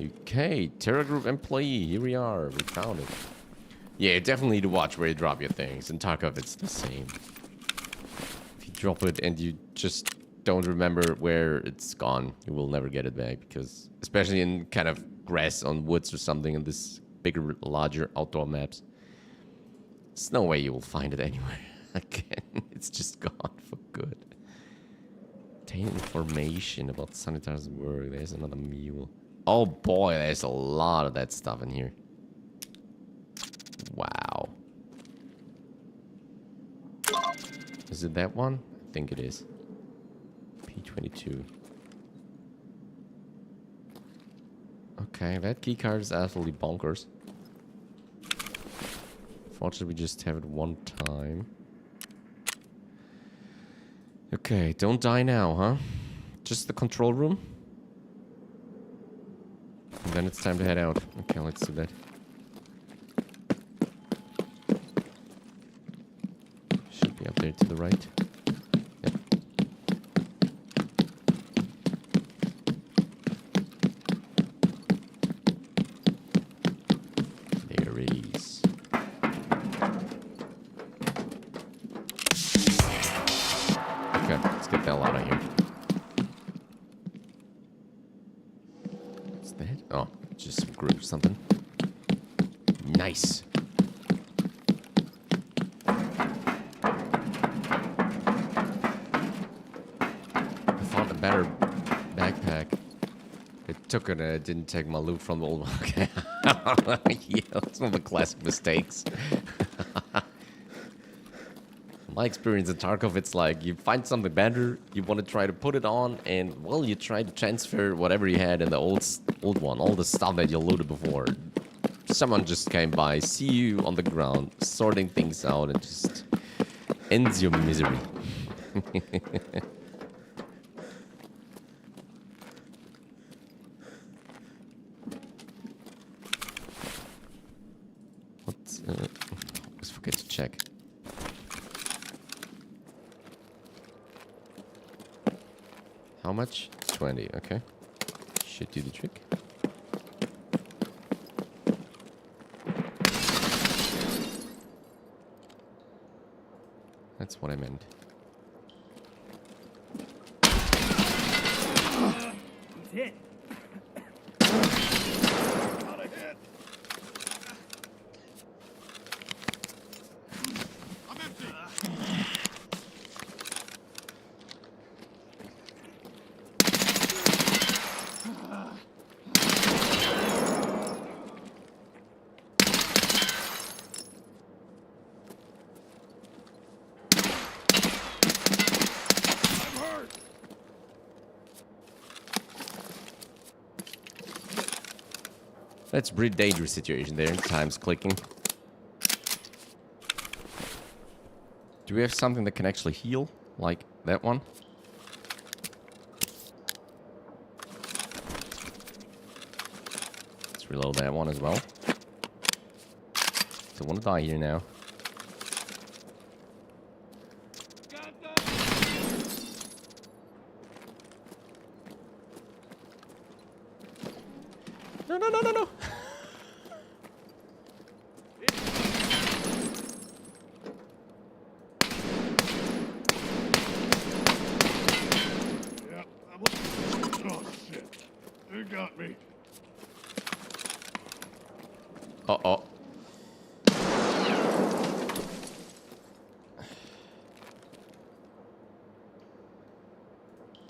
Okay, TerraGroup employee, here we are, we found it. Yeah, you definitely need to watch where you drop your things. In Tarkov, it's the same. If you drop it and you just don't remember where it's gone, you will never get it back. Because, especially in kind of grass on woods or something in this bigger, larger outdoor maps, there's no way you will find it anywhere again. It's just gone for good. Obtain information about Sanitar's work. There's another mule. Oh boy, there's a lot of that stuff in here. Wow. Is it that one? I think it is. P22. Okay, that keycard is absolutely bonkers. Fortunately, we just have it one time. Okay, don't die now, huh? Just the control room? And then it's time to head out. Okay, let's do that. Should be up there to the right. Yep. There it is. Okay, let's get the hell out of here. What's that? Oh, just some group or something. Nice. I found a better backpack. It took it and it didn't take my loot from the old one. Okay. Yeah, that's one of the classic mistakes. My experience in Tarkov, it's like you find something better, you want to try to put it on, and well, you try to transfer whatever you had in the old one, all the stuff that you loaded before. Someone just came by, see you on the ground, sorting things out, and just ends your misery. What? Always forget to check. How much? 20, okay. Should do the trick. That's what I meant. He's hit. Not a hit. I'm empty. I'm hurt. That's a pretty dangerous situation there. Time's clicking. Do we have something that can actually heal? Like that one? Let's reload that one as well. Don't want to die here now. No, no, no, no, no. Yeah, oh shit. They got me. Uh-oh.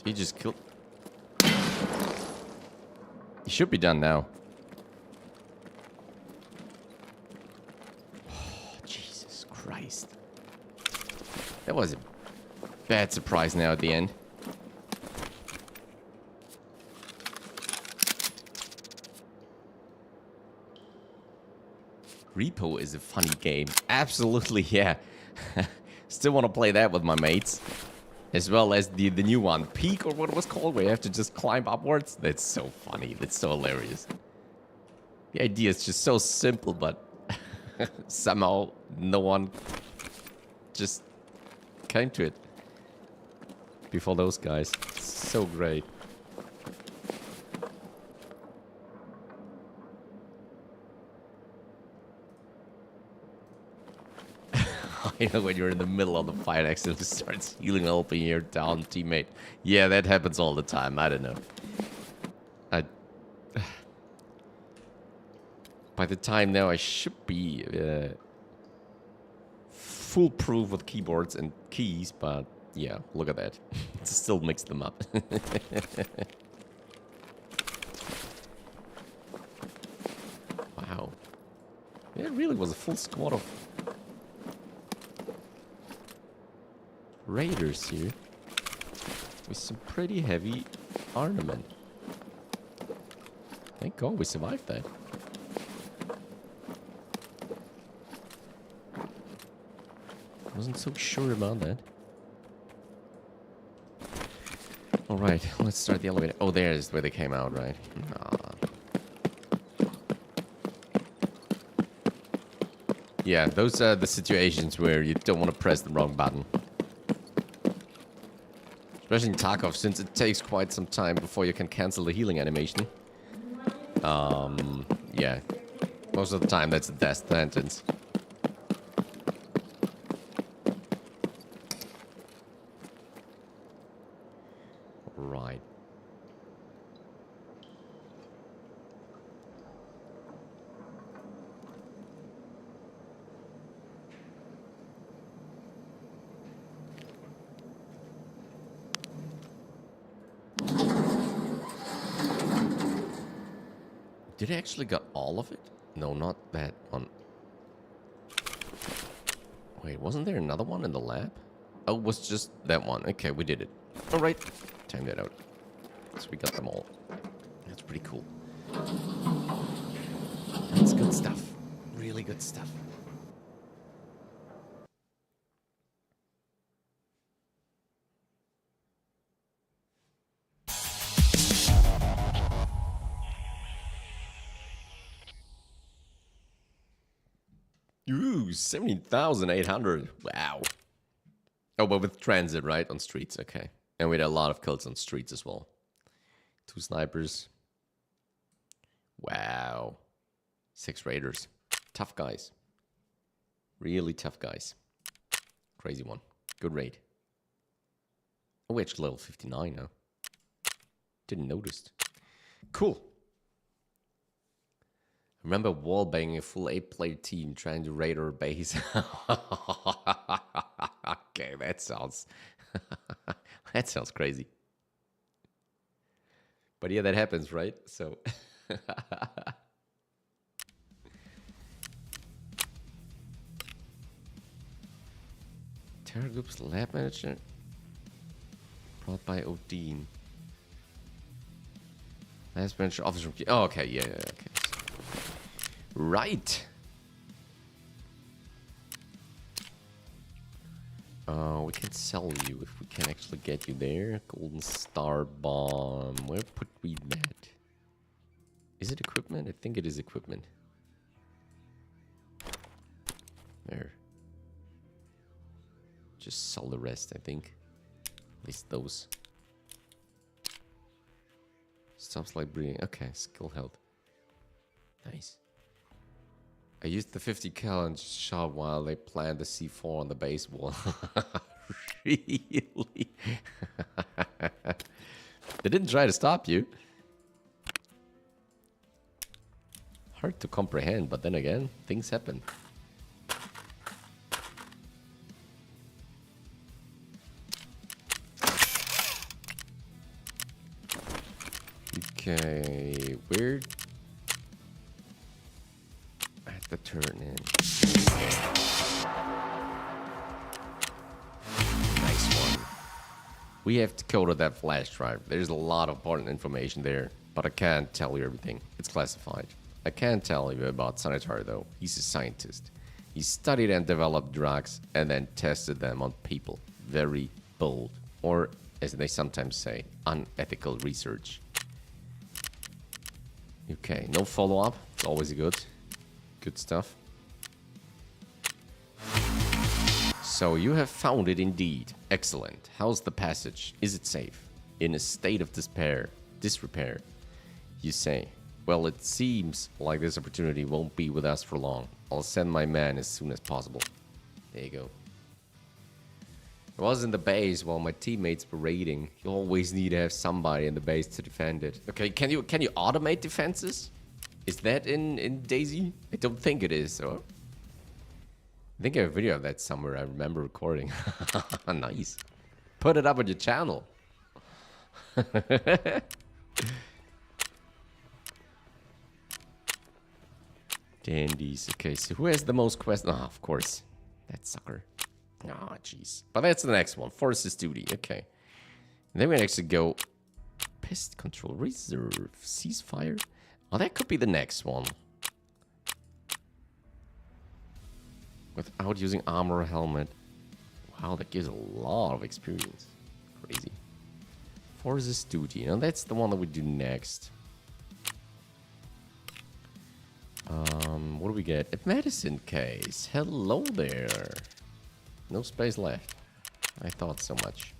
He just killed... He should be done now. Oh, Jesus Christ. That was a bad surprise now at the end. Repo is a funny game. Absolutely, yeah. Still want to play that with my mates. As well as the new one, Peak, or what it was called, where you have to just climb upwards. That's so funny. That's so hilarious. The idea is just so simple, but somehow no one just came to it before those guys. So great. You know, when you're in the middle of the fight, accidentally starts healing, helping your down teammate. Yeah, that happens all the time. I don't know. By the time now, I should be foolproof with keyboards and keys, but yeah, look at that. It still mixed them up. Wow. Yeah, it really was a full squad of raiders here with some pretty heavy armament. Thank God we survived that. Wasn't so sure about that. Alright, let's start the elevator. Oh, there's where they came out, right? Yeah, those are the situations where you don't want to press the wrong button. Especially in Tarkov, since it takes quite some time before you can cancel the healing animation. Yeah. Most of the time, that's the death sentence. Right. Did I actually got all of it? No, not that one. Wait, wasn't there another one in the lab? Oh, it was just that one. Okay, we did it. All right, time that out. So we got them all. That's pretty cool. That's good stuff. Really good stuff. Ooh, 17,800. Wow. Oh, but with transit, right? On streets, okay. And we had a lot of kills on streets as well. 2 snipers. Wow. 6 raiders. Tough guys. Really tough guys. Crazy one. Good raid. Oh, we actually level 59 now. Didn't notice. Cool. Remember wallbanging a full 8-player team trying to raid our base. Okay, that sounds that sounds crazy. But yeah, that happens, right? So TerraGroup's lab manager brought by Odin. Lab manager officer. Oh, okay, yeah, okay. Right. We can sell you if we can actually get you there. Golden Star Bomb. Where put we that? Is it equipment? I think it is equipment. There. Just sell the rest, I think. At least those. Stops like breathing. Okay, skill health. Nice. I used the 50 cal and shot while they planned the C4 on the base wall. Really? They didn't try to stop you. Hard to comprehend, but then again, things happen. Okay, weird. At the turn in. Nice one. We have to code that flash drive. There's a lot of important information there, but I can't tell you everything. It's classified. I can't tell you about Sanitar though. He's a scientist. He studied and developed drugs and then tested them on people. Very bold, or as they sometimes say, unethical research. Okay, no follow-up. It's always good. Good stuff. So you have found it indeed. Excellent. How's the passage? Is it safe? In a state of disrepair, you say. Well, it seems like this opportunity won't be with us for long. I'll send my man as soon as possible. There you go. I was in the base while my teammates were raiding. You always need to have somebody in the base to defend it. Okay, can you automate defenses? Is that in DayZ? I don't think it is, so. I think I have a video of that somewhere. I remember recording. Nice. Put it up on your channel. Dandies. Okay, so who has the most quests? Oh, of course. That sucker. Oh, jeez. But that's the next one. Forces duty. Okay. And then we actually go pest control reserve ceasefire. Oh, that could be the next one. Without using armor or helmet. Wow, that gives a lot of experience. Crazy. Forces duty. Now that's the one that we do next. What do we get? A medicine case. Hello there. No space left. I thought so much.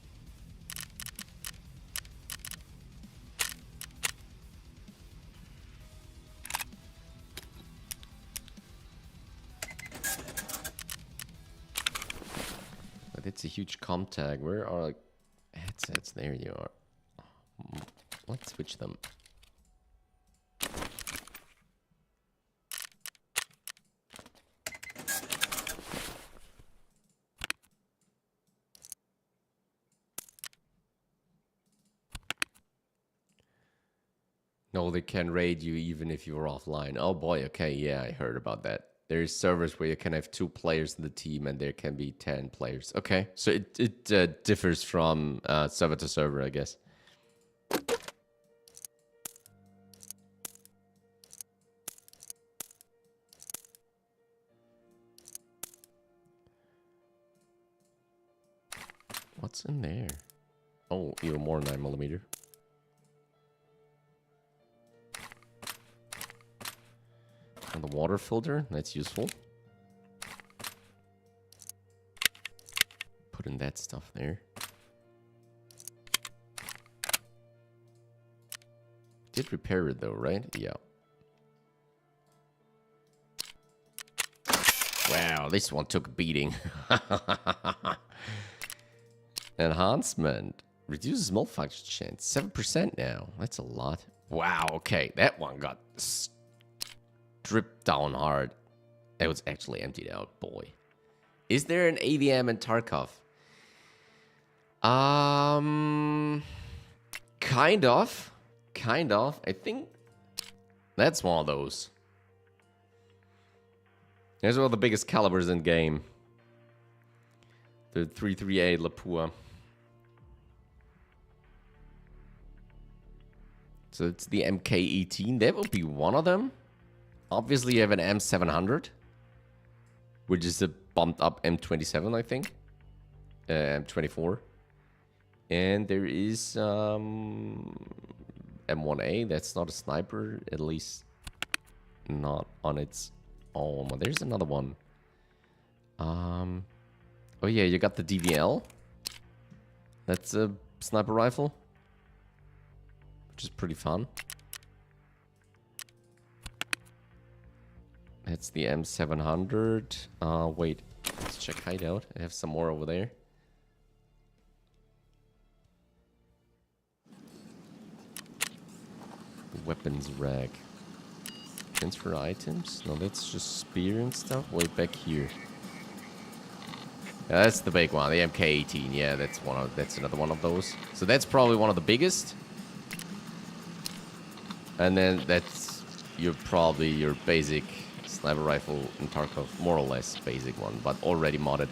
But it's a huge comm tag. Where are headsets? There you are. Let's switch them. No, they can raid you even if you're offline. Oh boy, okay, yeah, I heard about that. There's servers where you can have 2 players in the team and there can be 10 players. Okay, so it differs from server to server, I guess. What's in there? Oh, even more 9mm. And the water filter, that's useful. Putting that stuff there. Did repair it though, right? Yeah. Wow, this one took a beating. Enhancement. Reduces malfunction chance. 7% now. That's a lot. Wow, okay. That one got stripped down hard. It was actually emptied out, boy. Is there an AVM in Tarkov? Kind of. Kind of. I think that's one of those. There's one of the biggest calibers in game. The 338 Lapua. So it's the MK18. That would be one of them. Obviously, you have an M700, which is a bumped up M27, I think. M24. And there is M1A. That's not a sniper, at least not on its own. There's another one. Oh yeah, you got the DVL. That's a sniper rifle, which is pretty fun. That's the M700. Wait, let's check hideout. I have some more over there. Weapons rack. Transfer items? No, that's just spear and stuff. Wait, back here. Yeah, that's the big one, the MK18. Yeah, that's another one of those. So that's probably one of the biggest. And then that's your basic sniper rifle in Tarkov, more or less basic one, but already modded.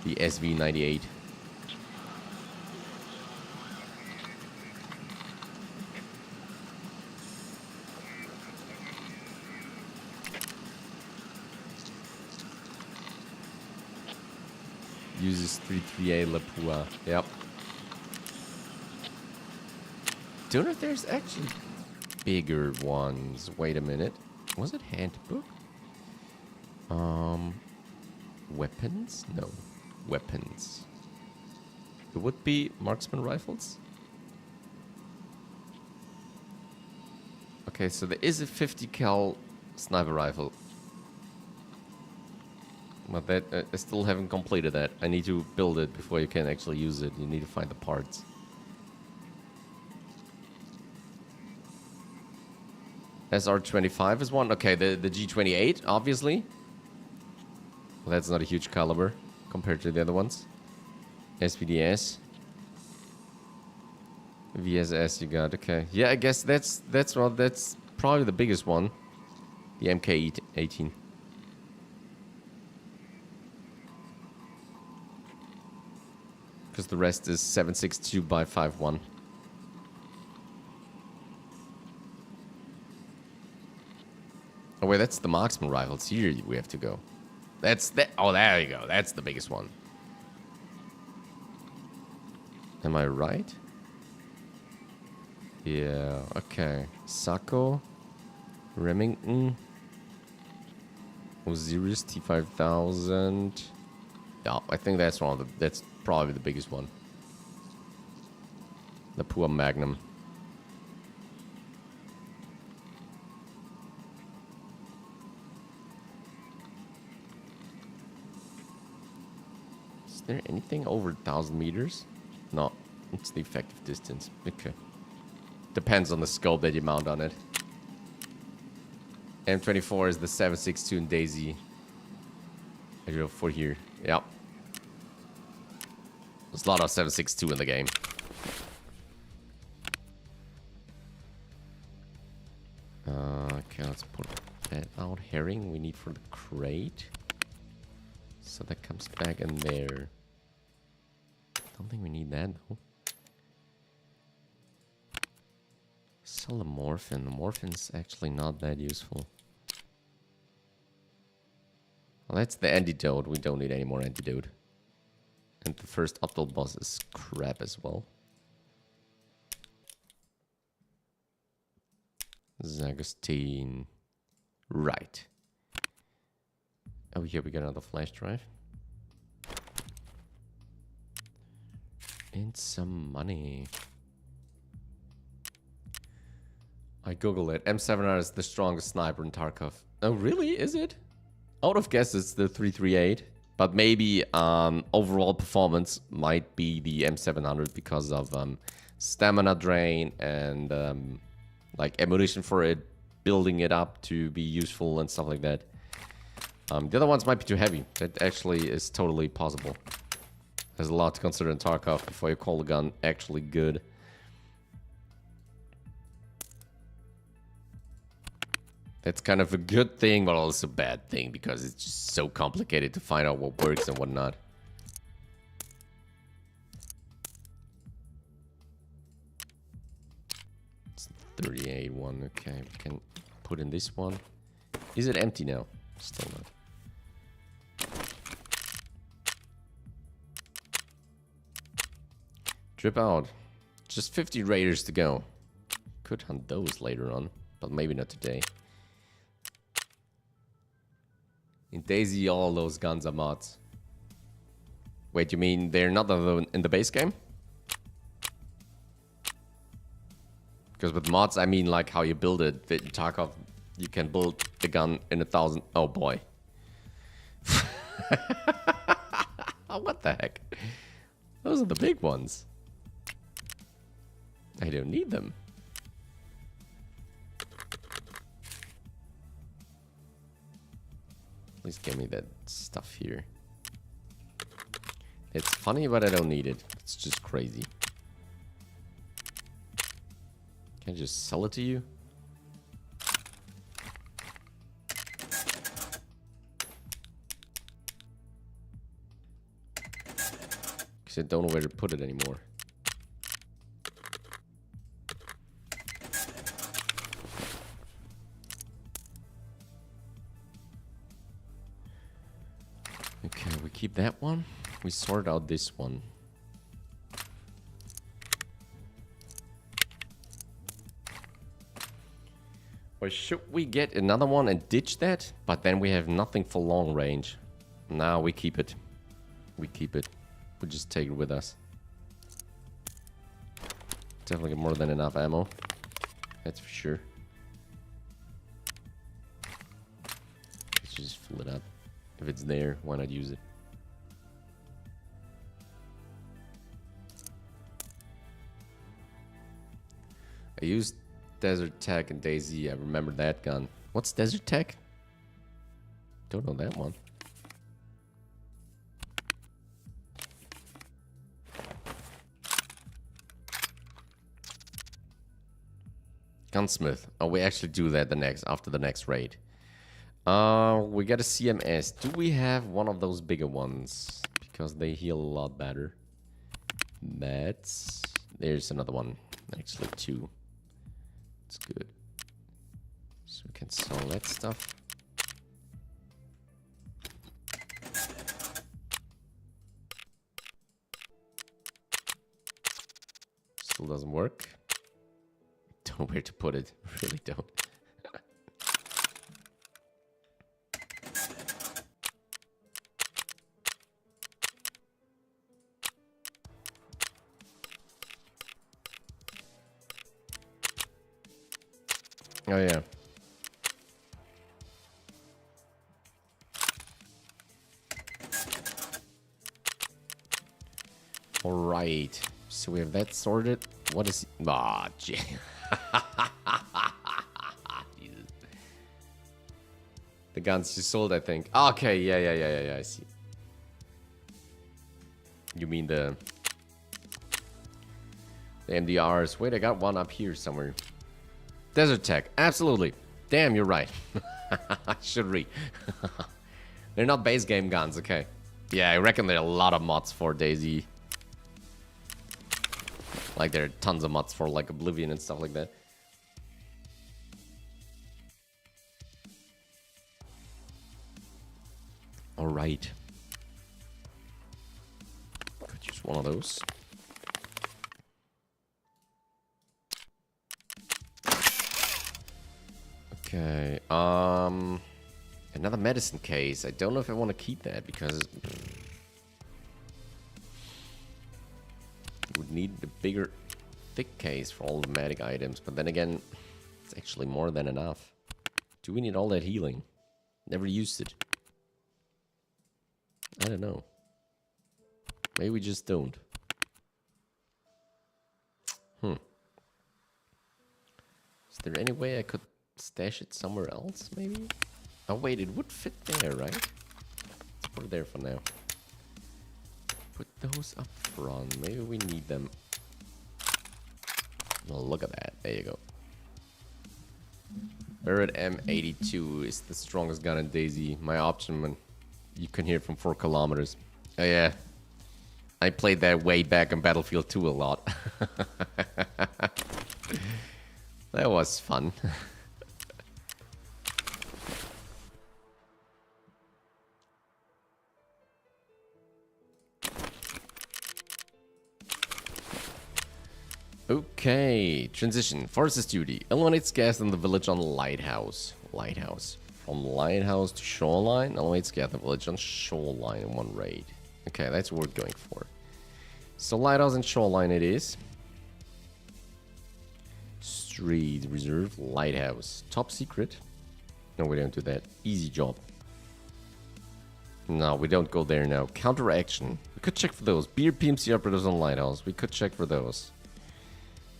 The SV98. Uses 338 Lapua. Yep. Don't know if there's actually bigger ones. Wait a minute. Was it handbook? Weapons? No. Weapons. It would be marksman rifles. Okay, so there is a 50 cal sniper rifle. But that I still haven't completed that. I need to build it before you can actually use it. You need to find the parts. SR25 is one. Okay, the G28, obviously. Well, that's not a huge caliber compared to the other ones. SVDS. VSS you got. Okay. Yeah, I guess that's probably the biggest one. The MK18. Because the rest is 7.62 by 5.1. Oh wait, that's the marksman rifles. Here we have to go. That's that. Oh, there you go. That's the biggest one. Am I right? Yeah. Okay. Sako, Remington, Osiris T5000. Yeah, I think that's one of the. That's probably the biggest one. The Pua Magnum. Is there anything over 1,000 meters? No, it's the effective distance. Okay. Depends on the scope that you mount on it. M24 is the 7.62 in Daisy. I go for here. Yep. There's a lot of 7.62 in the game. Okay, let's put that out. Herring we need for the crate. So that comes back in there. Don't think we need that though. Sell the morphin. The morphin's actually not that useful. Well, that's the antidote. We don't need any more antidote. And the first Optal boss is crap as well. Zagostine. Right. Oh, here we got another flash drive. And some money. I googled it. M700 is the strongest sniper in Tarkov. Oh, really? Is it? Out of guess, it's the 338. But maybe overall performance might be the M700 because of stamina drain and like ammunition for it, building it up to be useful and stuff like that. The other ones might be too heavy. That actually is totally possible. There's a lot to consider in Tarkov before you call the gun actually good. That's kind of a good thing, but also a bad thing, because it's just so complicated to find out what works and what not. It's 38 one, okay, we can put in this one. Is it empty now? Still not. Drip out. Just 50 raiders to go. Could hunt those later on, but maybe not today. In DayZ, all those guns are mods. Wait, you mean they're not in the base game? Because with mods, I mean like how you build it. In Tarkov, you can build the gun in 1,000... Oh boy. What the heck? Those are the big ones. I don't need them. Please give me that stuff here. It's funny, but I don't need it. It's just crazy. Can I just sell it to you? Because I don't know where to put it anymore. Okay, we keep that one. We sort out this one. Or should we get another one and ditch that? But then we have nothing for long range. Nah, we keep it. We keep it. We'll just take it with us. Definitely get more than enough ammo. That's for sure. Let's just fill it up. If it's there, why not use it? I used Desert Tech and DayZ. I remember that gun. What's Desert Tech? Don't know that one. Gunsmith. Oh, we actually do that after the next raid. We got a CMS. Do we have one of those bigger ones? Because they heal a lot better. There's another one. Actually, two. It's good. So we can sell that stuff. Still doesn't work. Don't know where to put it. Really don't. Oh yeah. All right. So we have that sorted. What is? Ah, gee. Jesus. The guns you sold, I think. Okay. Yeah. I see. You mean the MDRs? Wait, I got one up here somewhere. Desert Tech, absolutely. Damn, you're right. Should read. They're not base game guns, okay. Yeah, I reckon there are a lot of mods for DayZ. Like there are tons of mods for like Oblivion and stuff like that. Alright. Could use one of those. Okay, another medicine case. I don't know if I want to keep that because would need a bigger, thick case for all the medic items. But then again, it's actually more than enough. Do we need all that healing? Never used it. I don't know. Maybe we just don't. Is there any way I could stash it somewhere else, maybe? Oh wait, it would fit there, right? Let's put it there for now. Put those up front. Maybe we need them. Oh, look at that. There you go. Barrett M82 is the strongest gun in DayZ. My option, man. You can hear it from 4 kilometers. Oh yeah. I played that way back on Battlefield 2 a lot. That was fun. Okay, transition. Forces duty. Eliminates gas in the village on Lighthouse. Lighthouse. From Lighthouse to Shoreline. Eliminates gas in the village on Shoreline in one raid. Okay, that's what we're going for. So Lighthouse and Shoreline it is. Street Reserve. Lighthouse. Top secret. No, we don't do that. Easy job. No, we don't go there now. Counteraction. We could check for those. Beer PMC operators on Lighthouse. We could check for those.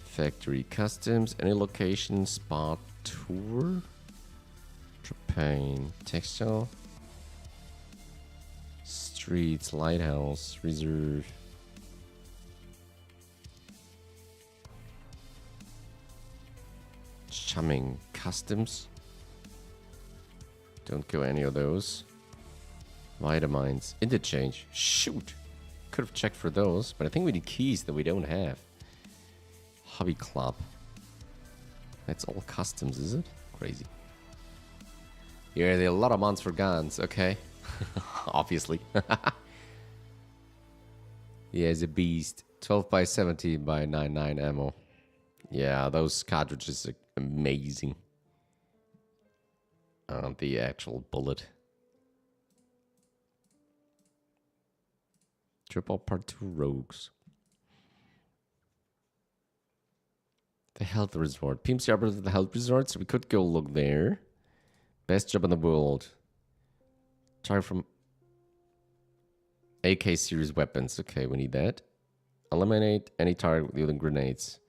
Factory customs, any location, spot, tour, Trapane, textile, streets, lighthouse, reserve. Chumming, customs. Don't go any of those. Vitamines, interchange. Shoot! Could have checked for those, but I think we need keys that we don't have. Hobby club. That's all customs, is it? Crazy. Yeah, there are a lot of mods for guns. Okay. Obviously. Yeah, it's a beast. 12 by 70 by 99 ammo. Yeah, those cartridges are amazing. The actual bullet. Triple part 2 rogues. The health resort. PMC operated the health resort, so we could go look there. Best job in the world. Target from AK series weapons. Okay, we need that. Eliminate any target with grenades.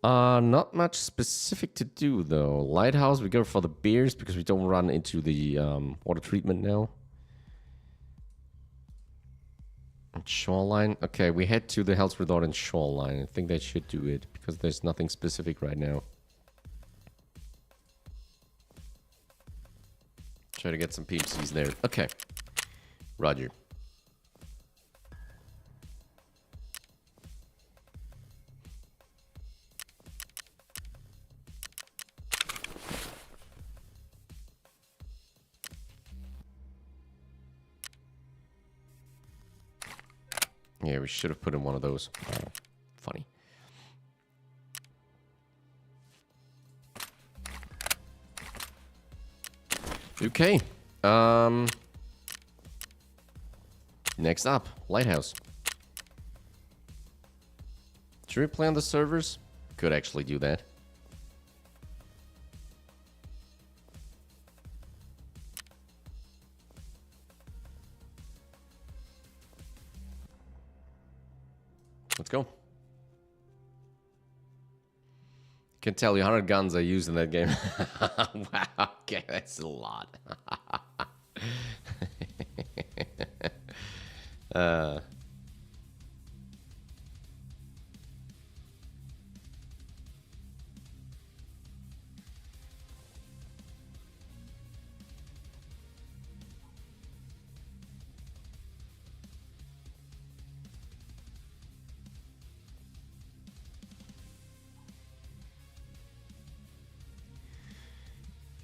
Not much specific to do though. Lighthouse, we go for the beers because we don't run into the water treatment now. And Shoreline. Okay, we head to the health resort in Shoreline. I think that should do it because there's nothing specific right now. Try to get some PMCs there. Okay. Roger. Yeah, we should have put in one of those. Funny. Okay. Next up, Lighthouse. Should we play on the servers? Could actually do that. Let's go. Can tell you 100 guns I used in that game. Wow, okay, that's a lot.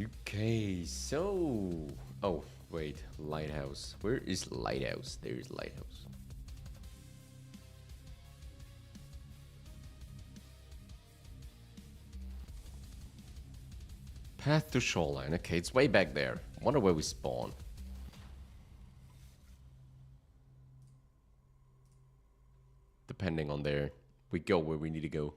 Okay, so... Oh, wait. Lighthouse. Where is Lighthouse? There is Lighthouse. Path to Shoreline. Okay, it's way back there. Wonder where we spawn. Depending on there, we go where we need to go.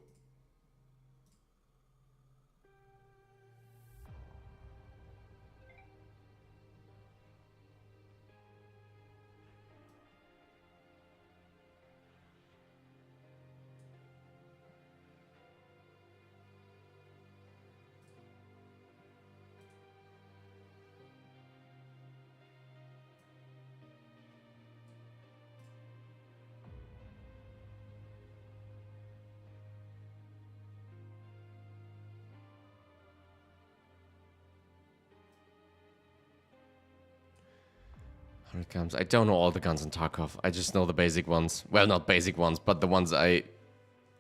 Comes. I don't know all the guns in Tarkov. I just know the basic ones. Well, not basic ones, but the ones I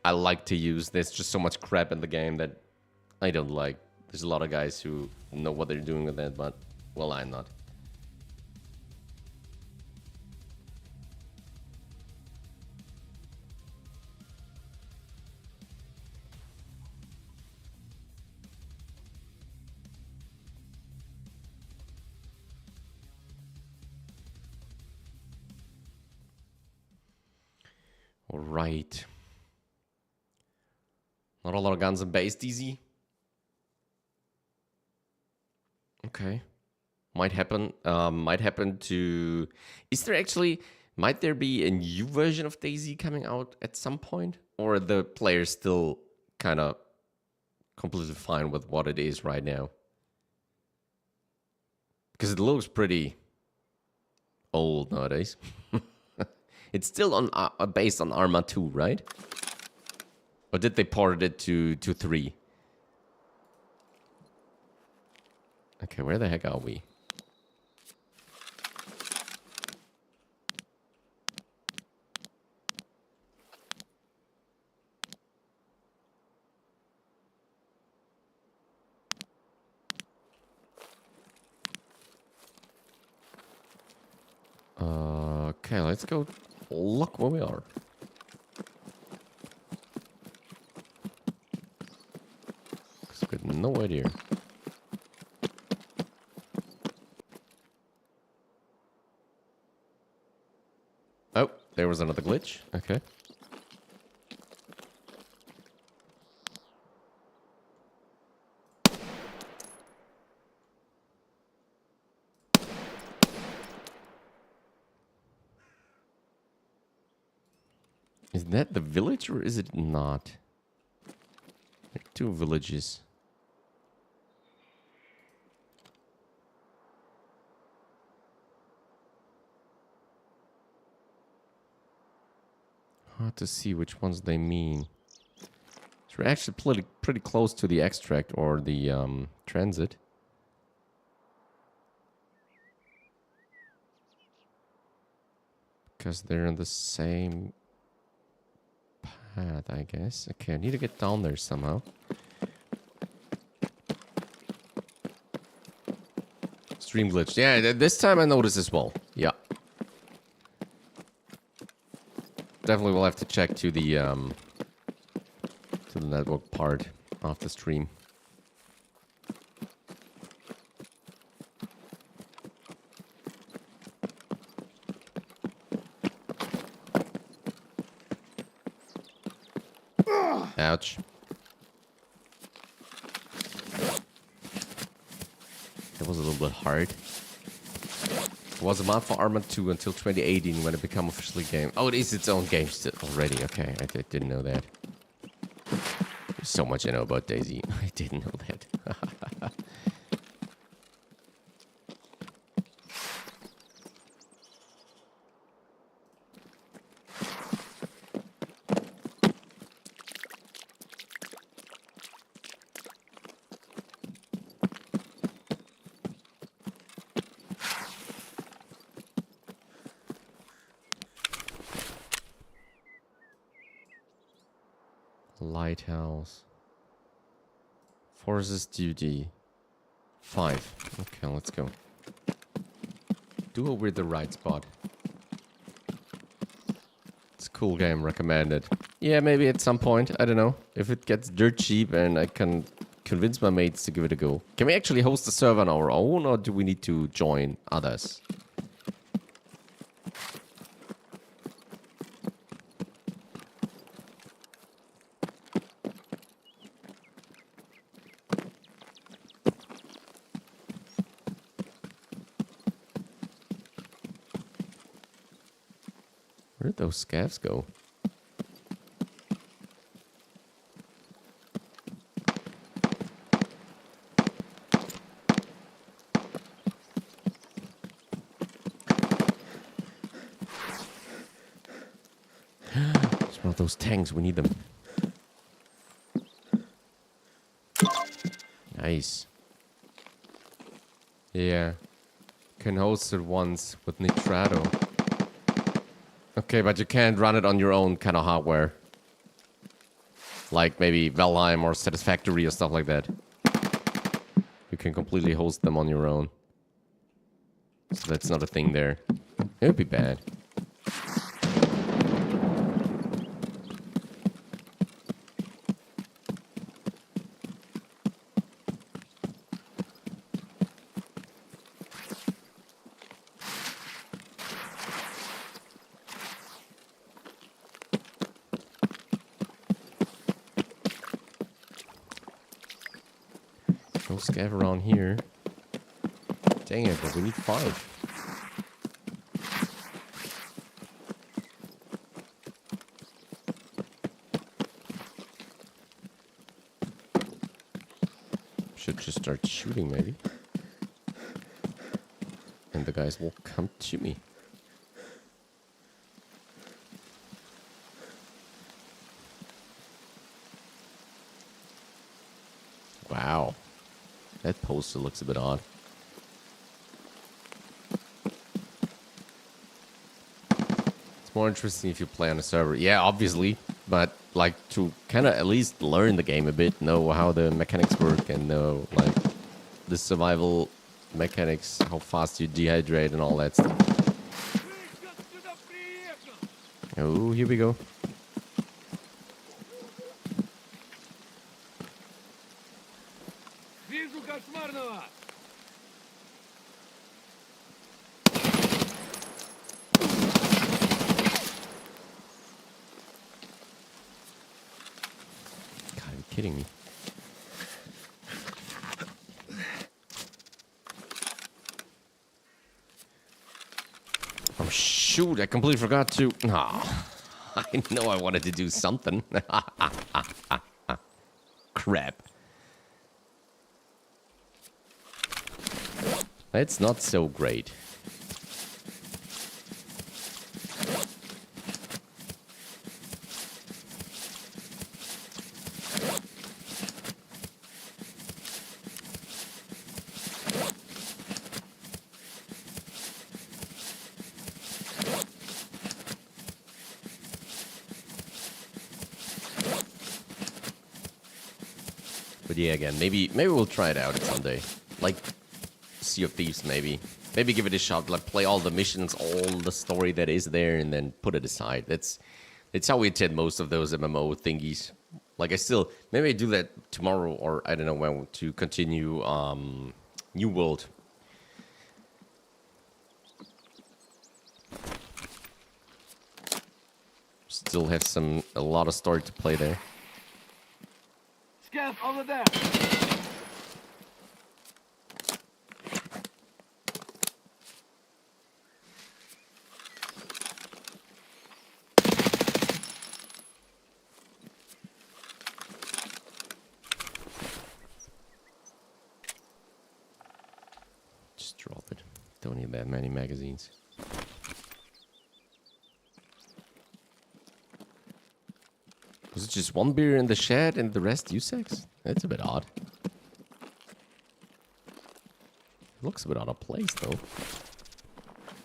like to use. There's just so much crap in the game that I don't like. There's a lot of guys who know what they're doing with that, but, well, I'm not. Alright. Not a lot of guns in base, DZ. Okay. Might happen. Might happen to... Is there actually... Might there be a new version of DayZ coming out at some point? Or are the players still kind of completely fine with what it is right now? Because it looks pretty old nowadays. It's still on based on Arma 2, right? Or did they port it to 3? Okay, where the heck are we? Okay, let's go look where we are. Cause we got no idea. Oh, there was another glitch. Okay. Is that the village or is it not? There are 2 villages. Hard to see which ones they mean. So we're actually pretty close to the extract or the transit. Because they're in the same path, I guess. Okay, I need to get down there somehow. Stream glitch. Yeah, this time I noticed as well. Yeah. Definitely will have to check to the network part of the stream. Ouch. That was a little bit hard. It was a mod for Arma 2 until 2018 when it became officially game. Oh, it is its own game still already. Okay, I didn't know that. There's so much I know about DayZ. I didn't know that. Lighthouse. Forces duty. 5. Okay, let's go. Duo with the right spot. It's a cool game, recommended. Yeah, maybe at some point, I don't know. If it gets dirt cheap and I can convince my mates to give it a go. Can we actually host the server on our own, or do we need to join others? Where did those scavs go? Smell those tanks, we need them. Nice. Yeah. Can host it once with Nitrato. Okay, but you can't run it on your own kind of hardware. Like maybe Valheim or Satisfactory or stuff like that. You can completely host them on your own. So that's not a thing there. It would be bad. No scav around here. Dang it, but we need 5. Should just start shooting, maybe. And the guys will come to me. Wow. That poster looks a bit odd. It's more interesting if you play on a server. Yeah, obviously. But, like, to kind of at least learn the game a bit, know how the mechanics work, and know, like, the survival mechanics, how fast you dehydrate and all that stuff. Oh, here we go. Вижу кошмарного! God, are you kidding me? Oh, shoot, I completely forgot to... Oh, I know I wanted to do something. Crap. That's not so great. But yeah, again, maybe we'll try it out someday. Like Sea of Thieves, maybe. Maybe give it a shot. Like play all the missions, all the story that is there, and then put it aside. That's how we did most of those MMO thingies. Like maybe I do that tomorrow, or I don't know when, to continue New World. Still have a lot of story to play there. Scav over there! Just drop it. Don't need that many magazines. Was it just one beer in the shed and the rest USEX? That's a bit odd. It looks a bit out of place though.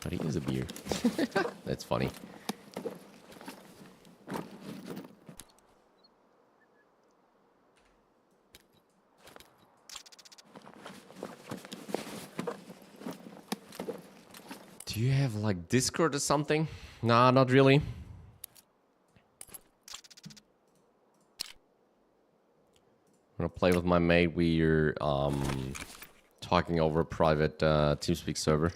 But he is a beer. That's funny. you have like Discord or something? Nah, not really. I'm gonna play with my mate. We're talking over a private TeamSpeak server.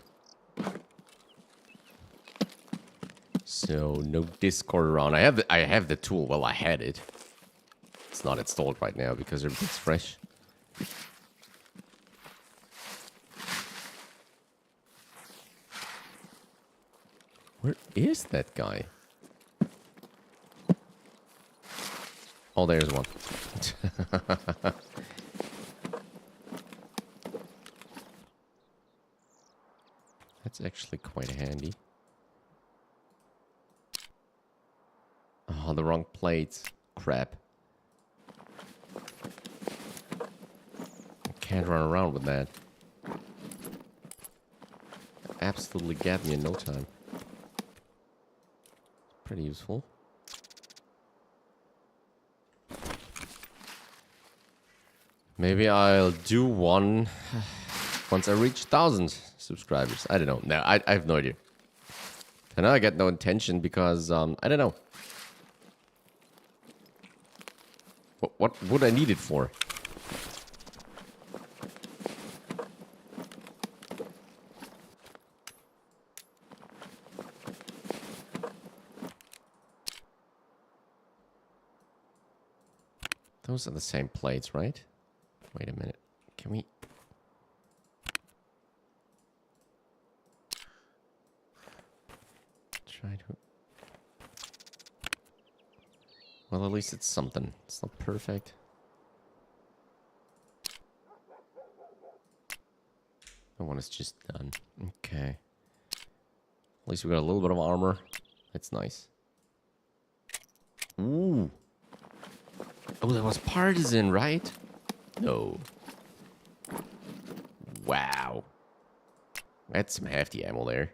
So no Discord around. I have the tool. Well, I had it. It's not installed right now because everything's fresh. Where is that guy? Oh, there's one. That's actually quite handy. Oh, the wrong plates. Crap. I can't run around with that. Absolutely got me in no time. Pretty useful. Maybe I'll do one once I reach 1,000 subscribers. I don't know. No, I have no idea. And I got no intention because, I don't know. What would I need it for? Those are the same plates, right? Wait a minute. Can we... try to... Well, at least it's something. It's not perfect. That one is just done. Okay. At least we got a little bit of armor. That's nice. Ooh. Oh, that was partisan, right? No. Wow. That's some hefty ammo there.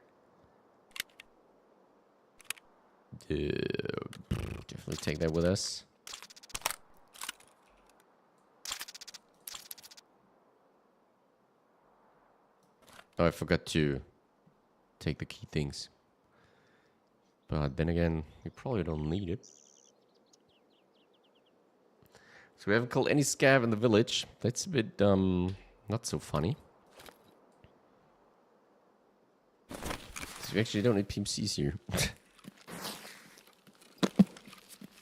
Definitely take that with us. Oh, I forgot to take the key things. But then again, we probably don't need it. So we haven't killed any scav in the village. That's a bit, not so funny. So we actually don't need PMCs here.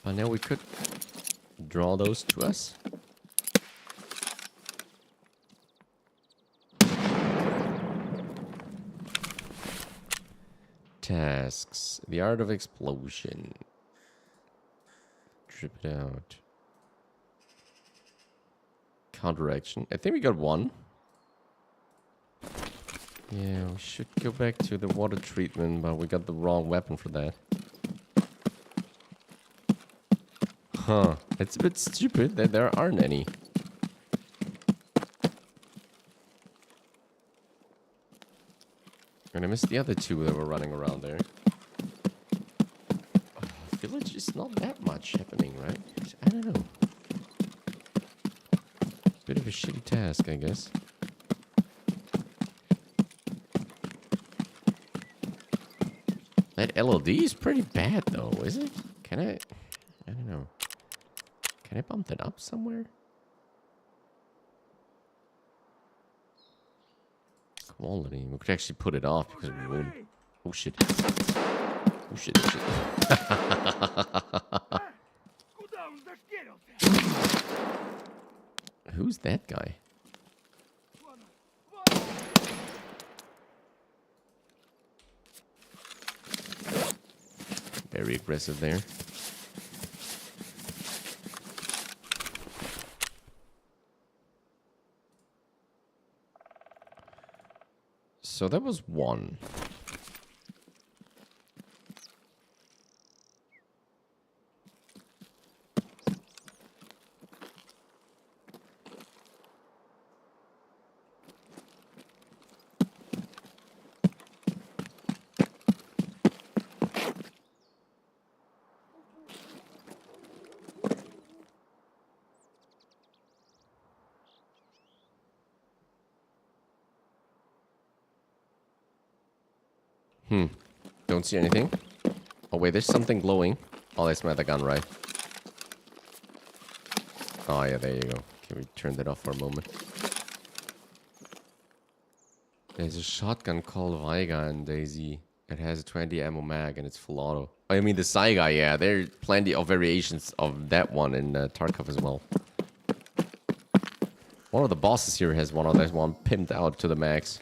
But now we could draw those to us. Tasks. The art of explosion. Trip it out. Counteraction. I think we got one. Yeah, we should go back to the water treatment, but we got the wrong weapon for that. Huh. It's a bit stupid that there aren't any. And I missed the other two that were running around there. Oh, village is not that much happening, right? I don't know. Bit of a shitty task, I guess. That LOD is pretty bad, though, is it? Can I don't know. Can I bump that up somewhere? Quality. We could actually put it off because we would. Oh shit. Oh shit, oh shit. Who's that guy? Very aggressive there. So that was one. Don't see anything. Oh wait, there's something glowing. Oh, that's my other gun, right? Oh yeah, there you go. Can we turn that off for a moment? There's a shotgun called Veiga in Daisy. It has a 20 ammo mag and it's full auto. I mean the Saiga, yeah. There are plenty of variations of that one in Tarkov as well. One of the bosses here has one of those one pimped out to the max.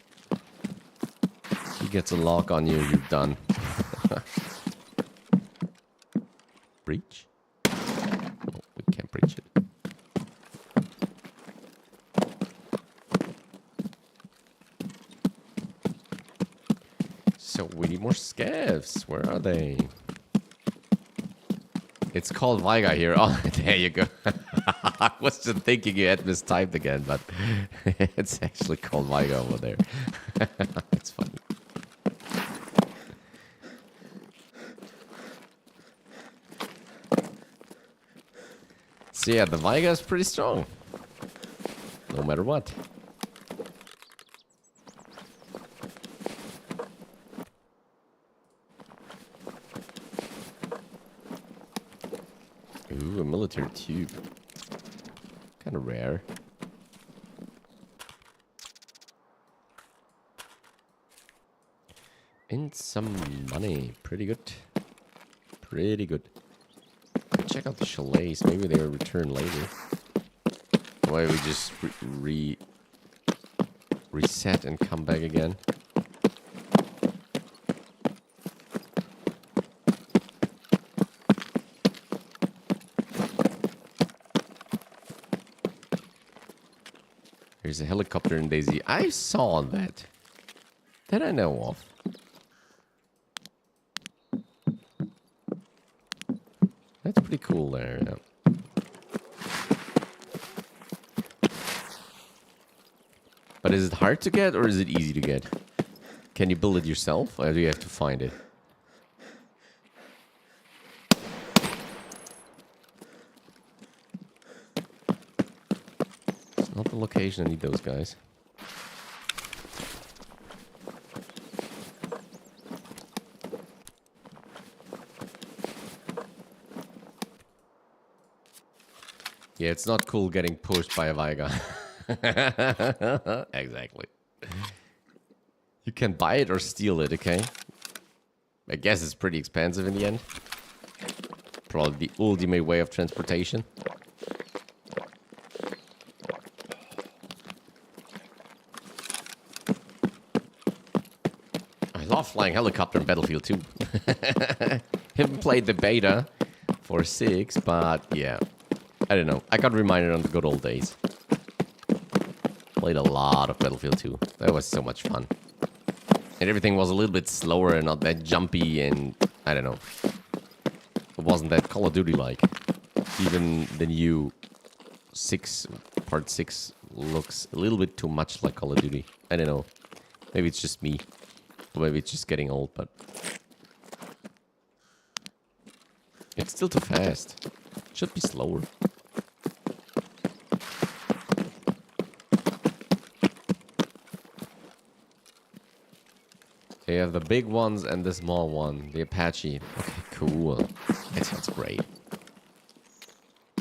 He gets a lock on you, you're done. Breach? Oh, we can't breach it. So we need more scavs. Where are they? It's called Veiga here. Oh, there you go. I was just thinking you had mistyped again, but it's actually called Veiga over there. It's funny. So yeah, the Veiga is pretty strong. No matter what. Ooh, a military tube. Kind of rare. And some money. Pretty good. Pretty good. Check out the chalets. Maybe they'll return later. Why we just reset and come back again? There's a helicopter in Daisy. I saw that. That I know of. That's pretty cool there. Yeah. But is it hard to get or is it easy to get? Can you build it yourself or do you have to find it? It's not the location, I need those guys. Yeah, it's not cool getting pushed by a Veiga. Exactly. You can buy it or steal it, okay? I guess it's pretty expensive in the end. Probably the ultimate way of transportation. I love flying helicopter in Battlefield 2. Haven't played the beta for 6, but yeah. I don't know. I got reminded on the good old days. Played a lot of Battlefield 2. That was so much fun. And everything was a little bit slower and not that jumpy and... I don't know. It wasn't that Call of Duty-like. Even the new Part 6 looks a little bit too much like Call of Duty. I don't know. Maybe it's just me. Or maybe it's just getting old, but... It's still too fast. Should be slower. They have the big ones and the small one, the Apache. Okay, cool. That sounds great.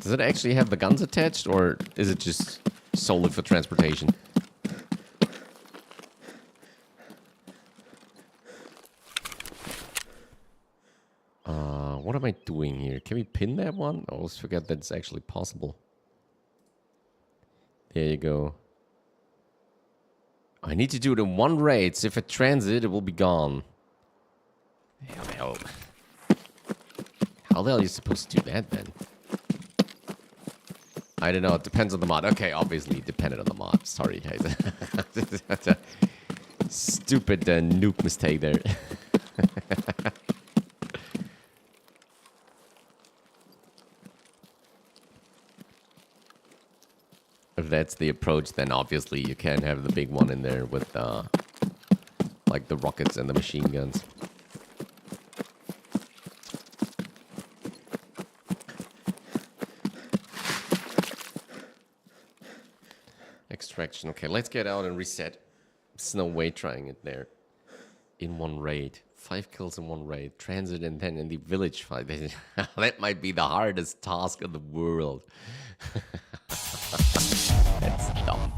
Does it actually have the guns attached, or is it just solely for transportation? What am I doing here? Can we pin that one? I always forget that it's actually possible. There you go. I need to do it in one raid, so if I transit, it will be gone. How the hell? How the hell are you supposed to do that, then? I don't know, it depends on the mod. Okay, obviously, it depended on the mod. Sorry, guys. That's a stupid nuke mistake there. If that's the approach, then obviously you can't have the big one in there with like the rockets and the machine guns. Extraction. Okay, let's get out and reset. There's no way trying it there in one raid. 5 kills in one raid. Transit and then in the village fight. That might be the hardest task in the world. That's dumb.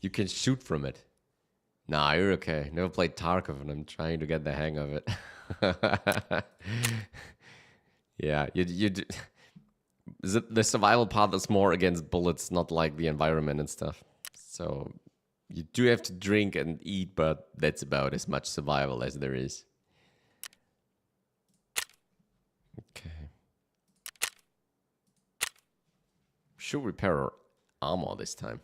You can shoot from it. Nah, you're okay. Never played Tarkov and I'm trying to get the hang of it. Yeah, the survival part is more against bullets, not like the environment and stuff. So you do have to drink and eat, but that's about as much survival as there is. Okay. Should repair our armor this time.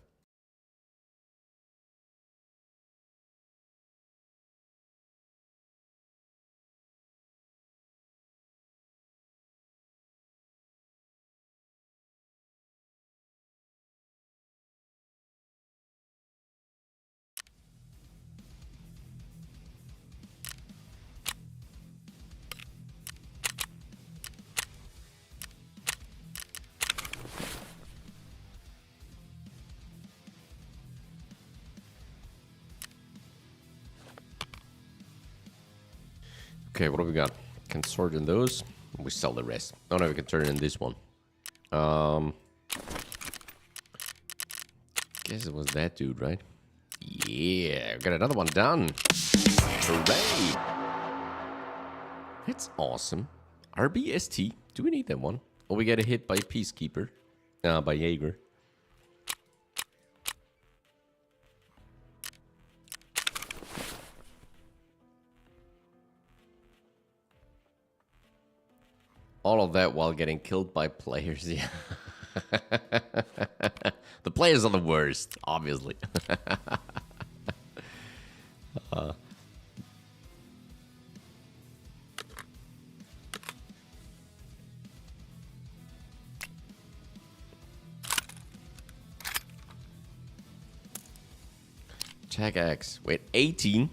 Okay, what do we got? Can sort in those. We sell the rest. Oh no, we can turn it in this one. Guess it was that dude, right? Yeah, got another one done. Hooray! That's awesome. RBST. Do we need that one? Oh, we get a hit by Peacekeeper. By Jaeger. All of that while getting killed by players, yeah. The players are the worst, obviously. Tag X. Wait, 18?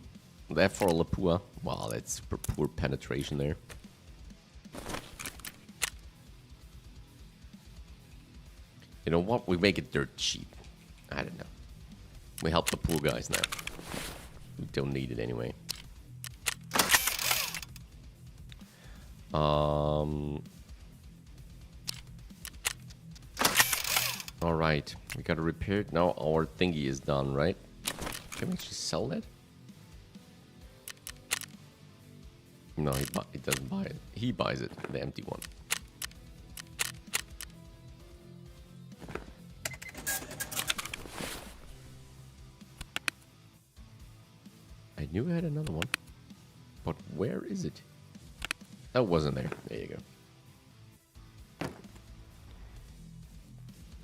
That for Lapua. Wow, that's super poor penetration there. You know what? We make it dirt cheap. I don't know. We help the poor guys now. We don't need it anyway. Alright. We gotta repair it. Now our thingy is done, right? Can we actually sell that? No, he doesn't buy it. He buys it, the empty one. I knew I had another one. But where is it? Oh, it wasn't there. There you go.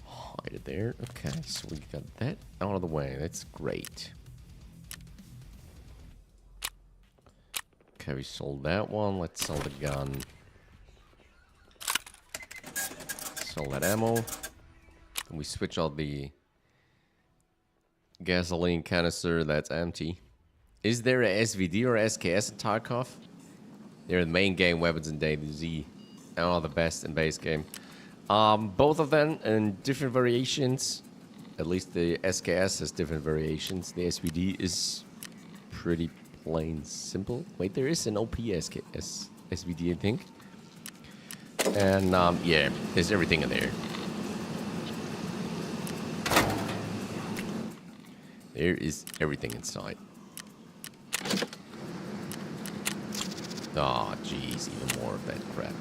Hide it there. Okay, so we got that out of the way. That's great. Okay, we sold that one. Let's sell the gun. Sell that ammo. And we switch out the gasoline canister that's empty. Is there a SVD or SKS in Tarkov? They're the main game weapons in DayZ. Oh, the best in base game. Both of them in different variations. At least the SKS has different variations. The SVD is pretty plain simple. Wait, there is an OP SVD, I think. And yeah, there's everything in there. There is everything inside. Oh, jeez, even more of that crap.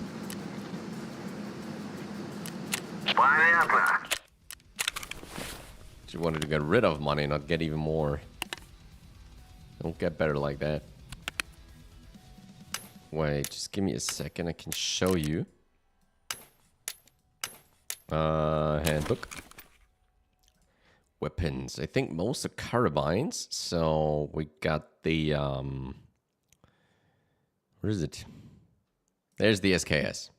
She wanted to get rid of money, not get even more. Don't get better like that. Wait, just give me a second. I can show you. Handbook. Weapons. I think most are carabines. So we got the where is it? There's the SKS.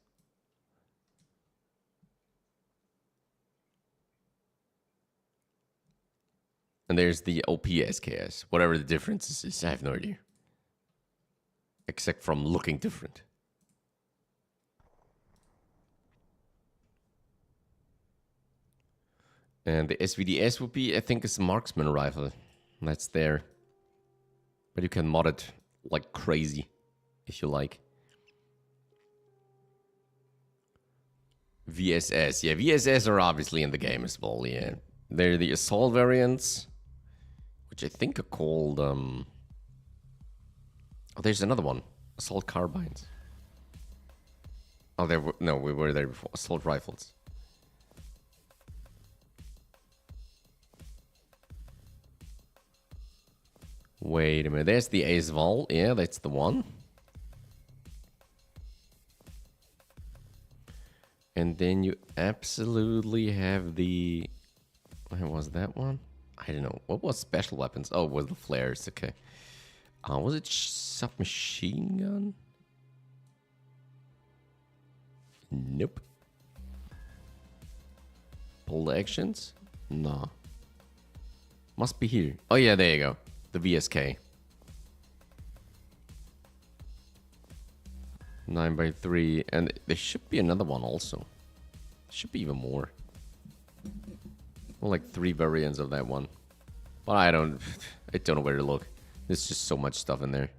And there's the OP SKS. Whatever the difference is, I have no idea. Except from looking different. And the SVDS would be, I think, it's a marksman rifle. That's there. But you can mod it like crazy if you like. VSS. Yeah, VSS are obviously in the game as well, yeah. They're the assault variants, which I think are called... Oh, there's another one. Assault carbines. Oh, there were... No, we were there before. Assault rifles. Wait a minute. There's the Audiophile. Yeah, that's the one. And then you absolutely have the... What was that one? I don't know. What was special weapons? Oh, it was the flares. Okay. Was it submachine gun? Nope. Pull actions? No. Must be here. Oh yeah, there you go. The VSK. 9x3. And there should be another one also. Should be even more. Well, like 3 variants of that one. But I don't know where to look. There's just so much stuff in there.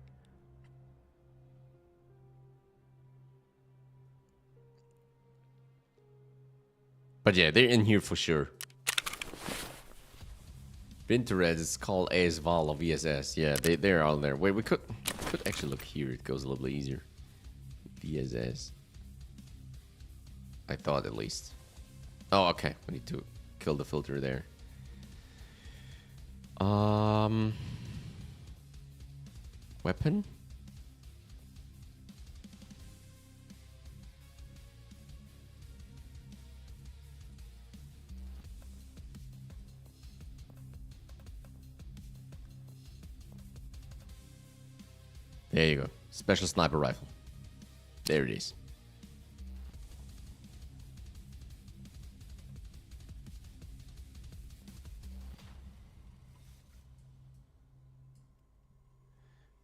But yeah, they're in here for sure. Pinterest is called Audiophile of VSS. Yeah, they're all there. Wait, we could actually look here. It goes a little bit easier. VSS. I thought at least. Oh, okay. We need to kill the filter there. Weapon? There you go. Special sniper rifle. There it is.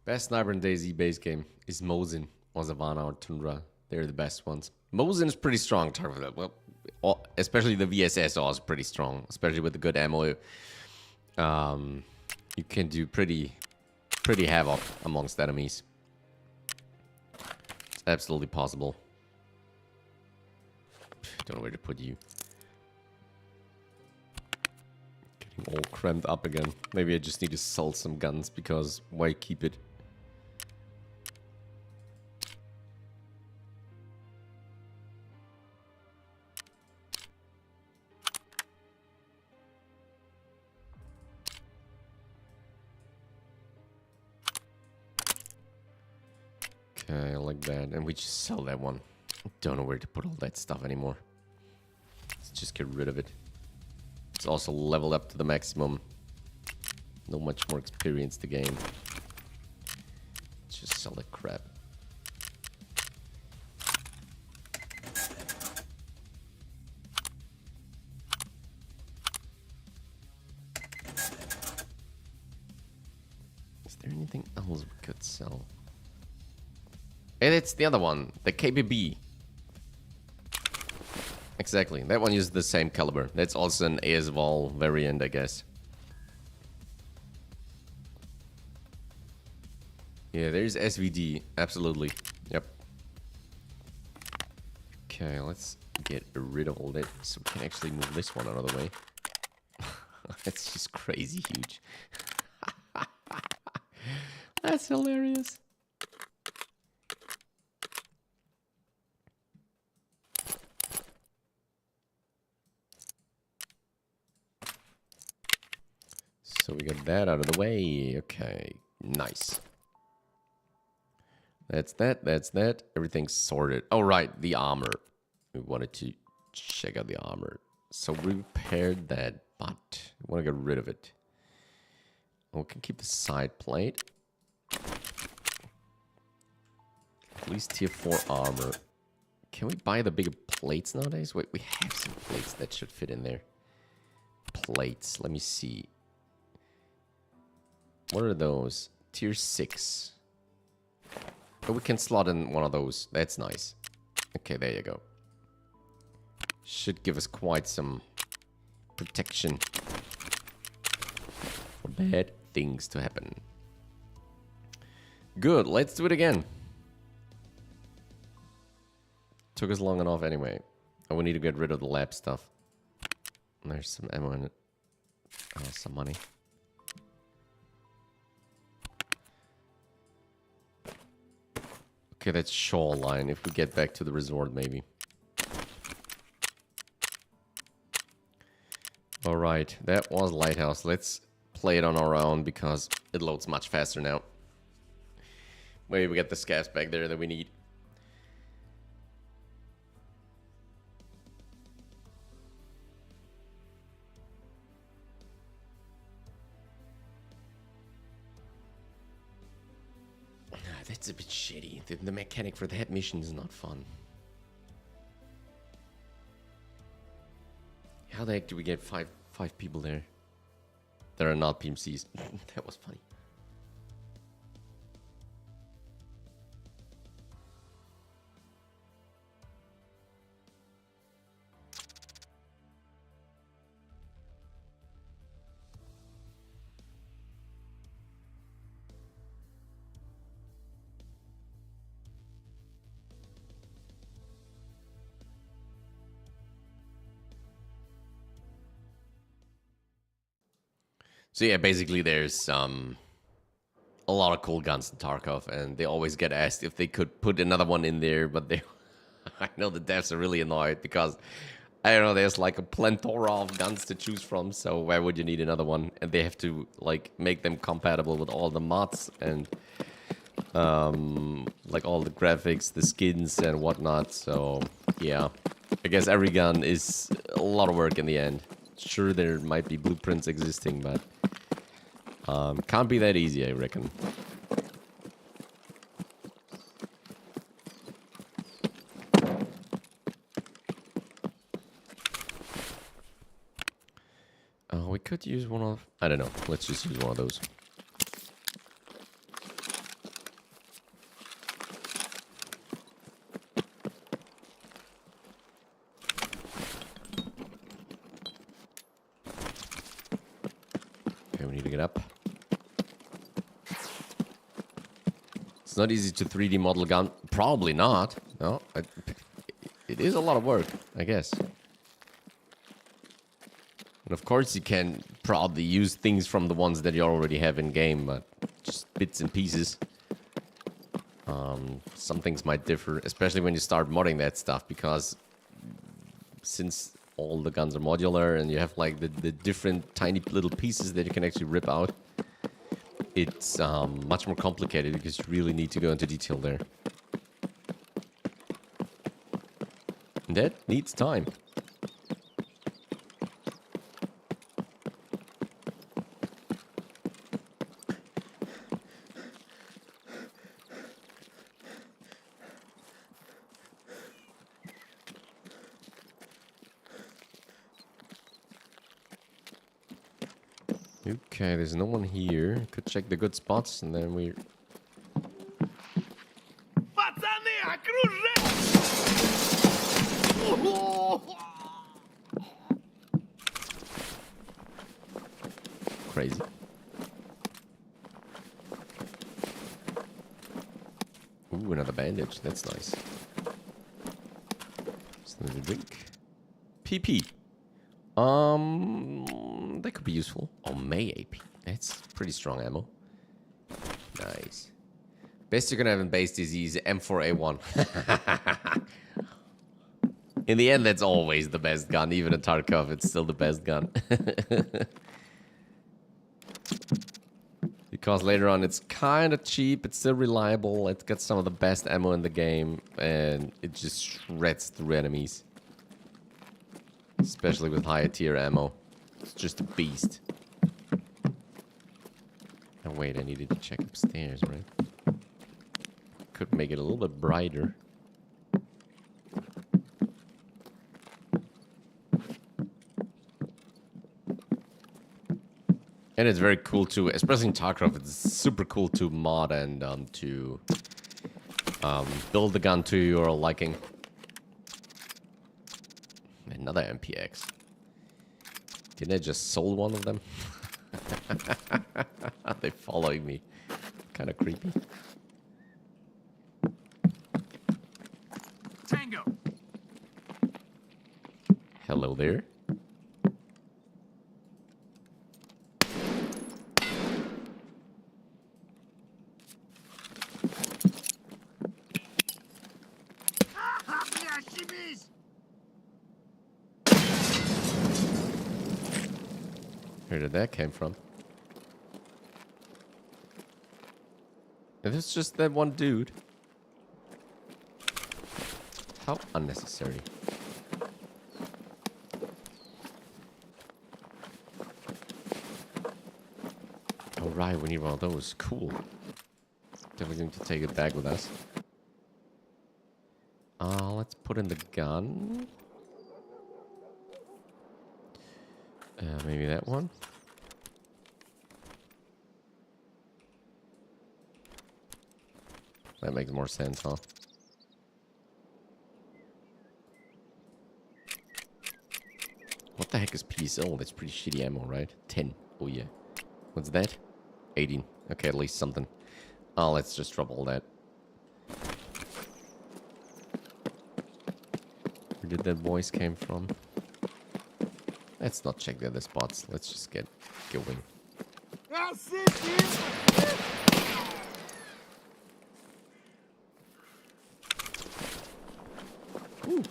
Best sniper in DayZ base game is Mosin or Savannah or Tundra. They're the best ones. Mosin is pretty strong. Well, especially the VSS is pretty strong. Especially with the good ammo. You can do pretty havoc amongst enemies. It's absolutely possible. Don't know where to put you. Getting all cramped up again. Maybe I just need to sell some guns because why keep it? Okay, I like that. And we just sell that one. Don't know where to put all that stuff anymore. Let's just get rid of it. It's also leveled up to the maximum. No much more experience to gain. Let's just sell that crap. Is there anything else we could sell? And it's the other one, the KBB. Exactly, that one uses the same caliber. That's also an Audiophile variant, I guess. Yeah, there's SVD, absolutely. Yep. Okay, let's get rid of all that so we can actually move this one out of the way. That's just crazy huge. That's hilarious. So we got that out of the way. Okay, nice. That's that, that's that. Everything's sorted. Oh, right, the armor. We wanted to check out the armor. So we repaired that, but we want to get rid of it. We can keep the side plate. At least tier 4 armor. Can we buy the bigger plates nowadays? Wait, we have some plates that should fit in there. Plates, let me see. What are those? Tier 6. Oh, we can slot in one of those. That's nice. Okay, there you go. Should give us quite some protection for bad things to happen. Good, let's do it again. Took us long enough anyway. And we need to get rid of the lab stuff. There's some ammo in it. Oh, some money. Okay, that's Shoreline. If we get back to the resort, maybe. Alright, that was Lighthouse. Let's play it on our own because it loads much faster now. Maybe we get the scavs back there that we need. That's a bit shitty. The mechanic for that mission is not fun. How the heck do we get five people there? There are not PMCs. That was funny. So yeah, basically there's a lot of cool guns in Tarkov, and they always get asked if they could put another one in there, but they I know the devs are really annoyed because I don't know, there's like a plethora of guns to choose from, so why would you need another one? And they have to like make them compatible with all the mods and like all the graphics, the skins and whatnot. So yeah, I guess every gun is a lot of work in the end. Sure, there might be blueprints existing, but can't be that easy, I reckon. We could use one of... I don't know. Let's just use one of those. Okay, we need to get up. It's not easy to 3D model a gun. Probably not. No, it is a lot of work, I guess. And of course you can probably use things from the ones that you already have in game, but just bits and pieces. Some things might differ, especially when you start modding that stuff, because since all the guns are modular and you have like the different tiny little pieces that you can actually rip out, it's much more complicated because you really need to go into detail there. And that needs time. Okay, there's no one here. Could check the good spots and then we... Crazy. Ooh, another bandage. That's nice. Just another drink. PP. That could be useful. Oh, May AP. That's pretty strong ammo. Nice. Best you can have in base disease, M4A1. In the end, that's always the best gun. Even in Tarkov, it's still the best gun. Because later on, it's kind of cheap. It's still reliable. It's got some of the best ammo in the game. And it just shreds through enemies. Especially with higher tier ammo. It's just a beast. Oh wait, I needed to check upstairs, right? Could make it a little bit brighter. And it's very cool too, especially in Tarkov, it's super cool to mod and to build the gun to your liking. Another MPX. Didn't I just sold one of them? They're following me. Kind of creepy. Tango. Hello there. Where did that came from? If it's just that one dude. How unnecessary. Oh right, we need one of those. Cool. Definitely going to take it back with us. Let's put in the gun. Maybe that one. That makes more sense, huh? What the heck is peace? Oh, that's pretty shitty ammo, right? 10. Oh, yeah. What's that? 18. Okay, at least something. Oh, let's just drop all that. Where did that voice came from? Let's not check the other spots. Let's just get going. Ooh.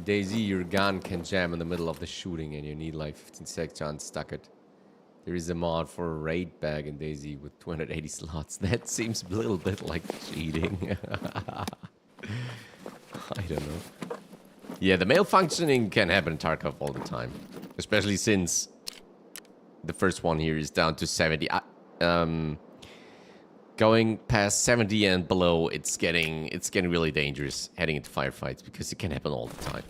Daisy, your gun can jam in the middle of the shooting and you need like 15 sec chance stuck it. There is a mod for a raid bag in Daisy with 280 slots. That seems a little bit like cheating. I don't know. Yeah, the malfunctioning can happen in Tarkov all the time. Especially since the first one here is down to 70. Going past 70 and below, it's getting really dangerous heading into firefights because it can happen all the time.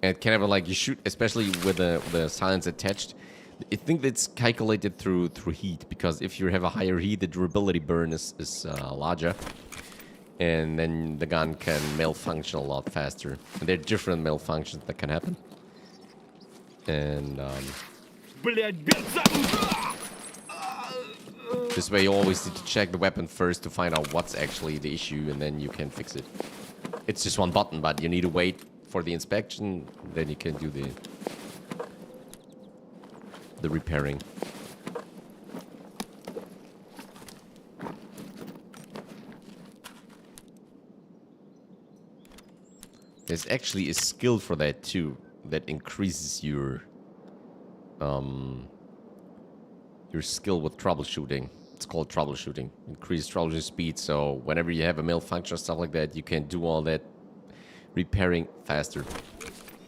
And it can happen like you shoot, especially with the silence attached. I think that's calculated through heat, because if you have a higher heat, the durability burn is larger. And then the gun can malfunction a lot faster. And there are different malfunctions that can happen. And this way you always need to check the weapon first to find out what's actually the issue, and then you can fix it. It's just one button, but you need to wait for the inspection, then you can do the repairing. There's actually a skill for that too, that increases your skill with troubleshooting. It's called troubleshooting. Increase troubleshooting speed, so whenever you have a malfunction or stuff like that, you can do all that repairing faster.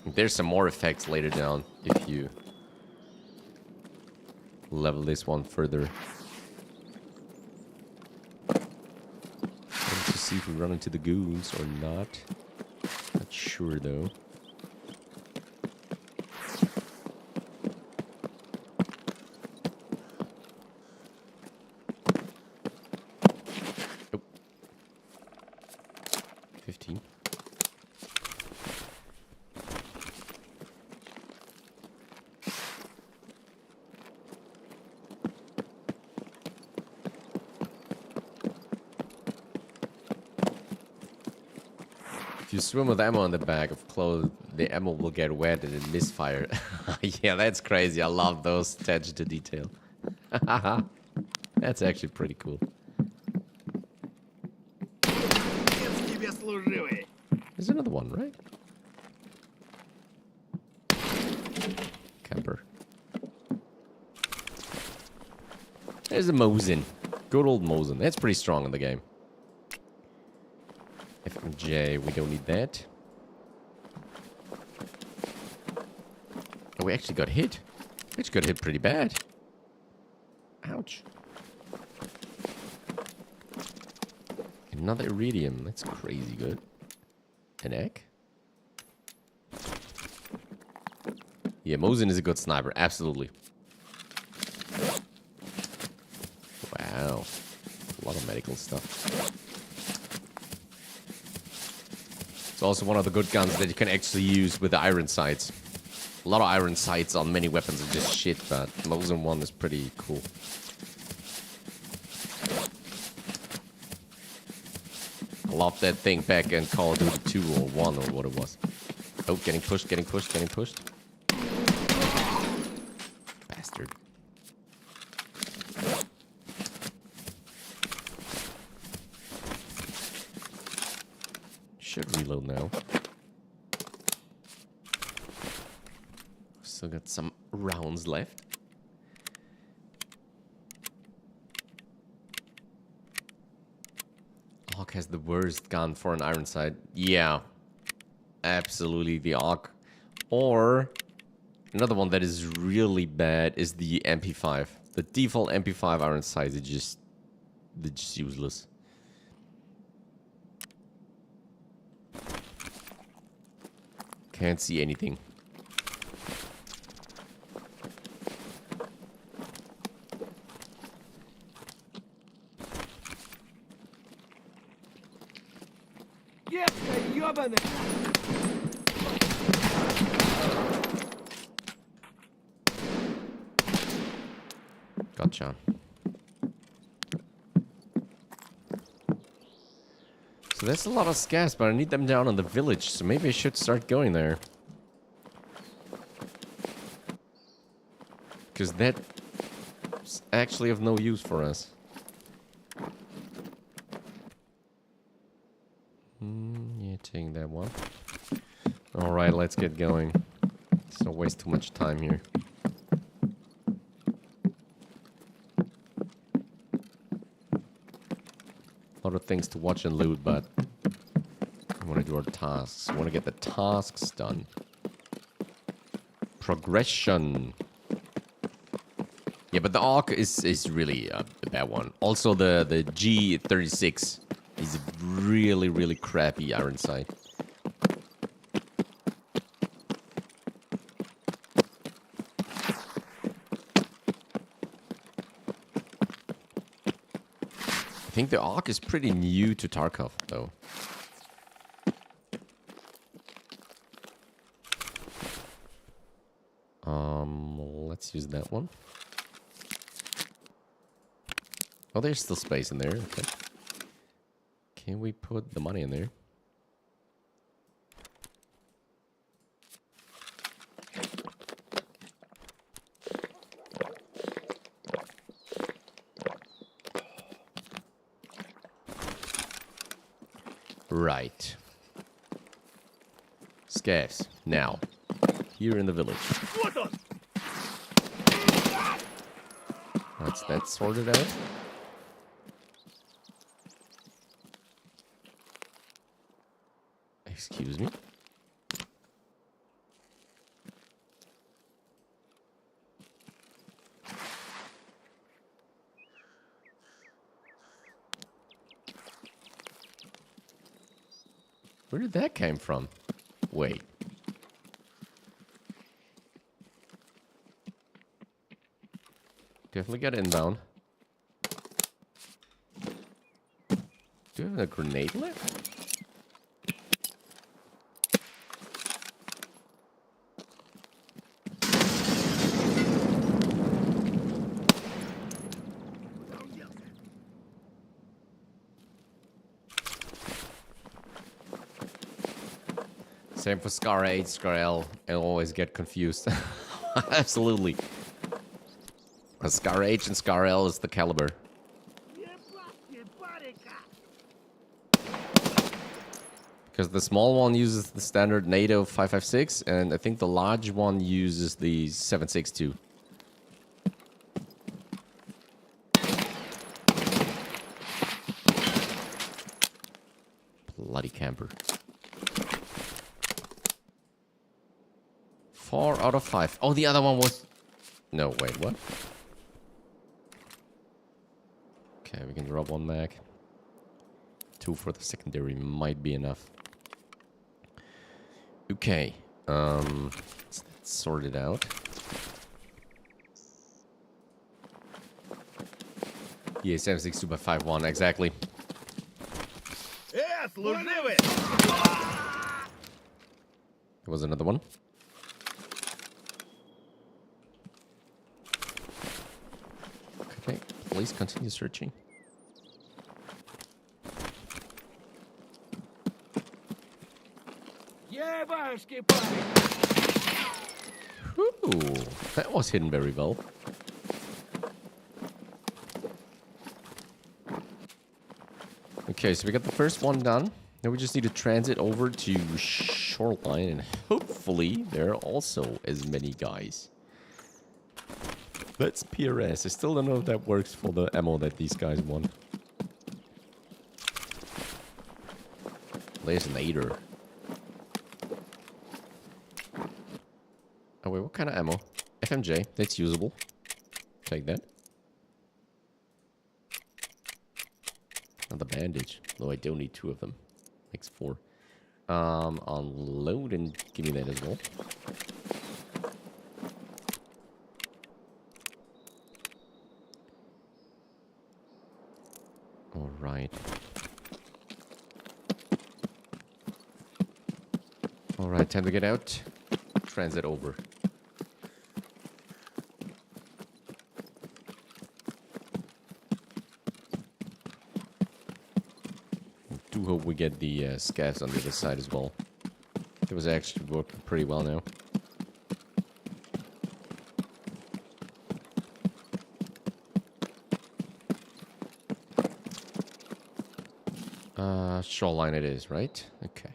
There's some more effects later down if you level this one further. Let's see if we run into the goons or not. Not sure though. Oh. 15. If you swim with ammo in the bag of clothes, the ammo will get wet and it misfire. Yeah, that's crazy. I love those attention to detail. That's actually pretty cool. There's another one, right? Camper. There's a Mosin. Good old Mosin. That's pretty strong in the game. FMJ, we don't need that. Oh, we actually got hit. We actually got hit pretty bad. Ouch. Another iridium. That's crazy good. An egg? Yeah, Mosin is a good sniper. Absolutely. Wow. A lot of medical stuff. It's also one of the good guns that you can actually use with the iron sights. A lot of iron sights on many weapons are just shit, but Mosin 1 is pretty cool. lob that thing back and Call of Duty 2 or 1 or what it was. Oh, getting pushed, getting pushed, getting pushed. Bastard. Should reload now. Still got some rounds left. Hawk has the worst gun for an iron sight. Yeah. Absolutely the Hawk. Or another one that is really bad is the MP5. The default MP5 iron sight is just useless. Can't see anything. Gotcha. So there's a lot of scavs, but I need them down on the village, so maybe I should start going there. Because that's actually of no use for us. Yeah, taking that one. Alright, let's get going. Let's not waste too much time here. A lot of things to watch and loot, but I want to do our tasks. I want to get the tasks done. Progression. Yeah, but the AUG is really a bad one. Also, the G36 is a really, really crappy iron sight. I think the AUG is pretty new to Tarkov, though. Let's use that one. Oh, there's still space in there. Okay. Can we put the money in there? Right. Scavs. Now. Here in the village. That's that sorted out. Excuse me. Where did that come from? Wait. Definitely got inbound. Do you have a grenade left? Same for Scar 8, Scar L. I always get confused. Absolutely. Scar H and Scar L is the caliber. Because the small one uses the standard NATO 5.56, and I think the large one uses the 7.62. Bloody camper. 4 out of 5. Oh, the other one was... No, wait, what? Okay, we can drop 1 mag. 2 for the secondary might be enough. Okay, let's sort it out. Yeah, 7.62 by 5.1, exactly. There was another one. Okay, please continue searching. Ooh, that was hidden very well. Okay, so we got the first one done. Now we just need to transit over to Shoreline, and hopefully there are also as many guys. That's PRS. I still don't know if that works for the ammo that these guys want. There's an 8er. Oh wait, what kind of ammo? FMJ, that's usable. Take that. Another bandage. Though I don't need 2 of them. Makes 4. Unload and give me that as well. Alright. Alright, time to get out. Transit over. Do hope we get the scavs on the other side as well. It was actually working pretty well now. Shoreline it is, right? Okay.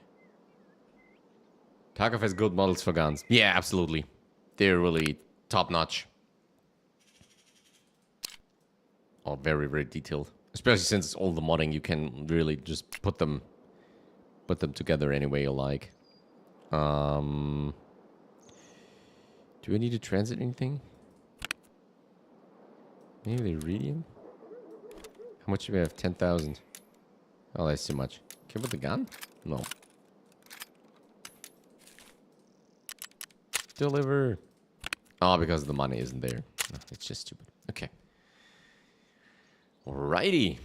Tarkov has good models for guns. Yeah, absolutely. They're really top-notch. Oh, very, very detailed. Especially since all the modding, you can really just put them together any way you like. Do I need to transit anything? Maybe the iridium? How much do we have? 10,000. Oh, that's too much. Can I put the gun? No. Deliver. Oh, because the money isn't there. No, it's just stupid. Okay. Alrighty.